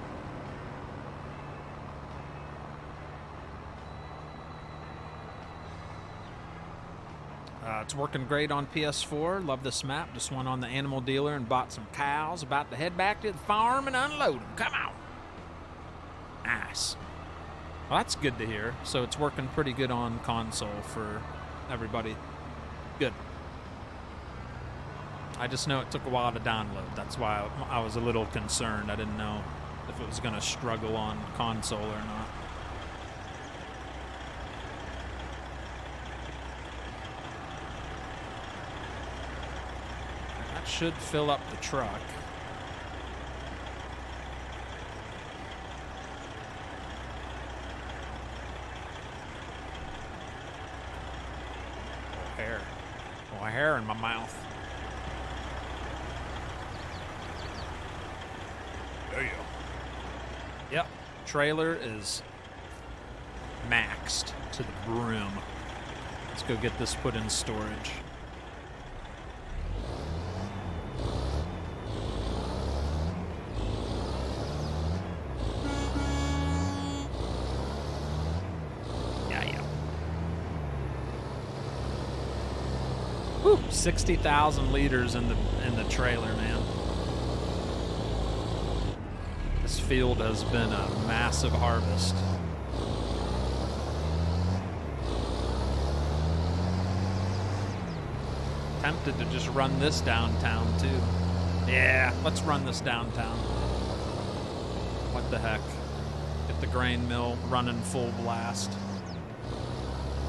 It's working great on PS4. Love this map. Just went on the animal dealer and bought some cows. About to head back to the farm and unload them. Come on. Nice. Well, that's good to hear. So it's working pretty good on console for everybody. Good. I just know it took a while to download. That's why I was a little concerned. I didn't know if it was going to struggle on console or not. That should fill up the truck. Hair in my mouth. There you go. Yep, trailer is maxed to the brim. Let's go get this put in storage. Yeah. 60,000 liters in the trailer, man. This field has been a massive harvest. Tempted to just run this downtown too. Yeah, let's run this downtown. What the heck? Get the grain mill running full blast.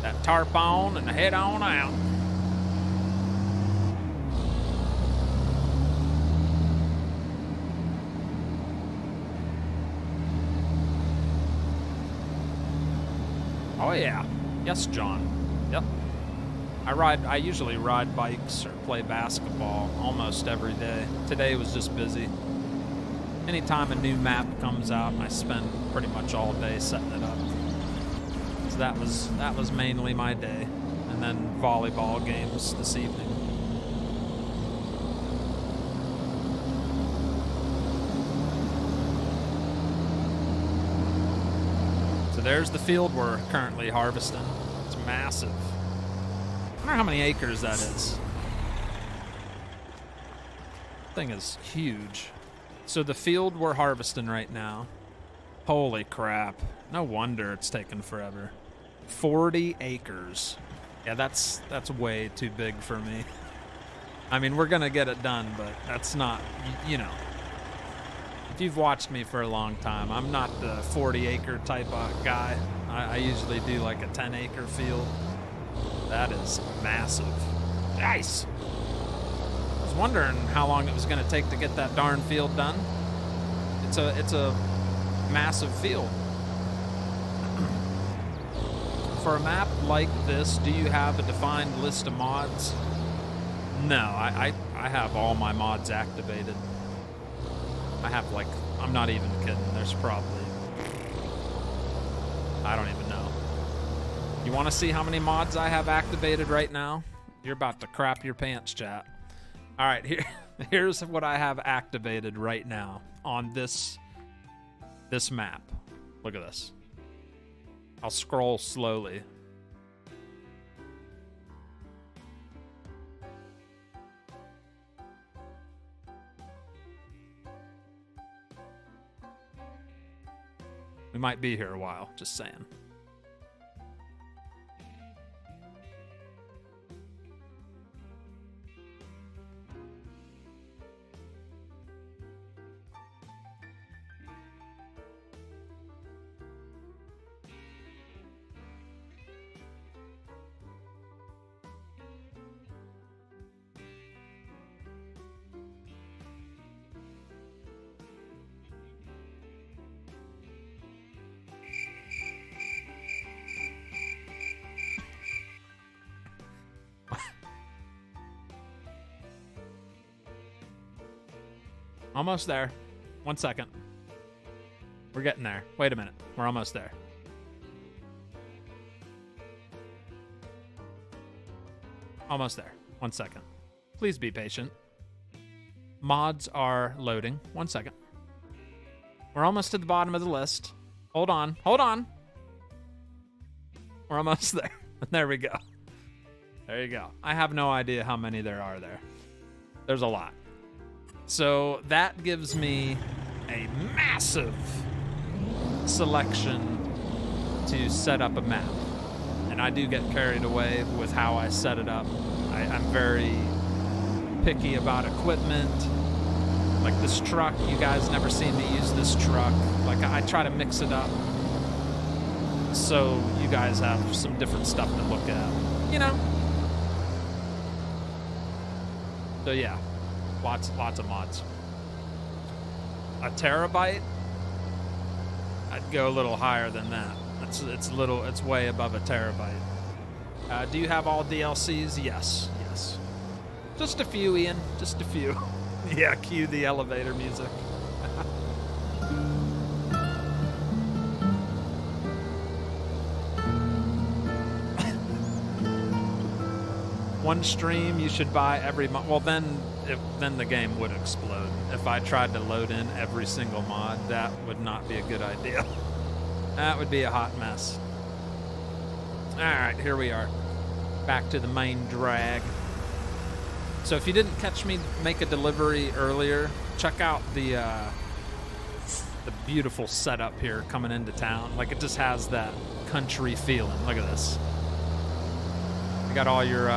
That tarp on and head on out. Oh yeah. Yes, John. Yep. I usually ride bikes or play basketball almost every day. Today was just busy. Anytime a new map comes out, I spend pretty much all day setting it up. So that was mainly my day. And then volleyball games this evening. There's the field we're currently harvesting. It's massive. I wonder how many acres that is. Thing is huge. So the field we're harvesting right now, holy crap. No wonder it's taking forever. 40 acres. Yeah, that's way too big for me. I mean, we're gonna get it done, but that's not, you know. If you've watched me for a long time, I'm not the 40-acre type of guy. I usually do like a 10-acre field. That is massive. Nice. I was wondering how long it was going to take to get that darn field done. It's a massive field. For a map like this, do you have a defined list of mods? No, I have all my mods activated. I have like, I'm not even kidding, there's probably, I don't even know. You want to see how many mods I have activated right now? You're about to crap your pants, chat. All right, here's what I have activated right now on this map. Look at this. I'll scroll slowly. We might be here a while, just saying. Almost there. 1 second. We're getting there. Wait a minute. We're almost there. Almost there. 1 second. Please be patient. Mods are loading. 1 second. We're almost to the bottom of the list. Hold on. Hold on. We're almost there. There we go. There you go. I have no idea how many there are there. There's a lot. So that gives me a massive selection to set up a map. And I do get carried away with how I set it up. I'm very picky about equipment. Like this truck, you guys never seen me use this truck. Like I try to mix it up so you guys have some different stuff to look at, you know? So yeah, lots of mods. A terabyte? I'd go a little higher than that. It's way above a terabyte. Do you have all DLCs? Yes. Just a few, Ian. Just a few. Yeah, cue the elevator music. One stream you should buy every month. Well, then the game would explode. If I tried to load in every single mod, that would not be a good idea. That would be a hot mess. All right, here we are. Back to the main drag. So if you didn't catch me make a delivery earlier, check out the beautiful setup here coming into town. Like it just has that country feeling. Look at this. You got all your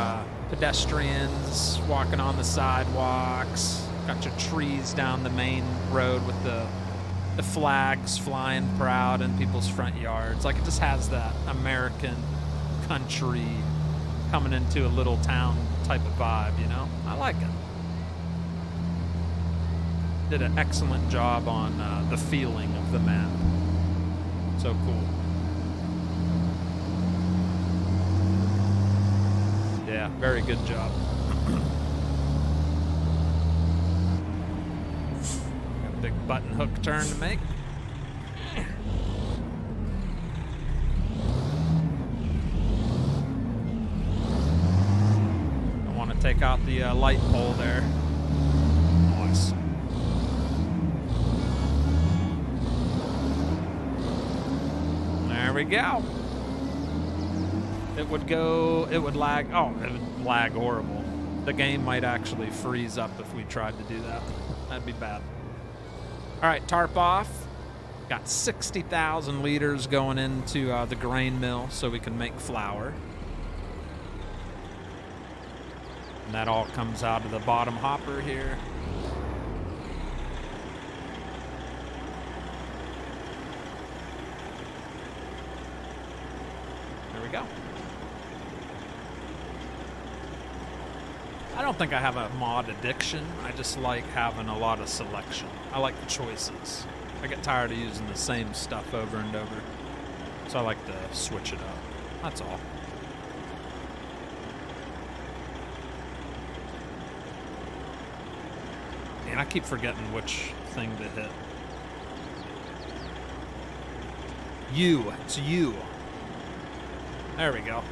pedestrians walking on the sidewalks. Got your trees down the main road with the flags flying proud in people's front yards. Like it just has that American country coming into a little town type of vibe, you know? I like it. Did an excellent job on the feeling of the map. So cool. Yeah, very good job. Got a big button hook turn to make. Don't want to take out the light pole there. Nice. There we go. It would lag. Oh, it would lag horrible. The game might actually freeze up if we tried to do that. That'd be bad. All right, tarp off. Got 60,000 liters going into the grain mill so we can make flour. And that all comes out of the bottom hopper here. There we go. I don't think I have a mod addiction. I just like having a lot of selection. I like the choices. I get tired of using the same stuff over and over. So I like to switch it up. That's all. And I keep forgetting which thing to hit. U. It's U. There we go.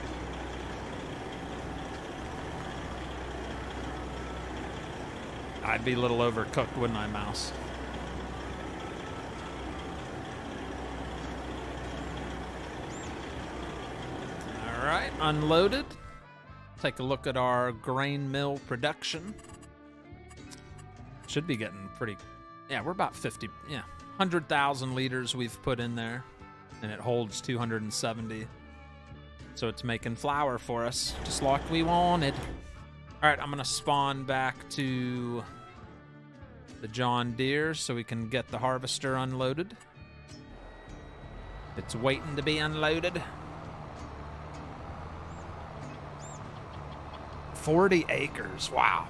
I'd be a little overcooked, wouldn't I, mouse? All right, unloaded. Take a look at our grain mill production. Should be getting pretty... Yeah, we're about 50... Yeah, 100,000 liters we've put in there. And it holds 270. So it's making flour for us, just like we wanted. All right, I'm going to spawn back to the John Deere so we can get the harvester unloaded. It's waiting to be unloaded. 40 acres, wow.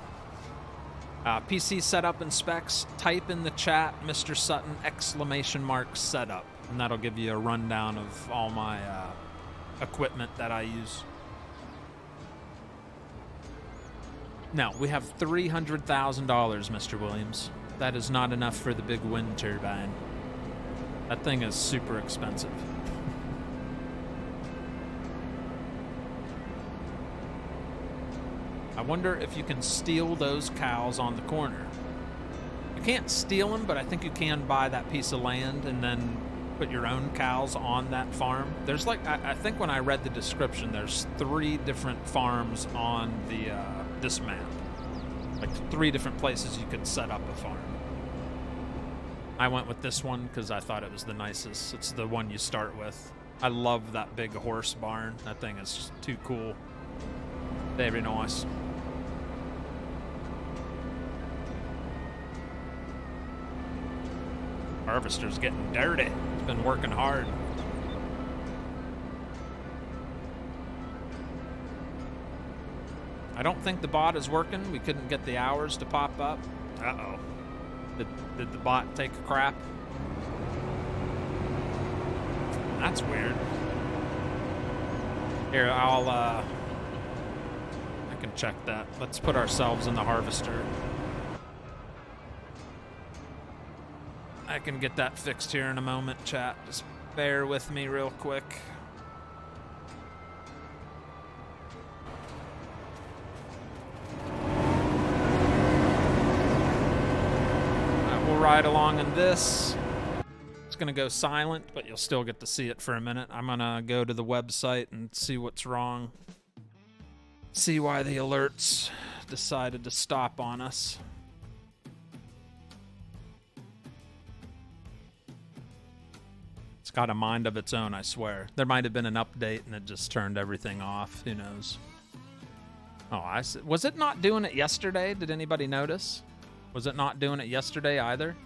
PC setup and specs, type in the chat, Mr. Sutton, ! Setup. And that'll give you a rundown of all my equipment that I use. No, we have $300,000, Mr. Williams. That is not enough for the big wind turbine. That thing is super expensive. I wonder if you can steal those cows on the corner. You can't steal them, but I think you can buy that piece of land and then put your own cows on that farm. There's like, I think when I read the description, there's 3 different farms on the this map. Like 3 different places you could set up a farm. I went with this one because I thought it was the nicest. It's the one you start with. I love that big horse barn. That thing is just too cool. Very nice. Harvester's getting dirty. It's been working hard. I don't think the bot is working. We couldn't get the hours to pop up. Uh-oh. Did the bot take a crap? That's weird. Here, I can check that. Let's put ourselves in the harvester. I can get that fixed here in a moment, chat. Just bear with me real quick. We'll ride along in this. It's gonna go silent, but you'll still get to see it for a minute. I'm gonna go to the website and see what's wrong. See why the alerts decided to stop on us. It's got a mind of its own, I swear. There might have been an update and it just turned everything off. Who knows? Oh, was it not doing it yesterday? Did anybody notice? Was it not doing it yesterday either?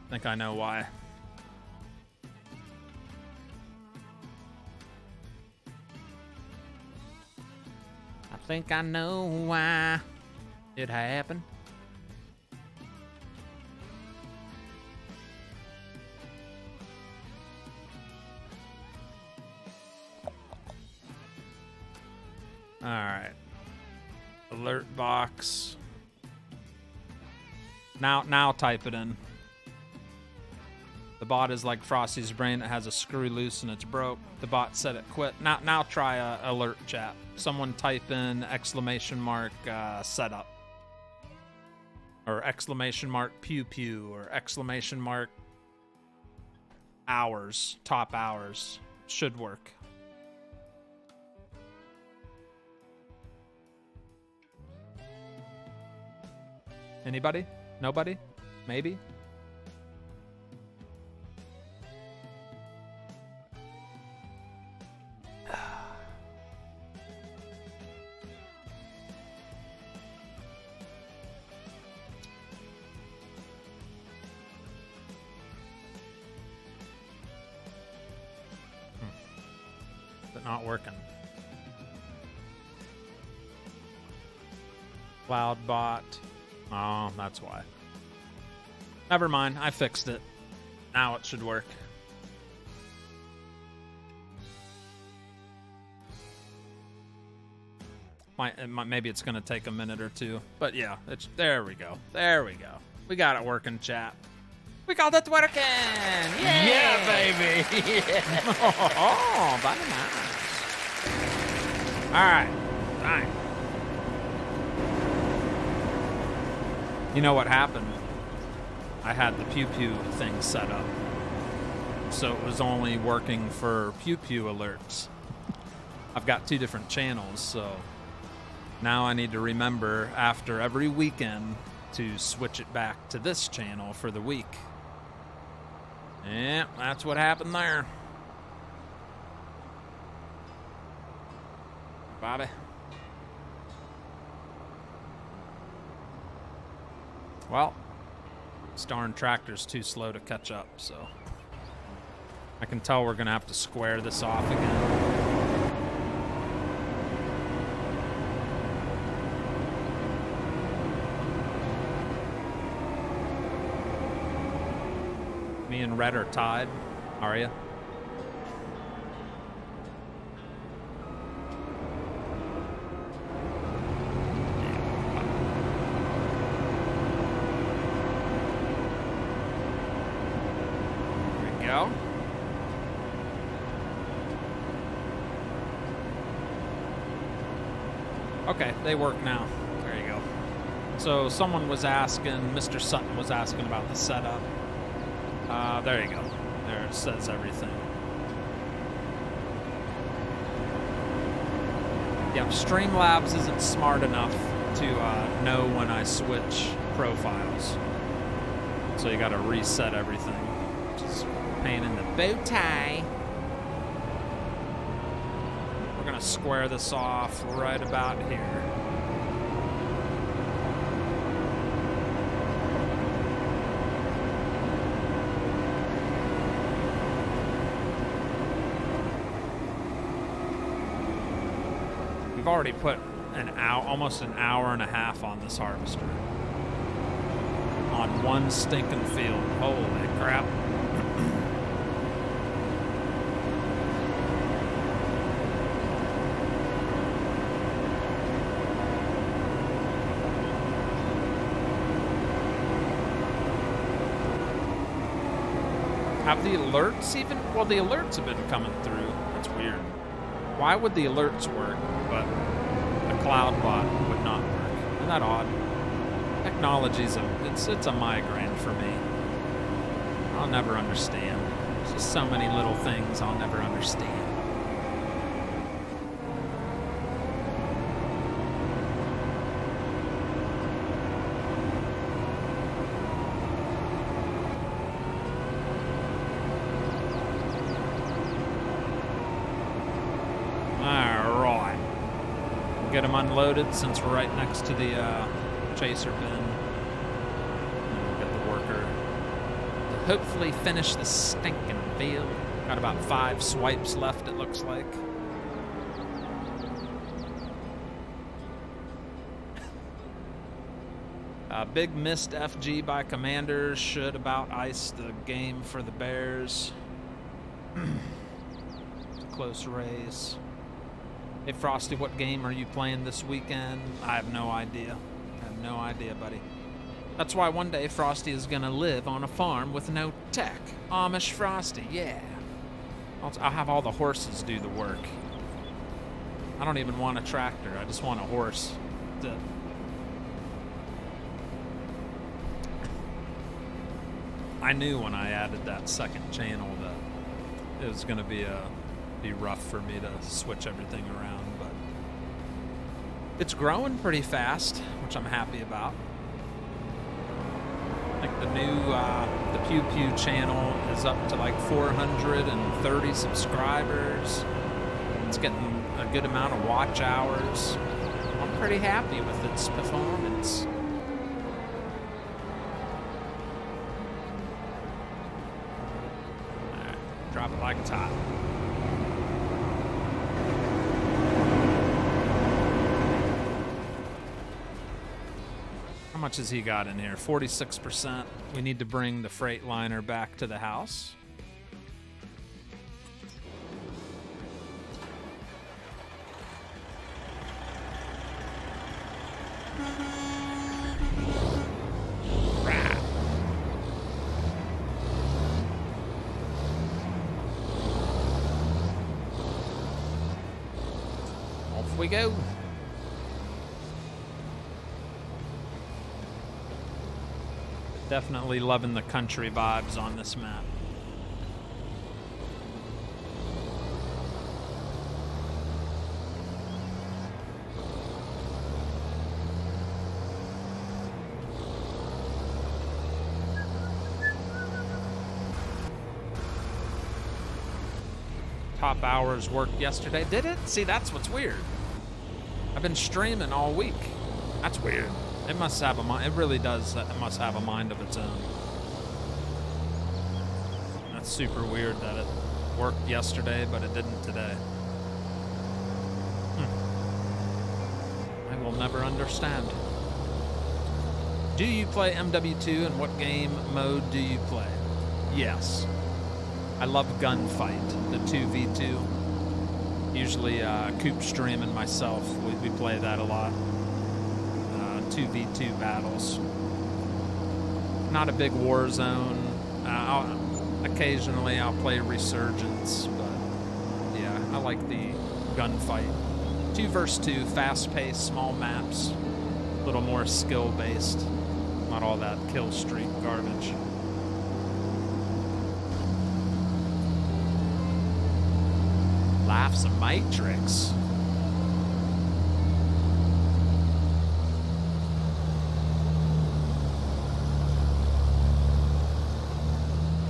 I think I know why. I think I know why it happened. All right. Alert box. Now type it in. The bot is like Frosty's brain. It has a screw loose and it's broke. The bot said it quit. Now try a alert chat. Someone type in ! Setup. Or ! Pew pew. Or ! Hours. Top hours. Should work. Anybody? Nobody? Maybe? Not working. Cloud bot. Oh, that's why. Never mind. I fixed it. Now it should work. Maybe it's going to take a minute or two. But yeah, there we go. There we go. We got it working, chat. We got it working! Yay! Yeah, baby! Yeah. Oh, very nice. Alright. Fine. You know what happened? I had the pew pew thing set up. So it was only working for pew pew alerts. I've got 2 different channels, so now I need to remember after every weekend to switch it back to this channel for the week. Yeah, that's what happened there. Bobby. Well, this darn tractor's too slow to catch up, so I can tell we're gonna have to square this off again. Me and Red are tied. Are ya? There we go. Okay, they work now. There you go. So someone was asking, Mr. Sutton was asking about the setup. There you go. There it says everything. Yeah, Streamlabs isn't smart enough to know when I switch profiles. So you gotta reset everything. Which is a pain in the bow tie. We're gonna square this off right about here. We've already put an hour, almost an hour and a half on this harvester. On one stinking field. Holy crap. Have the alerts even? Well, the alerts have been coming through. That's weird. Why would the alerts work, but the cloud bot would not work? Isn't that odd? Technology's it's a migraine for me. I'll never understand. There's just so many little things I'll never understand. Get them unloaded since we're right next to the chaser bin. And we'll get the worker to hopefully finish the stinking field. Got about 5 swipes left, it looks like. Big missed FG by Commanders should about ice the game for the Bears. It's a close race. Hey, Frosty, what game are you playing this weekend? I have no idea. I have no idea, buddy. That's why one day Frosty is going to live on a farm with no tech. Amish Frosty, yeah. I'll have all the horses do the work. I don't even want a tractor. I just want a horse. I knew when I added that second channel that it was going to be rough for me to switch everything around, but it's growing pretty fast, which I'm happy about. Like the new the Pew Pew channel is up to like 430 subscribers. It's getting a good amount of watch hours. I'm pretty happy with its performance. All right, drop it like it's hot. How much has he got in here? 46%. We need to bring the Freightliner back to the house. Rah. Off we go. Definitely loving the country vibes on this map. Top hours worked yesterday. Did it? See, that's what's weird. I've been streaming all week. That's weird. It must have a mind. It really does. It must have a mind of its own. That's super weird that it worked yesterday, but it didn't today. I will never understand. Do you play MW2, and what game mode do you play? Yes. I love Gunfight, the 2v2. Usually Coop Stream and myself, we play that a lot. 2v2 battles. Not a big war zone. Occasionally I'll play Resurgence, but yeah, I like the Gunfight. 2 versus 2, fast-paced, small maps, a little more skill-based, not all that kill streak garbage. Laughs a Matrix.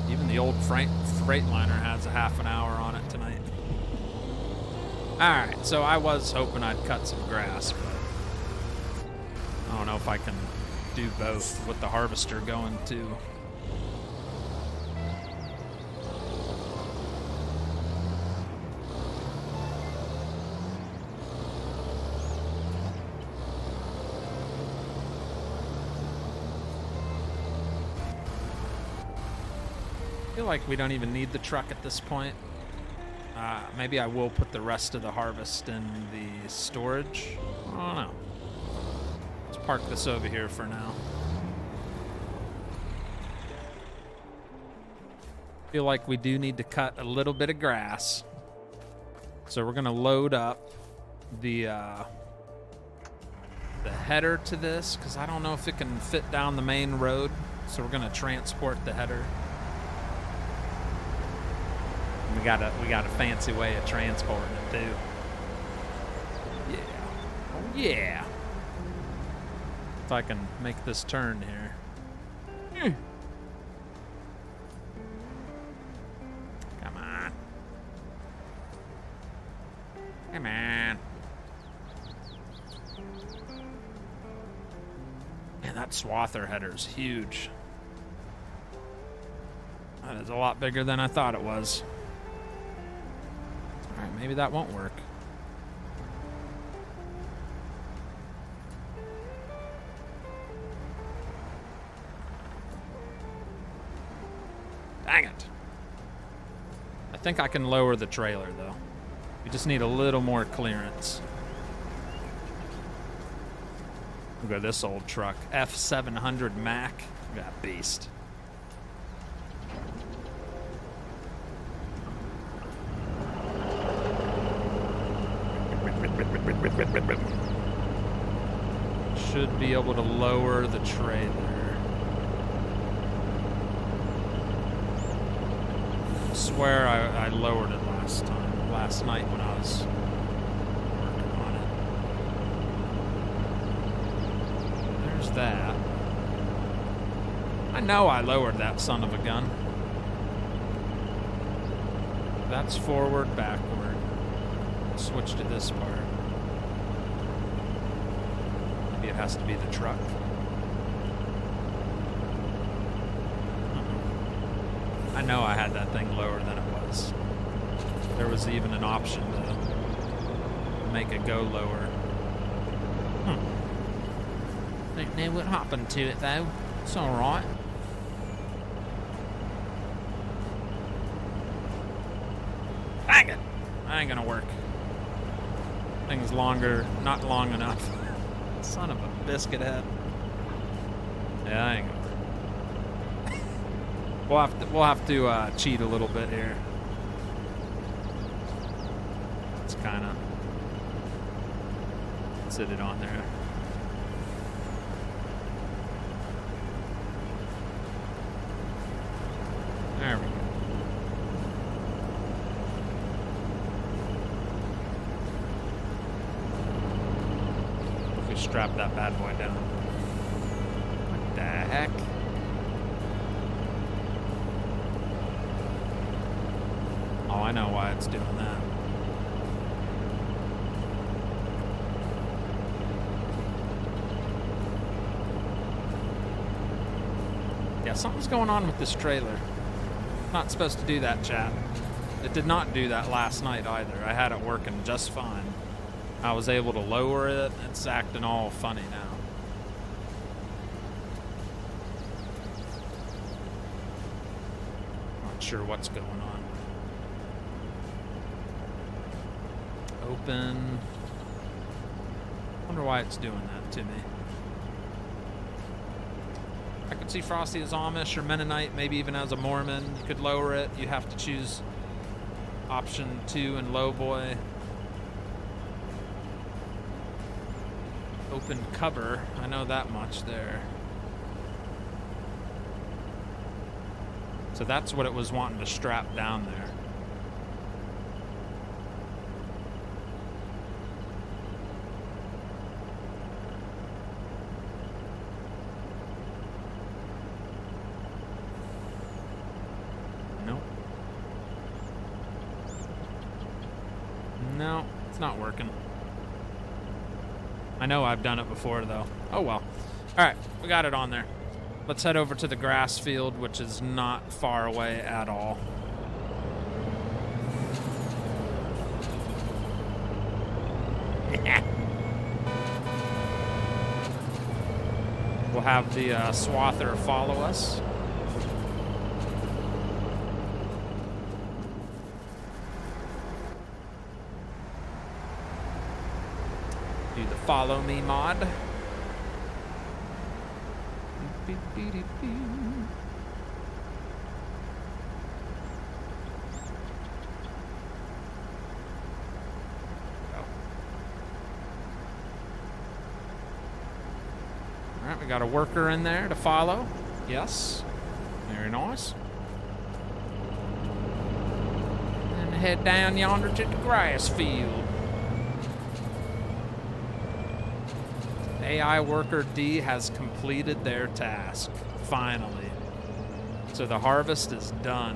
Even the old Freightliner has a half an hour on it tonight. Alright, so I was hoping I'd cut some grass, but I don't know if I can do both with the harvester going too. I feel like we don't even need the truck at this point. Maybe I will put the rest of the harvest in the storage. I don't know. Let's park this over here for now. Feel like we do need to cut a little bit of grass. So we're gonna load up the header to this, because I don't know if it can fit down the main road. So we're gonna transport the header. We got a fancy way of transporting it too. Yeah. Oh yeah. If I can make this turn here. Come on. Come on. Man, that swather header's huge. That is a lot bigger than I thought it was. Alright, maybe that won't work. Dang it. I think I can lower the trailer, though. We just need a little more clearance. Look at this old truck. F700 Mac. That beast. Should be able to lower the trailer. I swear I lowered it last night when I was working on it. There's that. I know I lowered that son of a gun. That's forward, backward. Switch to this part. Maybe it has to be the truck. I know I had that thing lower than it was. There was even an option to make it go lower. Don't know what happened to it though. It's alright. Dang it! That ain't gonna work. Thing's longer, not long enough. Son of a biscuit head. Yeah, that ain't gonna work. We'll have to cheat a little bit here. It's kind of sit it on there. There we go. Strap that bad boy down. What the heck? Oh, I know why it's doing that. Yeah, something's going on with this trailer. Not supposed to do that, chat. It did not do that last night either. I had it working just fine. I was able to lower it. It's acting all funny now. Not sure what's going on. Open. Wonder why it's doing that to me. I could see Frosty as Amish or Mennonite, maybe even as a Mormon. You could lower it. You have to choose option 2 and low boy. Open cover. I know that much there. So that's what it was wanting to strap down there. No, it's not working. I know I've done it before, though. Oh, well. All right, we got it on there. Let's head over to the grass field, which is not far away at all. We'll have the swather follow us. Do the follow me mod. All right, we got a worker in there to follow. Yes, very nice. And head down yonder to the grass field. AI worker D has completed their task, finally. So the harvest is done.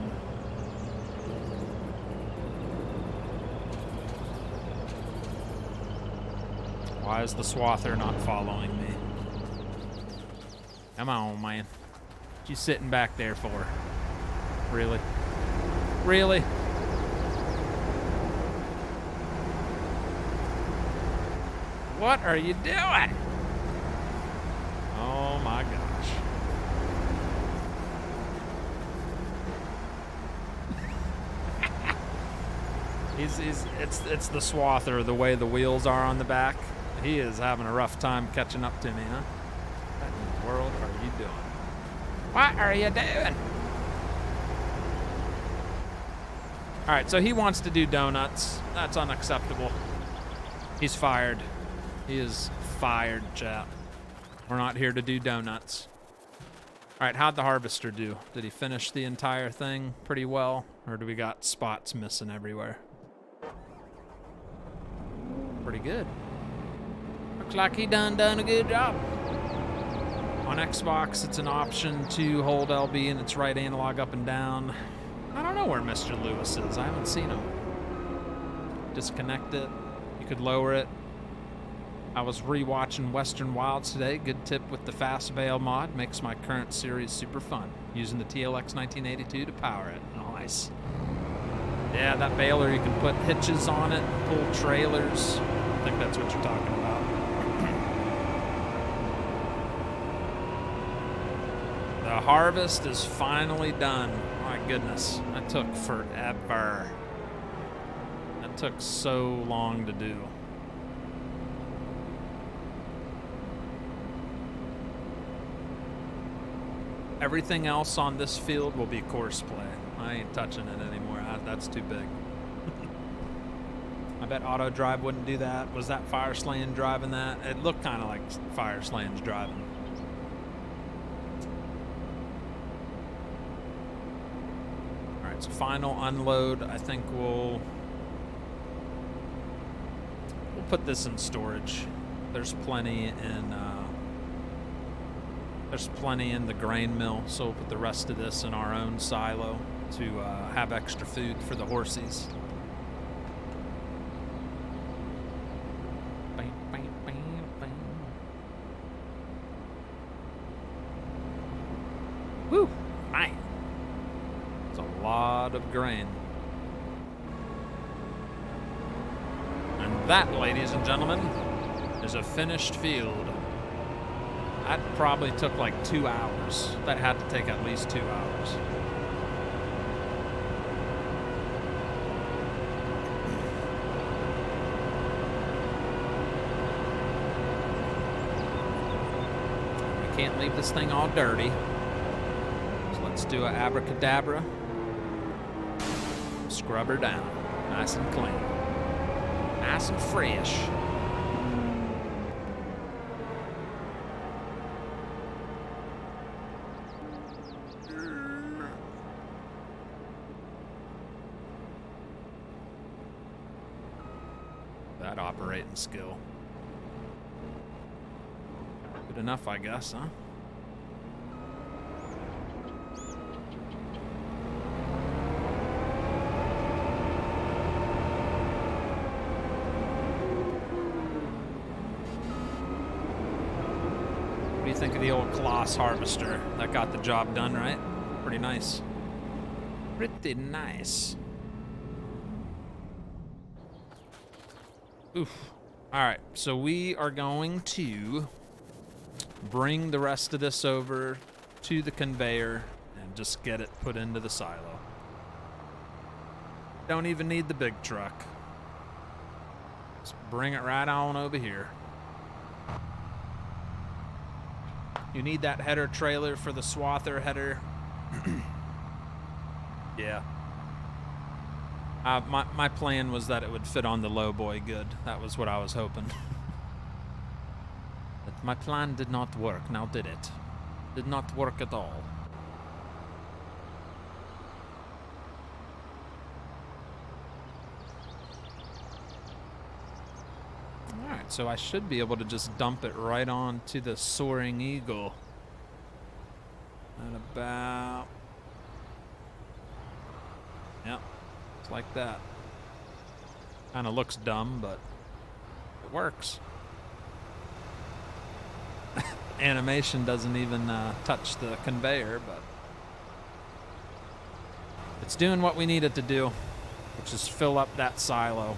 Why is the swather not following me? Come on, man. What you sitting back there for? Really? Really? What are you doing? Oh my gosh. It's the swather, the way the wheels are on the back. He is having a rough time catching up to me, huh? What in the world are you doing? What are you doing? All right, so he wants to do donuts. That's unacceptable. He's fired. He is fired, chat. We're not here to do donuts. All right, how'd the harvester do? Did he finish the entire thing pretty well? Or do we got spots missing everywhere? Pretty good. Looks like he done a good job. On Xbox, it's an option to hold LB and its right analog up and down. I don't know where Mr. Lewis is. I haven't seen him. Disconnect it. You could lower it. I was rewatching Western Wilds today. Good tip with the Fast Bail mod. Makes my current series super fun. Using the TLX 1982 to power it. Nice. Yeah, that baler, you can put hitches on it, pull trailers. I think that's what you're talking about. The harvest is finally done. My goodness, that took forever. That took so long to do. Everything else on this field will be course play. I ain't touching it anymore. That's too big. I bet auto drive wouldn't do that. Was that Fire Slaying driving that? It looked kind of like Fire Slaying's driving. All right, so final unload. I think we'll put this in storage. There's plenty in. There's plenty in the grain mill, so we'll put the rest of this in our own silo to have extra food for the horsies. Bam, bam, bam, bam. Whew, man. It's a lot of grain. And that, ladies and gentlemen, is a finished field. That probably took like 2 hours. That had to take at least 2 hours. can't leave this thing all dirty. So let's do an abracadabra. Scrub her down. Nice and clean. Nice and fresh. That operating skill. Good enough, I guess, huh? What do you think of the old Kloss harvester? That got the job done, right? Pretty nice. Pretty nice. Oof. Alright, so we are going to bring the rest of this over to the conveyor and just get it put into the silo. Don't even need the big truck. Just bring it right on over here. You need that header trailer for the swather header. Yeah. My plan was that it would fit on the low boy good. That was what I was hoping. But my plan did not work, now did it? Did not work at all. Alright, so I should be able to just dump it right onto the Soaring Eagle. At about... Yep. Like that. Kind of looks dumb, but it works. Animation doesn't even touch the conveyor, but it's doing what we need it to do, which is fill up that silo.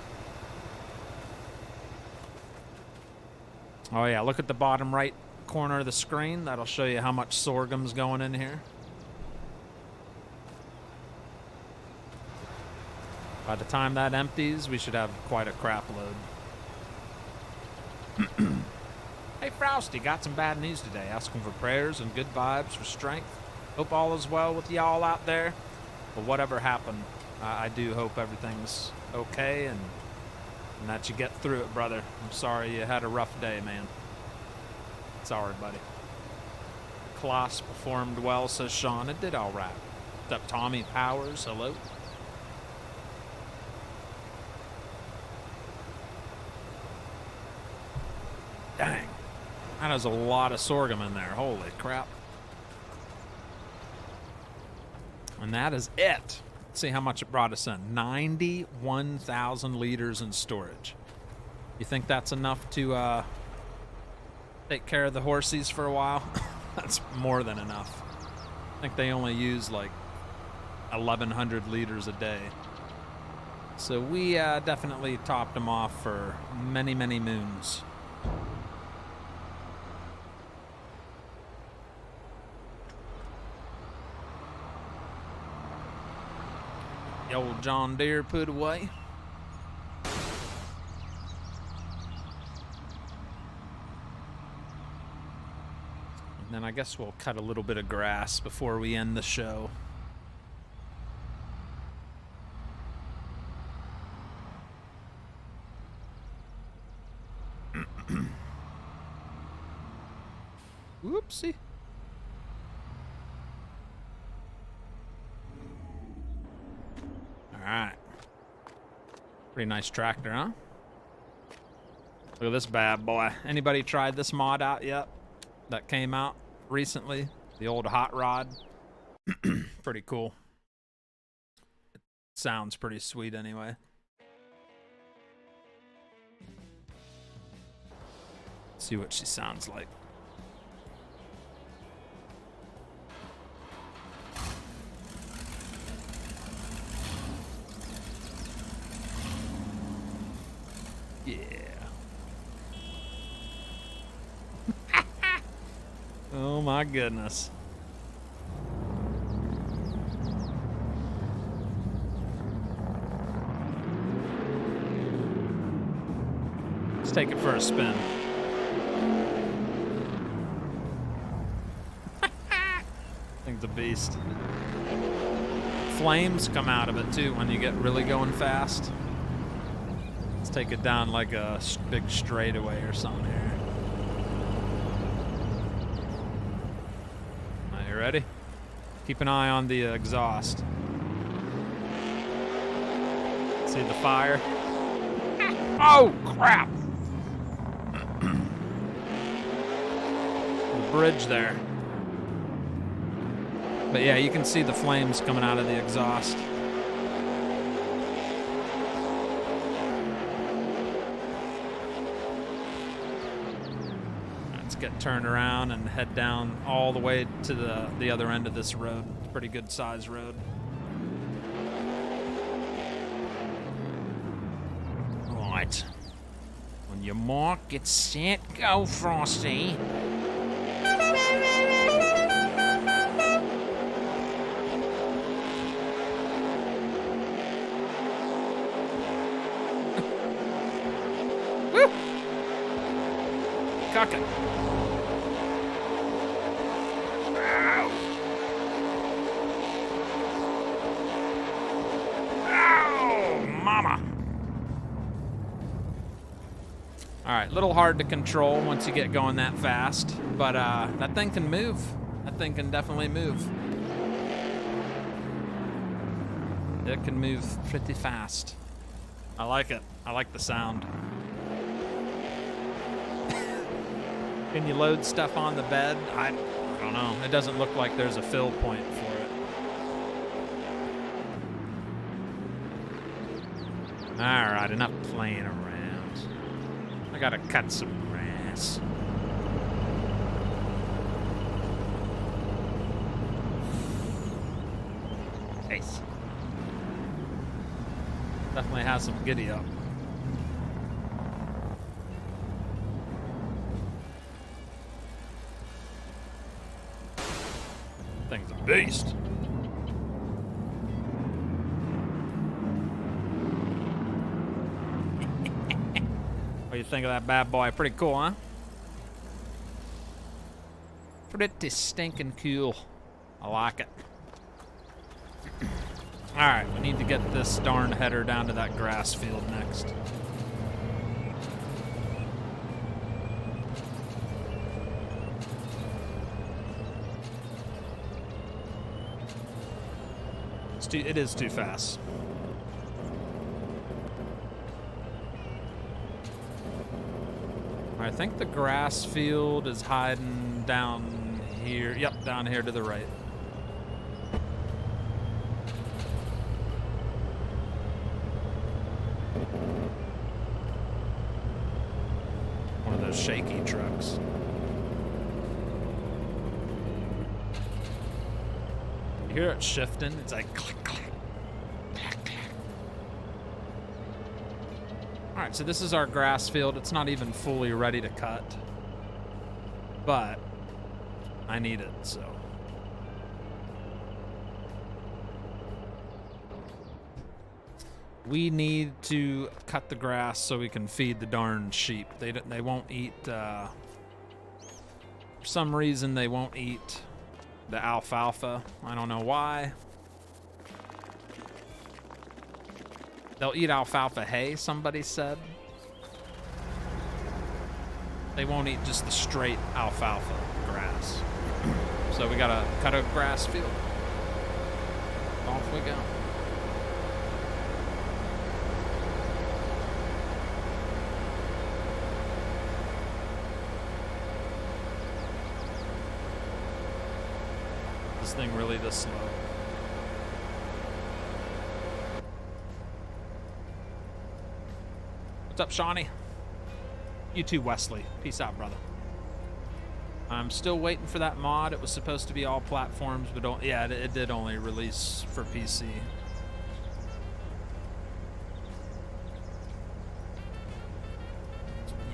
Oh yeah, look at the bottom right corner of the screen. That'll show you how much sorghum's going in here. By the time that empties, we should have quite a crap load. Hey Frosty, got some bad news today. Asking for prayers and good vibes for strength. Hope all is well with y'all out there. But whatever happened, I do hope everything's okay and that you get through it, brother. I'm sorry you had a rough day, man. Sorry, buddy. Kloss performed well, says Sean. It did all right. What's up, Tommy Powers? Hello. Dang. That is a lot of sorghum in there. Holy crap. And that is it. Let's see how much it brought us in. 91,000 liters in storage. You think that's enough to take care of the horsies for a while? That's more than enough. I think they only use like 1,100 liters a day. So we definitely topped them off for many, many moons. The old John Deere put away. And then I guess we'll cut a little bit of grass before we end the show. Whoopsie. Alright. Pretty nice tractor, huh? Look at this bad boy. Anybody tried this mod out yet? That came out recently? The old hot rod? Pretty cool. It sounds pretty sweet anyway. Let's see what she sounds like. Yeah. Oh my goodness. Let's take it for a spin. thing's a beast. Flames come out of it too when you get really going fast. Let's take it down like a big straightaway or something here. Are you ready? Keep an eye on the exhaust. See the fire? Oh, crap! The bridge there. But yeah, you can see the flames coming out of the exhaust. Let's get turned around and head down all the way to the other end of this road. It's a pretty good sized road. Right. On your mark, get set, go, Frosty. Woo! Cock it. Ow. Ow, mama. All right, a little hard to control once you get going that fast, but that thing can move. That thing can definitely move. It can move pretty fast. I like it. I like the sound. Can you load stuff on the bed? I don't know. It doesn't look like there's a fill point for it. All right, enough playing around. I gotta cut some grass. Nice. Definitely has some giddy up. Thing's a beast. What do you think of that bad boy? Pretty cool, huh? Pretty stinking cool. I like it. Alright, we need to get this darn header down to that grass field next. It is too fast. I think the grass field is hiding down here. Yep, down here to the right. One of those shaky trucks. You hear it shifting? It's like click, click, click, click. All right, so this is our grass field. It's not even fully ready to cut, but I need it, so. We need to cut the grass so we can feed the darn sheep. They won't eat, for some reason they won't eat the alfalfa. I don't know why. They'll eat alfalfa hay, somebody said. They won't eat just the straight alfalfa grass. So we gotta cut a grass field. Off we go. This thing really this slow. What's up, Shawnee? You too, Wesley. Peace out, brother. I'm still waiting for that mod. It was supposed to be all platforms, but yeah, it did only release for PC.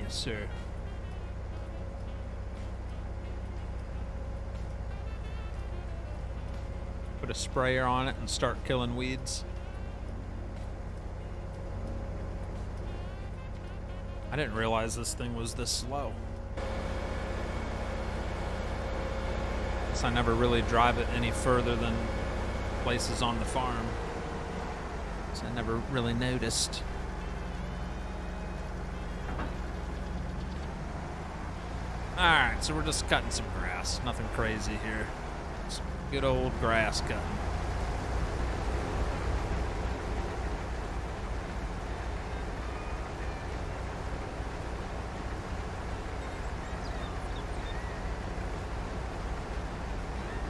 Yes, sir. Put a sprayer on it and start killing weeds. I didn't realize this thing was this slow. guess I never really drive it any further than places on the farm, so I never really noticed. Alright, so we're just cutting some grass. Nothing crazy here. Some good old grass cutting.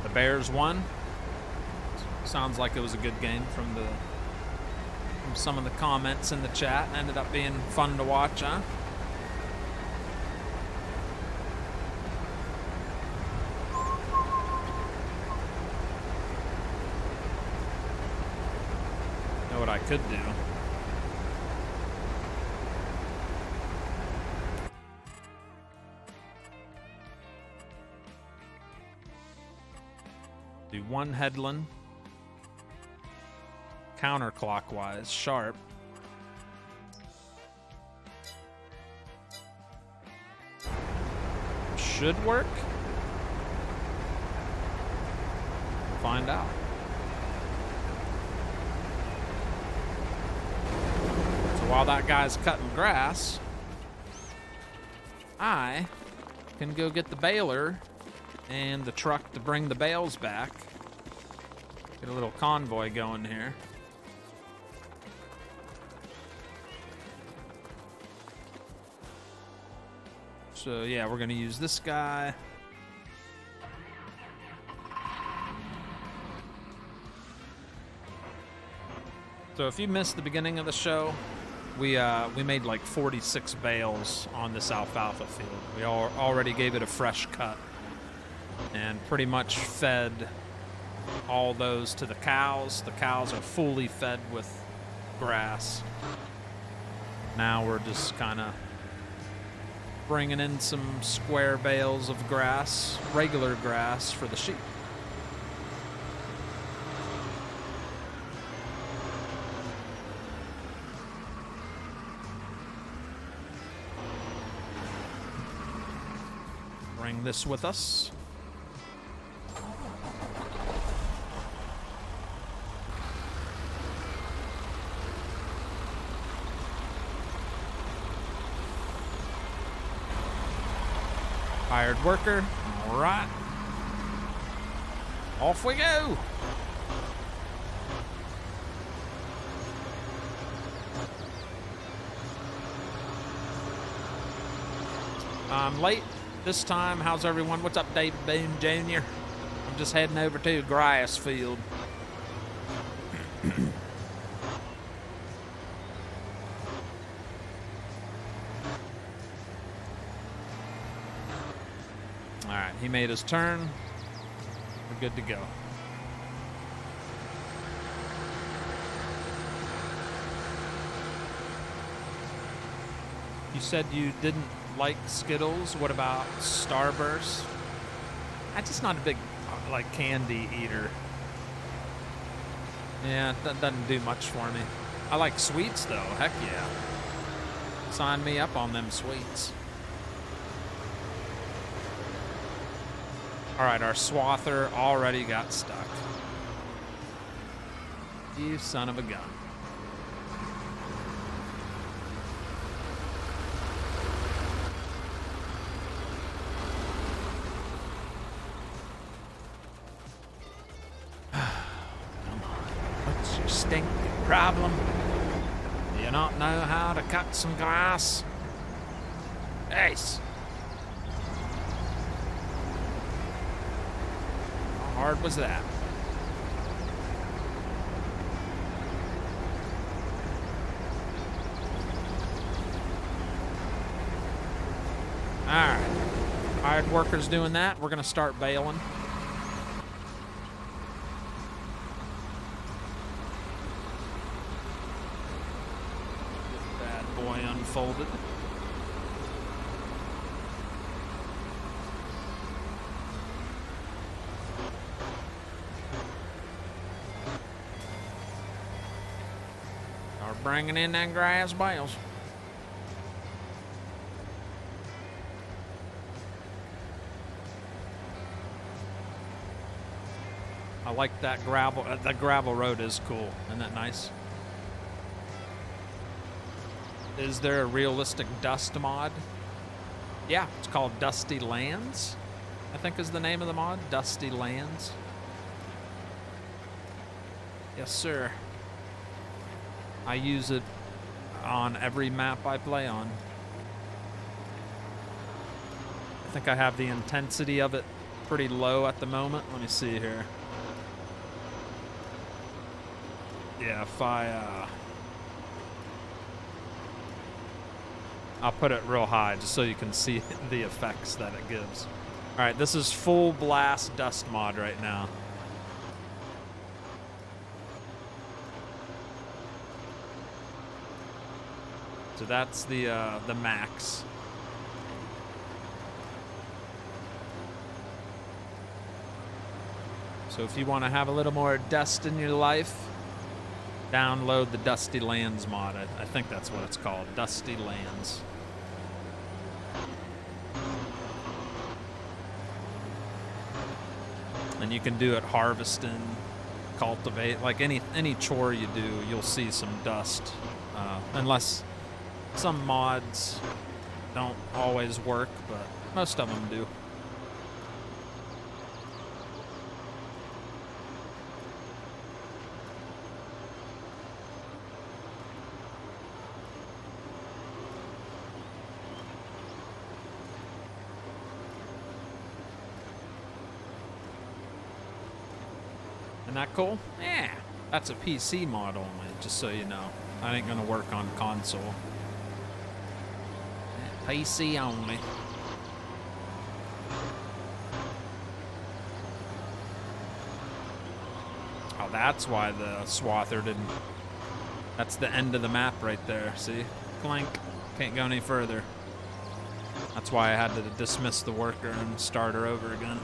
The Bears won. Sounds like it was a good game from some of the comments in the chat. Ended up being fun to watch, huh? Know what I could do? Do one headland counterclockwise, sharp. Should work. Find out. So while that guy's cutting grass, I can go get the baler and the truck to bring the bales back. Get a little convoy going here. So yeah, we're gonna use this guy. So if you missed the beginning of the show, we made like 46 bales on this alfalfa field. We already gave it a fresh cut and pretty much fed all those to the cows. The cows are fully fed with grass. Now we're just kind of bringing in some square bales of grass, regular grass for the sheep. Bring this with us. Hired worker. All right. Off we go. I'm late this time. How's everyone? What's up, Dave Boone Jr.? I'm just heading over to a grass field. Alright, he made his turn. We're good to go. You said you didn't like Skittles. What about Starburst? I'm just not a big, like, candy eater. Yeah, that doesn't do much for me. I like sweets, though. Heck yeah. Sign me up on them sweets. Alright, our swather already got stuck. You son of a gun. Come on. What's your stinking problem? Do you not know how to cut some grass? Ace. How hard was that? Alright. Hired workers doing that. We're going to start baling. Bad boy unfolded. Bringing in them grass bales. like that gravel. The gravel road is cool. Isn't that nice? Is there a realistic dust mod? Yeah, it's called Dusty Lands, I think is the name of the mod. Dusty Lands. Yes, sir. I use it on every map I play on. I think I have the intensity of it pretty low at the moment. Let me see here. Yeah, if I'll put it real high just so you can see the effects that it gives. All right, this is full blast dust mod right now. So that's the max. So if you want to have a little more dust in your life, download the Dusty Lands mod. I think that's what it's called, Dusty Lands. And you can do it harvesting, cultivate, like any chore you do, you'll see some dust. Unless some mods don't always work, but most of them do. Isn't that cool? Yeah, that's a PC mod only, just so you know. That ain't gonna work on console. PC only. Oh, that's why the swather didn't... That's the end of the map right there, see? Clank. Can't go any further. That's why I had to dismiss the worker and start her over again.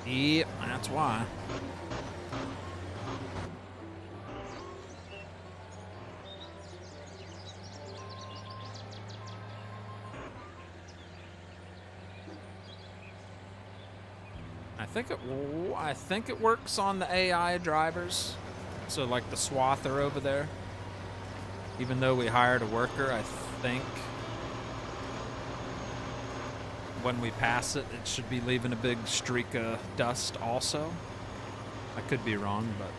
Yep, that's why. I think it works on the AI drivers. So like the swather over there. Even though we hired a worker, I think when we pass it, it should be leaving a big streak of dust also. I could be wrong, but...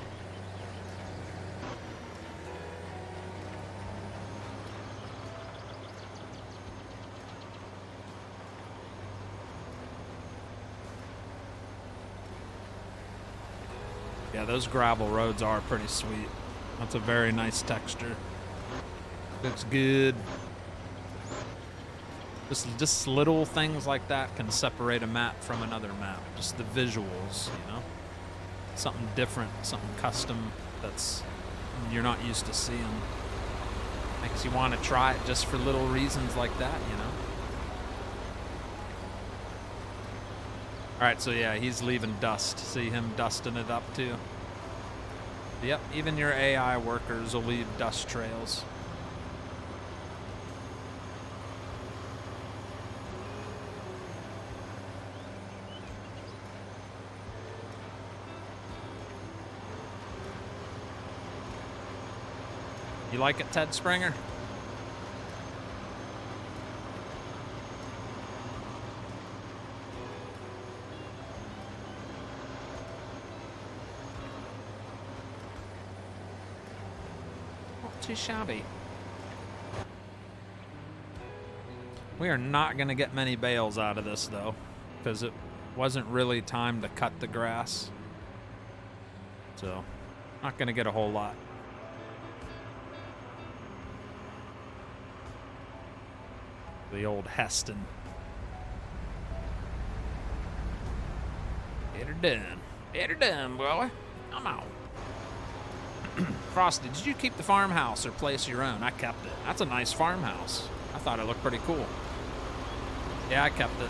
Yeah, those gravel roads are pretty sweet. That's a very nice texture. Looks good. Just little things like that can separate a map from another map. Just the visuals, you know? Something different, something custom that's you're not used to seeing. Makes you want to try it just for little reasons like that, you know? Alright, so yeah, he's leaving dust. See him dusting it up too? Yep, even your AI workers will leave dust trails. You like it, Ted Springer? Not too shabby. We are not going to get many bales out of this, though, because it wasn't really time to cut the grass. So, not going to get a whole lot. The old Heston. Get her done. Get her done, boy. Come on. Frosty, did you keep the farmhouse or place your own? I kept it. That's a nice farmhouse. I thought it looked pretty cool. Yeah, I kept it.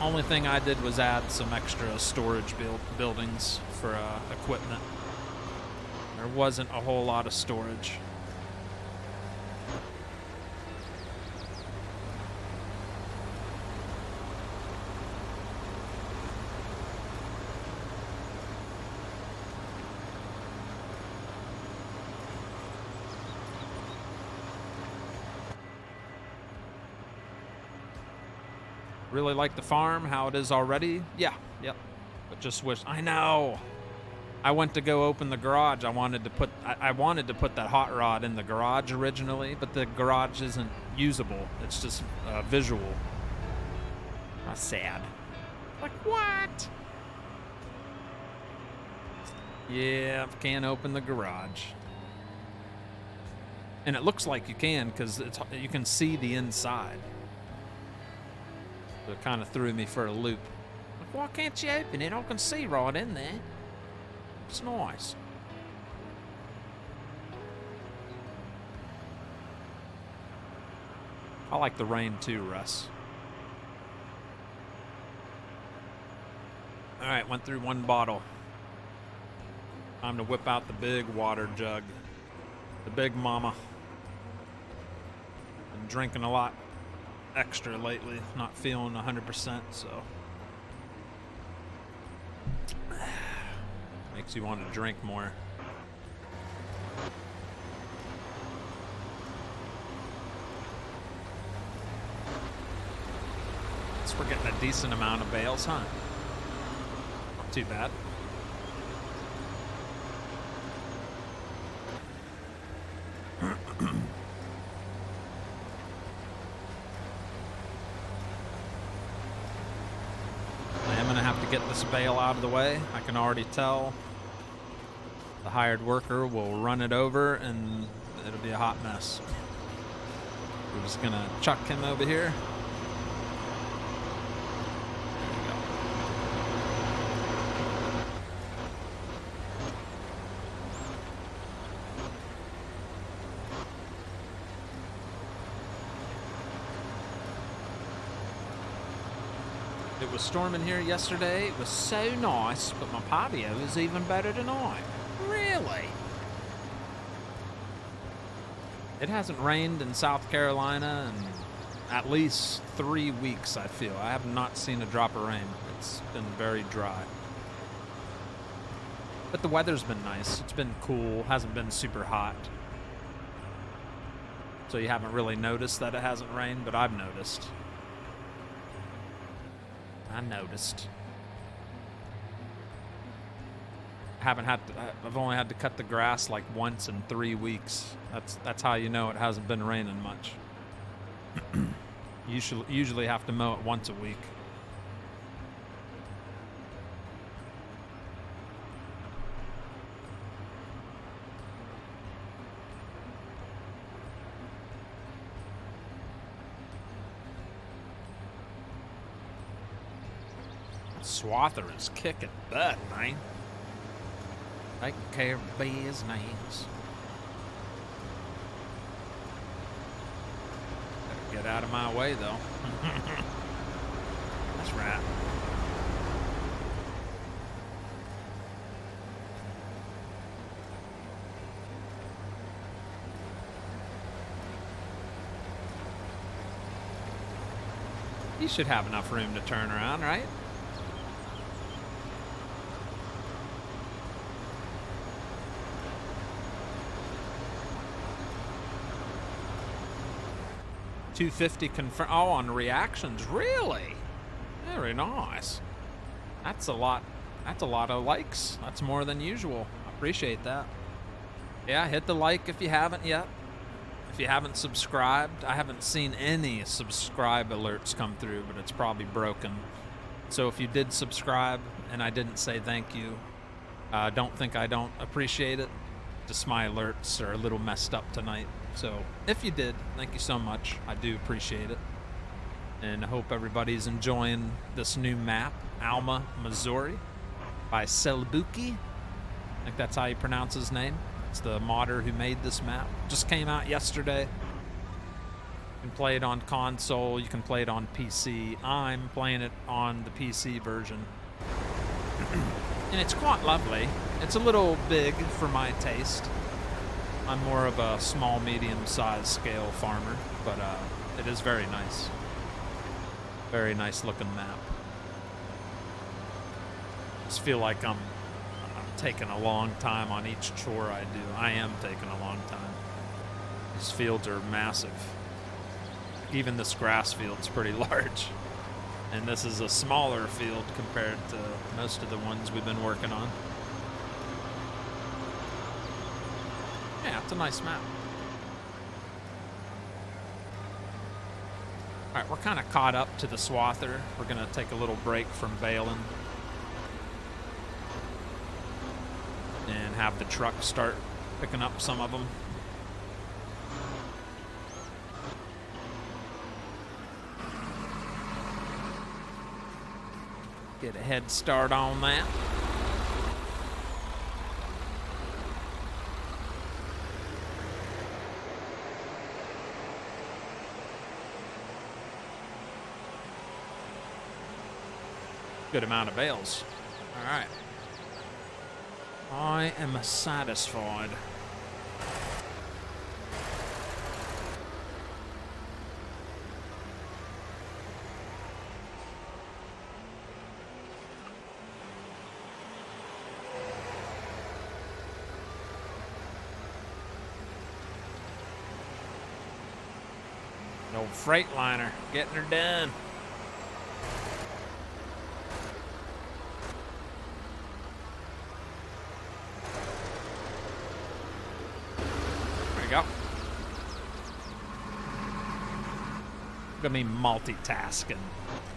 Only thing I did was add some extra storage buildings for equipment. There wasn't a whole lot of storage. Really like the farm, how it is already. Yeah, yep. But just wish, I know. I went to go open the garage. I wanted to put that hot rod in the garage originally, but the garage isn't usable. It's just visual. That's sad. Like, what? Yeah, can't open the garage. And it looks like you can because you can see the inside. So it kind of threw me for a loop. Like, why can't you open it? I can see right in there. It's nice. I like the rain too, Russ. All right, went through one bottle. Time to whip out the big water jug. The big mama. Been drinking a lot extra lately. Not feeling 100%, so. Makes you want to drink more. So we're getting a decent amount of bales, huh? Not too bad. Get this bale out of the way. I can already tell the hired worker will run it over and it'll be a hot mess. We're just gonna chuck him over here. There we go. It was storming here yesterday. It was so nice, but my patio is even better tonight. Really? It hasn't rained in South Carolina in at least 3 weeks, I feel. I have not seen a drop of rain. It's been very dry. But the weather's been nice. It's been cool. Hasn't been super hot. So you haven't really noticed that it hasn't rained, but I've noticed. I've only had to cut the grass like once in 3 weeks. That's how you know it hasn't been raining much. You usually have to mow it once a week. Swather is kicking butt, man. Taking care of business. Better get out of my way, though. That's right. You should have enough room to turn around, right? $250 confirm. Oh, on reactions, really? Very nice. That's a lot. That's a lot of likes. That's more than usual. I appreciate that. Yeah, hit the like if you haven't yet. If you haven't subscribed, I haven't seen any subscribe alerts come through, but it's probably broken. So if you did subscribe and I didn't say thank you, don't think I don't appreciate it. Just my alerts are a little messed up tonight. So if you did, thank you so much. I do appreciate it. And I hope everybody's enjoying this new map, Alma, Missouri, by Selbuki. I think that's how you pronounce his name. It's the modder who made this map. Just came out yesterday. You can play it on console. You can play it on PC. I'm playing it on the PC version. And it's quite lovely. It's a little big for my taste. I'm more of a small, medium-sized scale farmer, but it is very nice. Very nice looking map. Just feel like I'm taking a long time on each chore I do. I am taking a long time. These fields are massive. Even this grass field's pretty large. And this is a smaller field compared to most of the ones we've been working on. Yeah, it's a nice map. All right, we're kind of caught up to the swather. We're gonna take a little break from Baling and have the truck start picking up some of them. Get a head start on that. Good amount of bales. All right. I am satisfied. An old Freightliner getting her done. Go. Gonna be multitasking.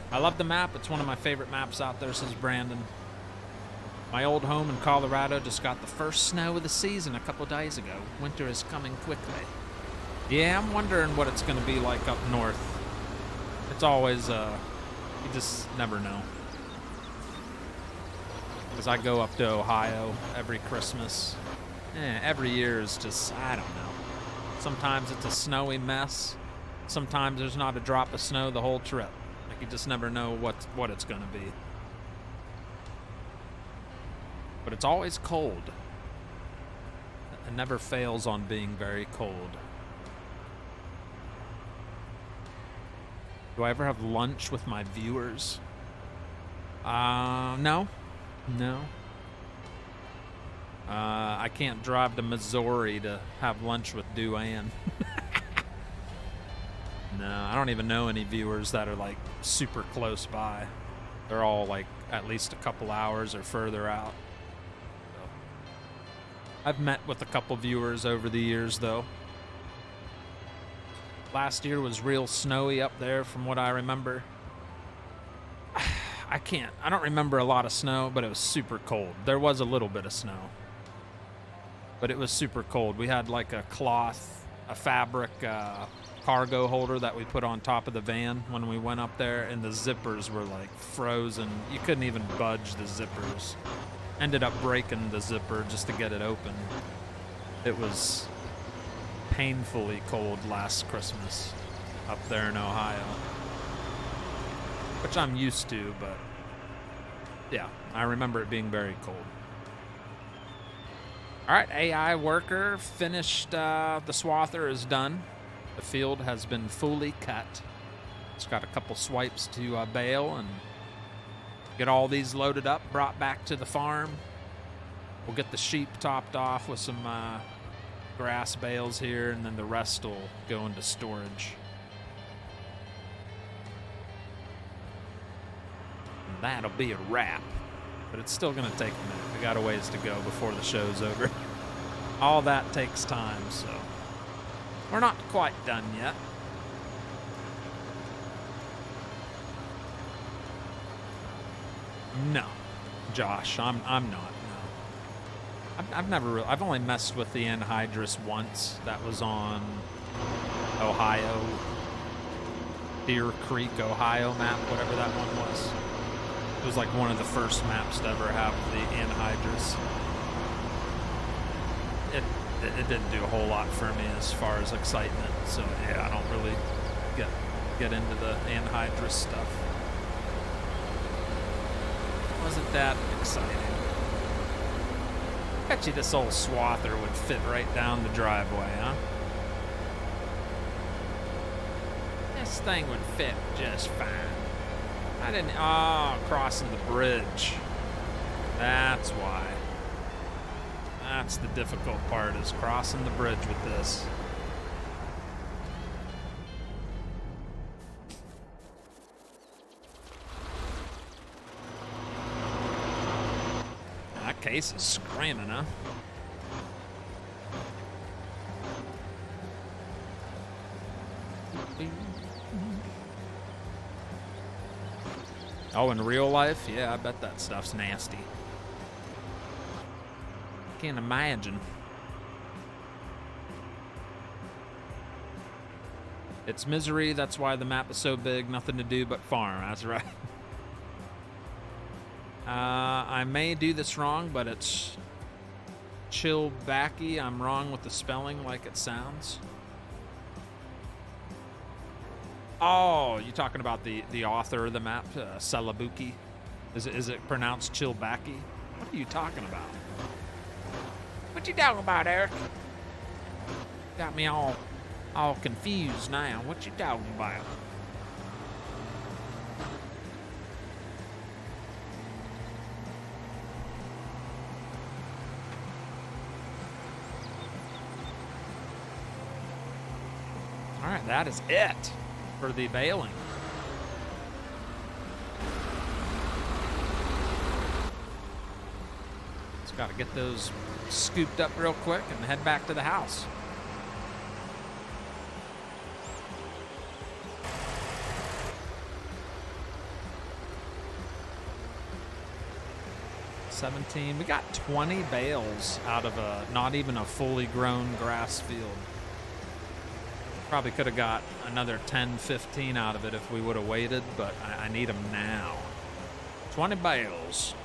I love the map. It's one of my favorite maps out there, says Brandon. My old home in Colorado just got the first snow of the season a couple days ago. Winter is coming quickly. Yeah, I'm wondering what it's gonna be like up north. It's always, you just never know. Because I go up to Ohio every Christmas. Every year is just, I don't know. Sometimes it's a snowy mess. Sometimes there's not a drop of snow the whole trip. Like, you just never know what it's gonna be. But it's always cold. It never fails on being very cold. Do I ever have lunch with my viewers? No. No. I can't drive to Missouri to have lunch with Duane. No, I don't even know any viewers that are like super close by. They're all like at least a couple hours or further out. So, I've met with a couple viewers over the years though. Last year was real snowy up there from what I remember. I don't remember a lot of snow, but it was super cold. There was a little bit of snow, but it was super cold. We had like a fabric cargo holder that we put on top of the van when we went up there, and the zippers were like frozen. You couldn't even budge the zippers. Ended up breaking the zipper just to get it open. It was painfully cold last Christmas up there in Ohio, which I'm used to, but yeah, I remember it being very cold. All right, AI worker finished. The swather is done. The field has been fully cut. It's got a couple swipes to bale and get all these loaded up, brought back to the farm. We'll get the sheep topped off with some grass bales here, and then the rest will go into storage. And that'll be a wrap. But it's still going to take a minute. We got a ways to go before the show's over. All that takes time, so we're not quite done yet. No, Josh, I'm not. No, I've only messed with the anhydrous once. That was on Ohio, Deer Creek, Ohio map, whatever that one was. It was like one of the first maps to ever have the anhydrous. It didn't do a whole lot for me as far as excitement, so yeah, I don't really get into the anhydrous stuff. Wasn't that exciting. Bet you this old swather would fit right down the driveway, huh? This thing would fit just fine. I didn't. Oh, crossing the bridge. That's why. That's the difficult part, is crossing the bridge with this. case is screaming, huh? Oh, in real life? Yeah, I bet that stuff's nasty. Can't imagine. It's misery, that's why the map is so big, nothing to do but farm, that's right. I may do this wrong, but it's Chilbacky. I'm wrong with the spelling like it sounds. Oh, you talking about the author of the map, Celabuki? Is it pronounced Chilbacky? What are you talking about? What you talking about, Eric? Got me all confused now. What you talking about? All right, that is it for the baling. Just got to get those scooped up real quick and head back to the house. We got 20 bales out of not even a fully grown grass field. Probably could have got another 10, 15 out of it if we would have waited, but I need them now. 20 bales.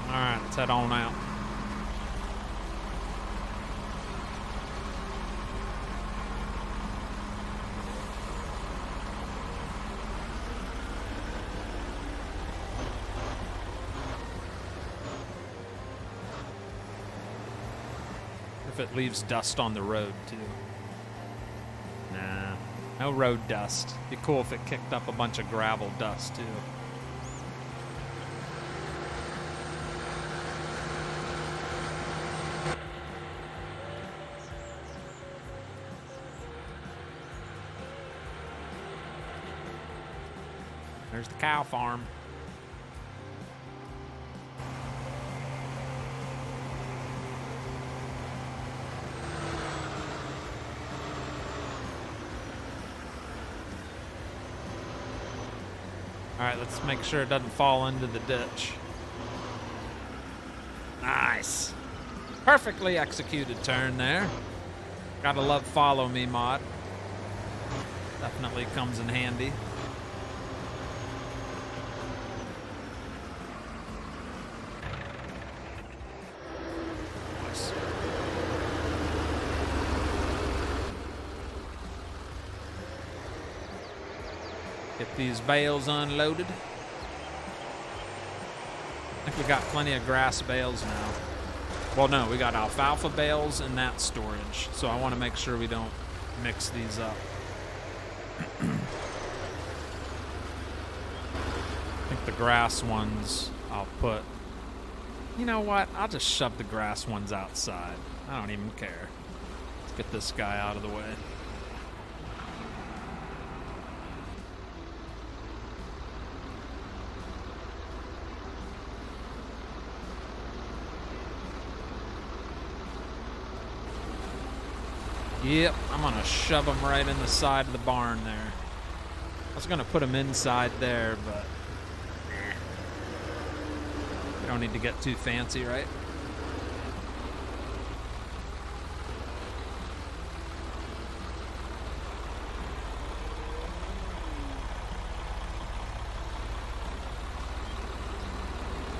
All right, let's head on out. If it leaves dust on the road, too. Nah, no road dust. Be cool if it kicked up a bunch of gravel dust, too. There's the cow farm. All right, let's make sure it doesn't fall into the ditch. Nice. Perfectly executed turn there. Gotta love follow me mod. Definitely comes in handy. Nice. Get these bales unloaded. I think we got plenty of grass bales now. Well, no, we got alfalfa bales in that storage, so I want to make sure we don't mix these up. I think the grass ones I'll put... You know what? I'll just shove the grass ones outside. I don't even care. Let's get this guy out of the way. Yep, I'm gonna shove them right in the side of the barn there. I was gonna put them inside there, but we don't need to get too fancy, right?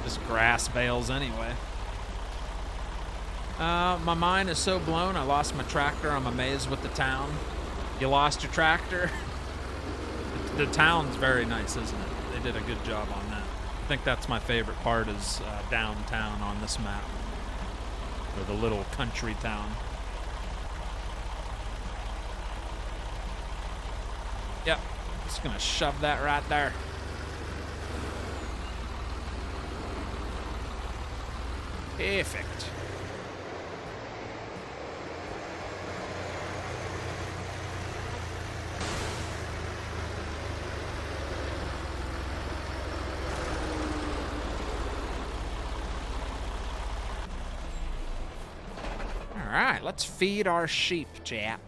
Just grass bales anyway. My mind is so blown, I lost my tractor. I'm amazed with the town. You lost your tractor? The town's very nice, isn't it? They did a good job on that. I think that's my favorite part is downtown on this map. Or the little country town. Yep, just gonna shove that right there. Perfect. right, let's feed our sheep, chat.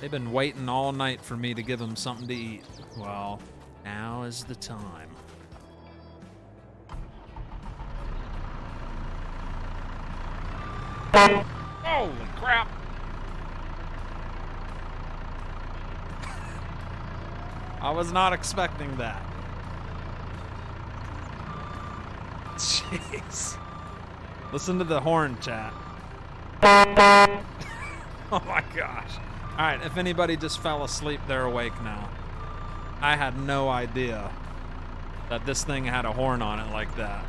They've been waiting all night for me to give them something to eat. Well, now is the time. Holy crap! I was not expecting that. Jeez. Listen to the horn, chat. Oh my gosh. Alright, if anybody just fell asleep, they're awake now. I had no idea that this thing had a horn on it like that.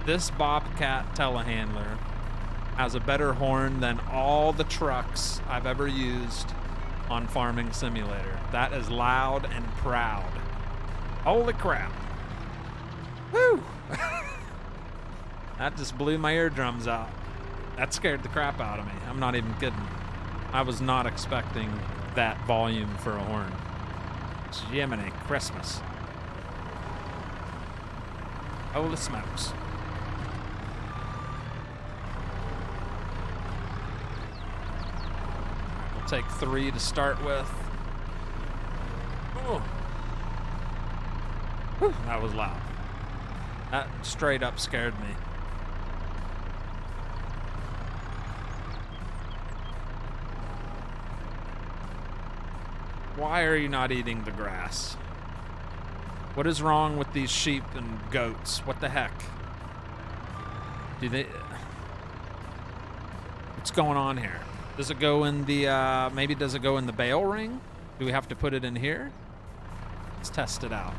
This Bobcat telehandler has a better horn than all the trucks I've ever used on Farming Simulator. That is loud and proud. Holy crap. Woo! That just blew my eardrums out. That scared the crap out of me. I'm not even kidding. I was not expecting that volume for a horn. Jiminy Christmas. Holy smokes. We'll take 3 to start with. Oh. Whew, that was loud. That straight up scared me. Why are you not eating the grass? What is wrong with these sheep and goats? What the heck? Do they... What's going on here? Does it go in the, maybe does it go in the bale ring? Do we have to put it in here? Let's test it out.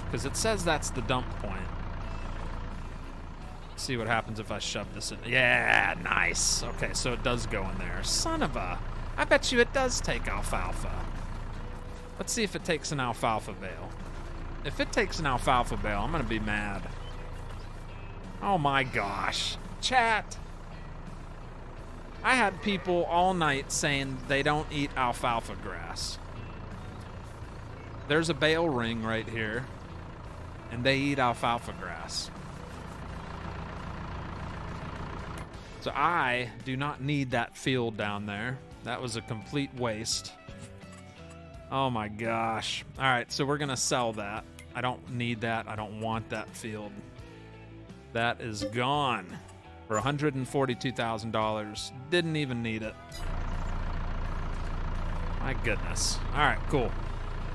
Because it says that's the dump point. See what happens if I shove this in. Yeah, nice. Okay, so it does go in there. Son of a... I bet you it does take alfalfa. Let's see if it takes an alfalfa bale. If it takes an alfalfa bale, I'm gonna be mad. Oh my gosh. Chat. I had people all night saying they don't eat alfalfa grass. There's a bale ring right here, and they eat alfalfa grass. So I do not need that field down there. That was a complete waste. Oh my gosh. All right, so we're gonna sell that. I don't need that. I don't want that field. That is gone for $142,000. Didn't even need it. My goodness. All right, cool.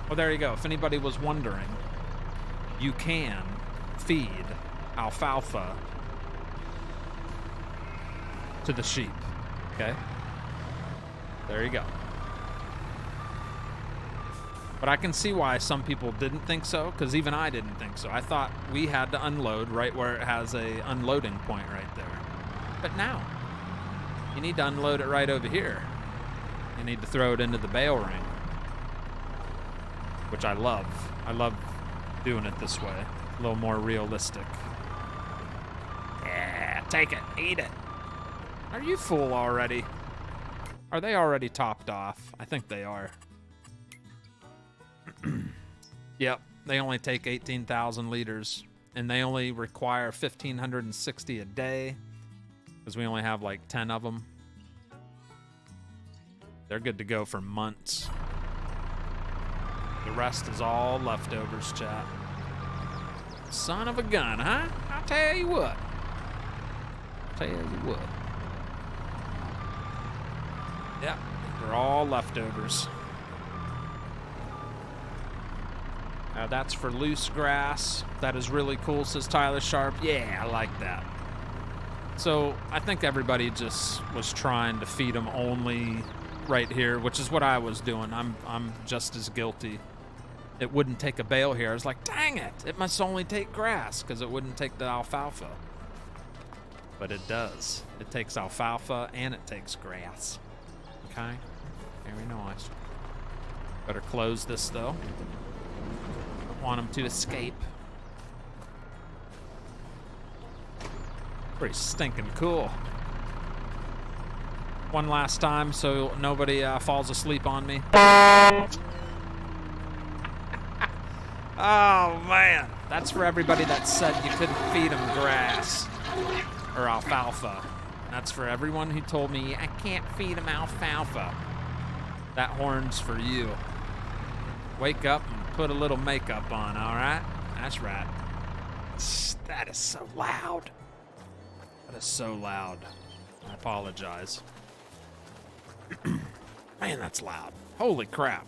Well, there you go. If anybody was wondering, you can feed alfalfa to the sheep, okay? There you go. But I can see why some people didn't think so, because even I didn't think so. I thought we had to unload right where it has a unloading point right there. But now, you need to unload it right over here. You need to throw it into the bale ring, which I love. I love doing it this way. A little more realistic. Yeah, take it, eat it. Are you full already? Are they already topped off? I think they are. Yep, they only take 18,000 liters, and they only require 1,560 a day, because we only have like 10 of them. They're good to go for months. The rest is all leftovers, chat. Son of a gun, huh? I'll tell you what. Tell you what. Yep, they're all leftovers. That's for loose grass. That is really cool, says Tyler Sharp. Yeah, I like that. So I think everybody just was trying to feed them only right here, which is what I was doing. I'm just as guilty. It wouldn't take a bale here. I was like, dang it, it must only take grass because it wouldn't take the alfalfa. But it does. It takes alfalfa and it takes grass. Okay, very nice. Better close this though. Want them to escape. Pretty stinking cool. One last time so nobody falls asleep on me. Oh man, that's for everybody that said you couldn't feed them grass. or alfalfa. That's for everyone who told me I can't feed them alfalfa. That horn's for you. Wake up and put a little makeup on, all right? That's right. That is so loud. That is so loud. I apologize. Man, that's loud. Holy crap.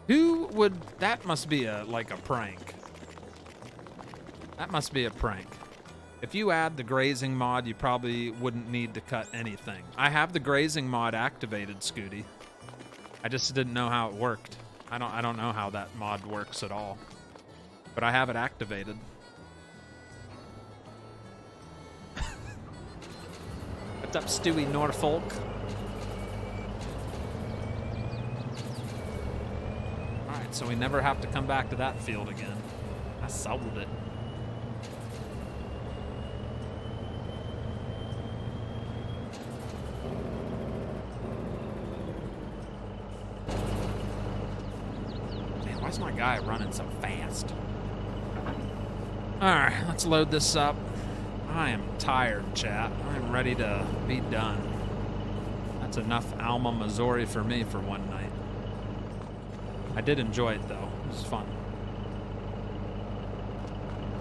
Who would... That must be like a prank. That must be a prank. If you add the grazing mod, you probably wouldn't need to cut anything. I have the grazing mod activated, Scooty. I just didn't know how it worked. I don't know how that mod works at all. But I have it activated. What's up, Stewie Norfolk? Alright, so we never have to come back to that field again. I sold it. Man, why's my guy running so fast? Alright, let's load this up. I am tired, chat. I'm ready to be done. That's enough Alma, Missouri for me for one night. I did enjoy it, though. It was fun.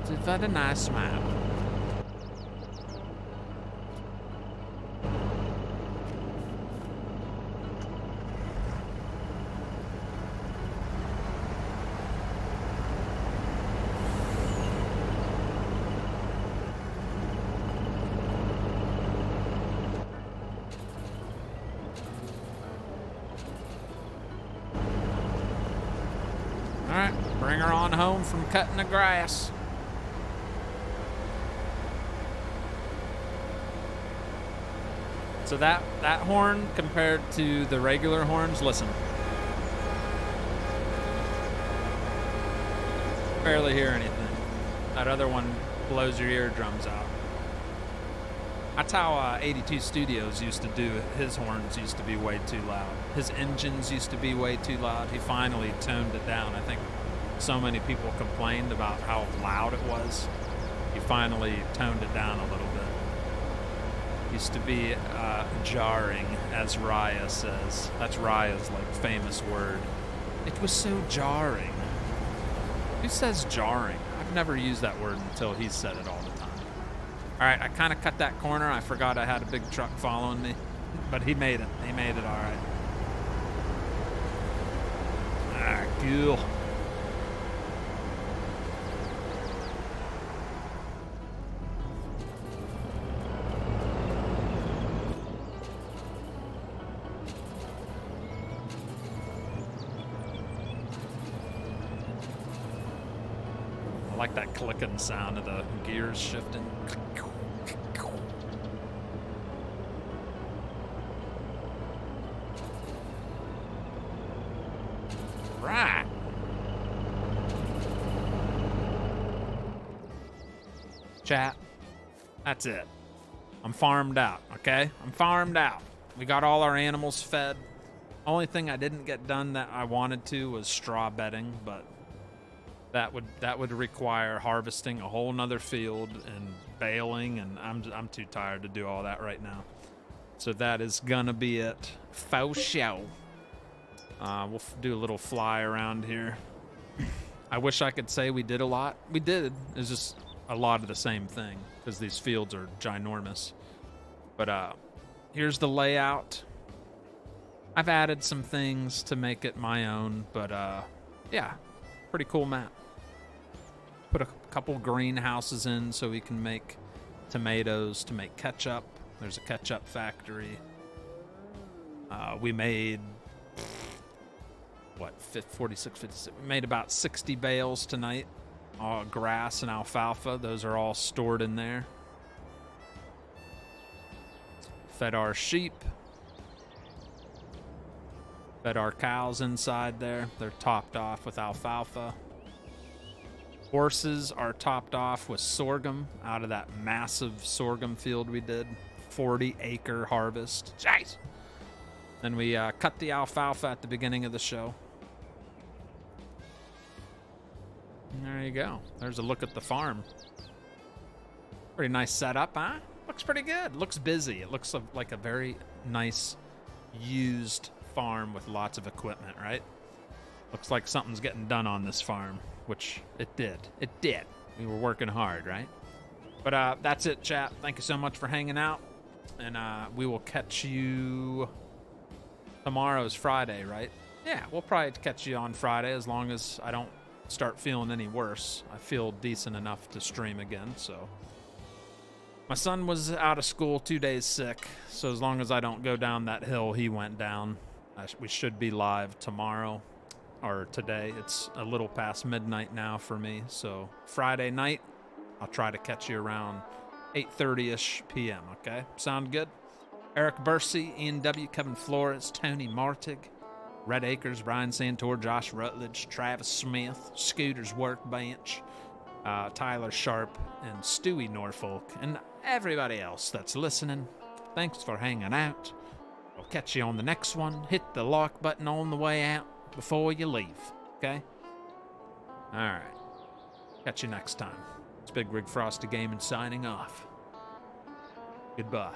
It's a very nice map. Bring her on home from cutting the grass. So that horn compared to the regular horns, listen. Barely hear anything. That other one blows your eardrums out. That's how 82 Studios used to do it. His horns used to be way too loud. His engines used to be way too loud. He finally toned it down. I think so many people complained about how loud it was. He finally toned it down a little bit. Used to be jarring, as Raya says. That's Raya's like famous word. It was so jarring. Who says jarring? I've never used that word until he said it all the time. All right, I kind of cut that corner. I forgot I had a big truck following me, but he made it. He made it all right. Ah, cool. I like that clicking sound of the gears shifting. Right. Chat, that's it. I'm farmed out, okay? I'm farmed out. We got all our animals fed. Only thing I didn't get done that I wanted to was straw bedding, but that would require harvesting a whole nother field and baling, and I'm too tired to do all that right now. So that is gonna be it. Faux show. We'll do a little fly around here. I wish I could say we did a lot. We did. It's just a lot of the same thing because these fields are ginormous. But here's the layout. I've added some things to make it my own, but yeah, pretty cool map. Put a couple greenhouses in so we can make tomatoes to make ketchup. There's a ketchup factory. We made, what, 46, 56? We made about 60 bales tonight. Grass and alfalfa, those are all stored in there. Fed our sheep. Fed our cows inside there. They're topped off with alfalfa. Horses are topped off with sorghum out of that massive sorghum field we did. 40-acre harvest. Jeez! Then we cut the alfalfa at the beginning of the show. And there you go. There's a look at the farm. Pretty nice setup, huh? Looks pretty good. Looks busy. It looks like a very nice used farm with lots of equipment, right? Looks like something's getting done on this farm, which it did. It did. We were working hard, right? But that's it, chat. Thank you so much for hanging out. And we will catch you... Tomorrow's Friday, right? Yeah, we'll probably catch you on Friday as long as I don't start feeling any worse. I feel decent enough to stream again, so... My son was out of school 2 days sick, so as long as I don't go down that hill he went down, we should be live tomorrow. Or today. It's a little past midnight now for me, so Friday night I'll try to catch you around 8:30ish p.m. Okay, sound good? Eric Bursey, Ian W, Kevin Flores, Tony Martig, Red Acres, Brian Santor, Josh Rutledge, Travis Smith, Scooter's Workbench, Tyler Sharp, and Stewie Norfolk, and everybody else that's listening. Thanks for hanging out. I'll catch you on the next one. Hit the like button on the way out before you leave, okay? All right. Catch you next time. It's Bigrigfrosty Gaming signing off. Goodbye.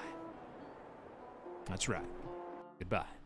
That's right. Goodbye.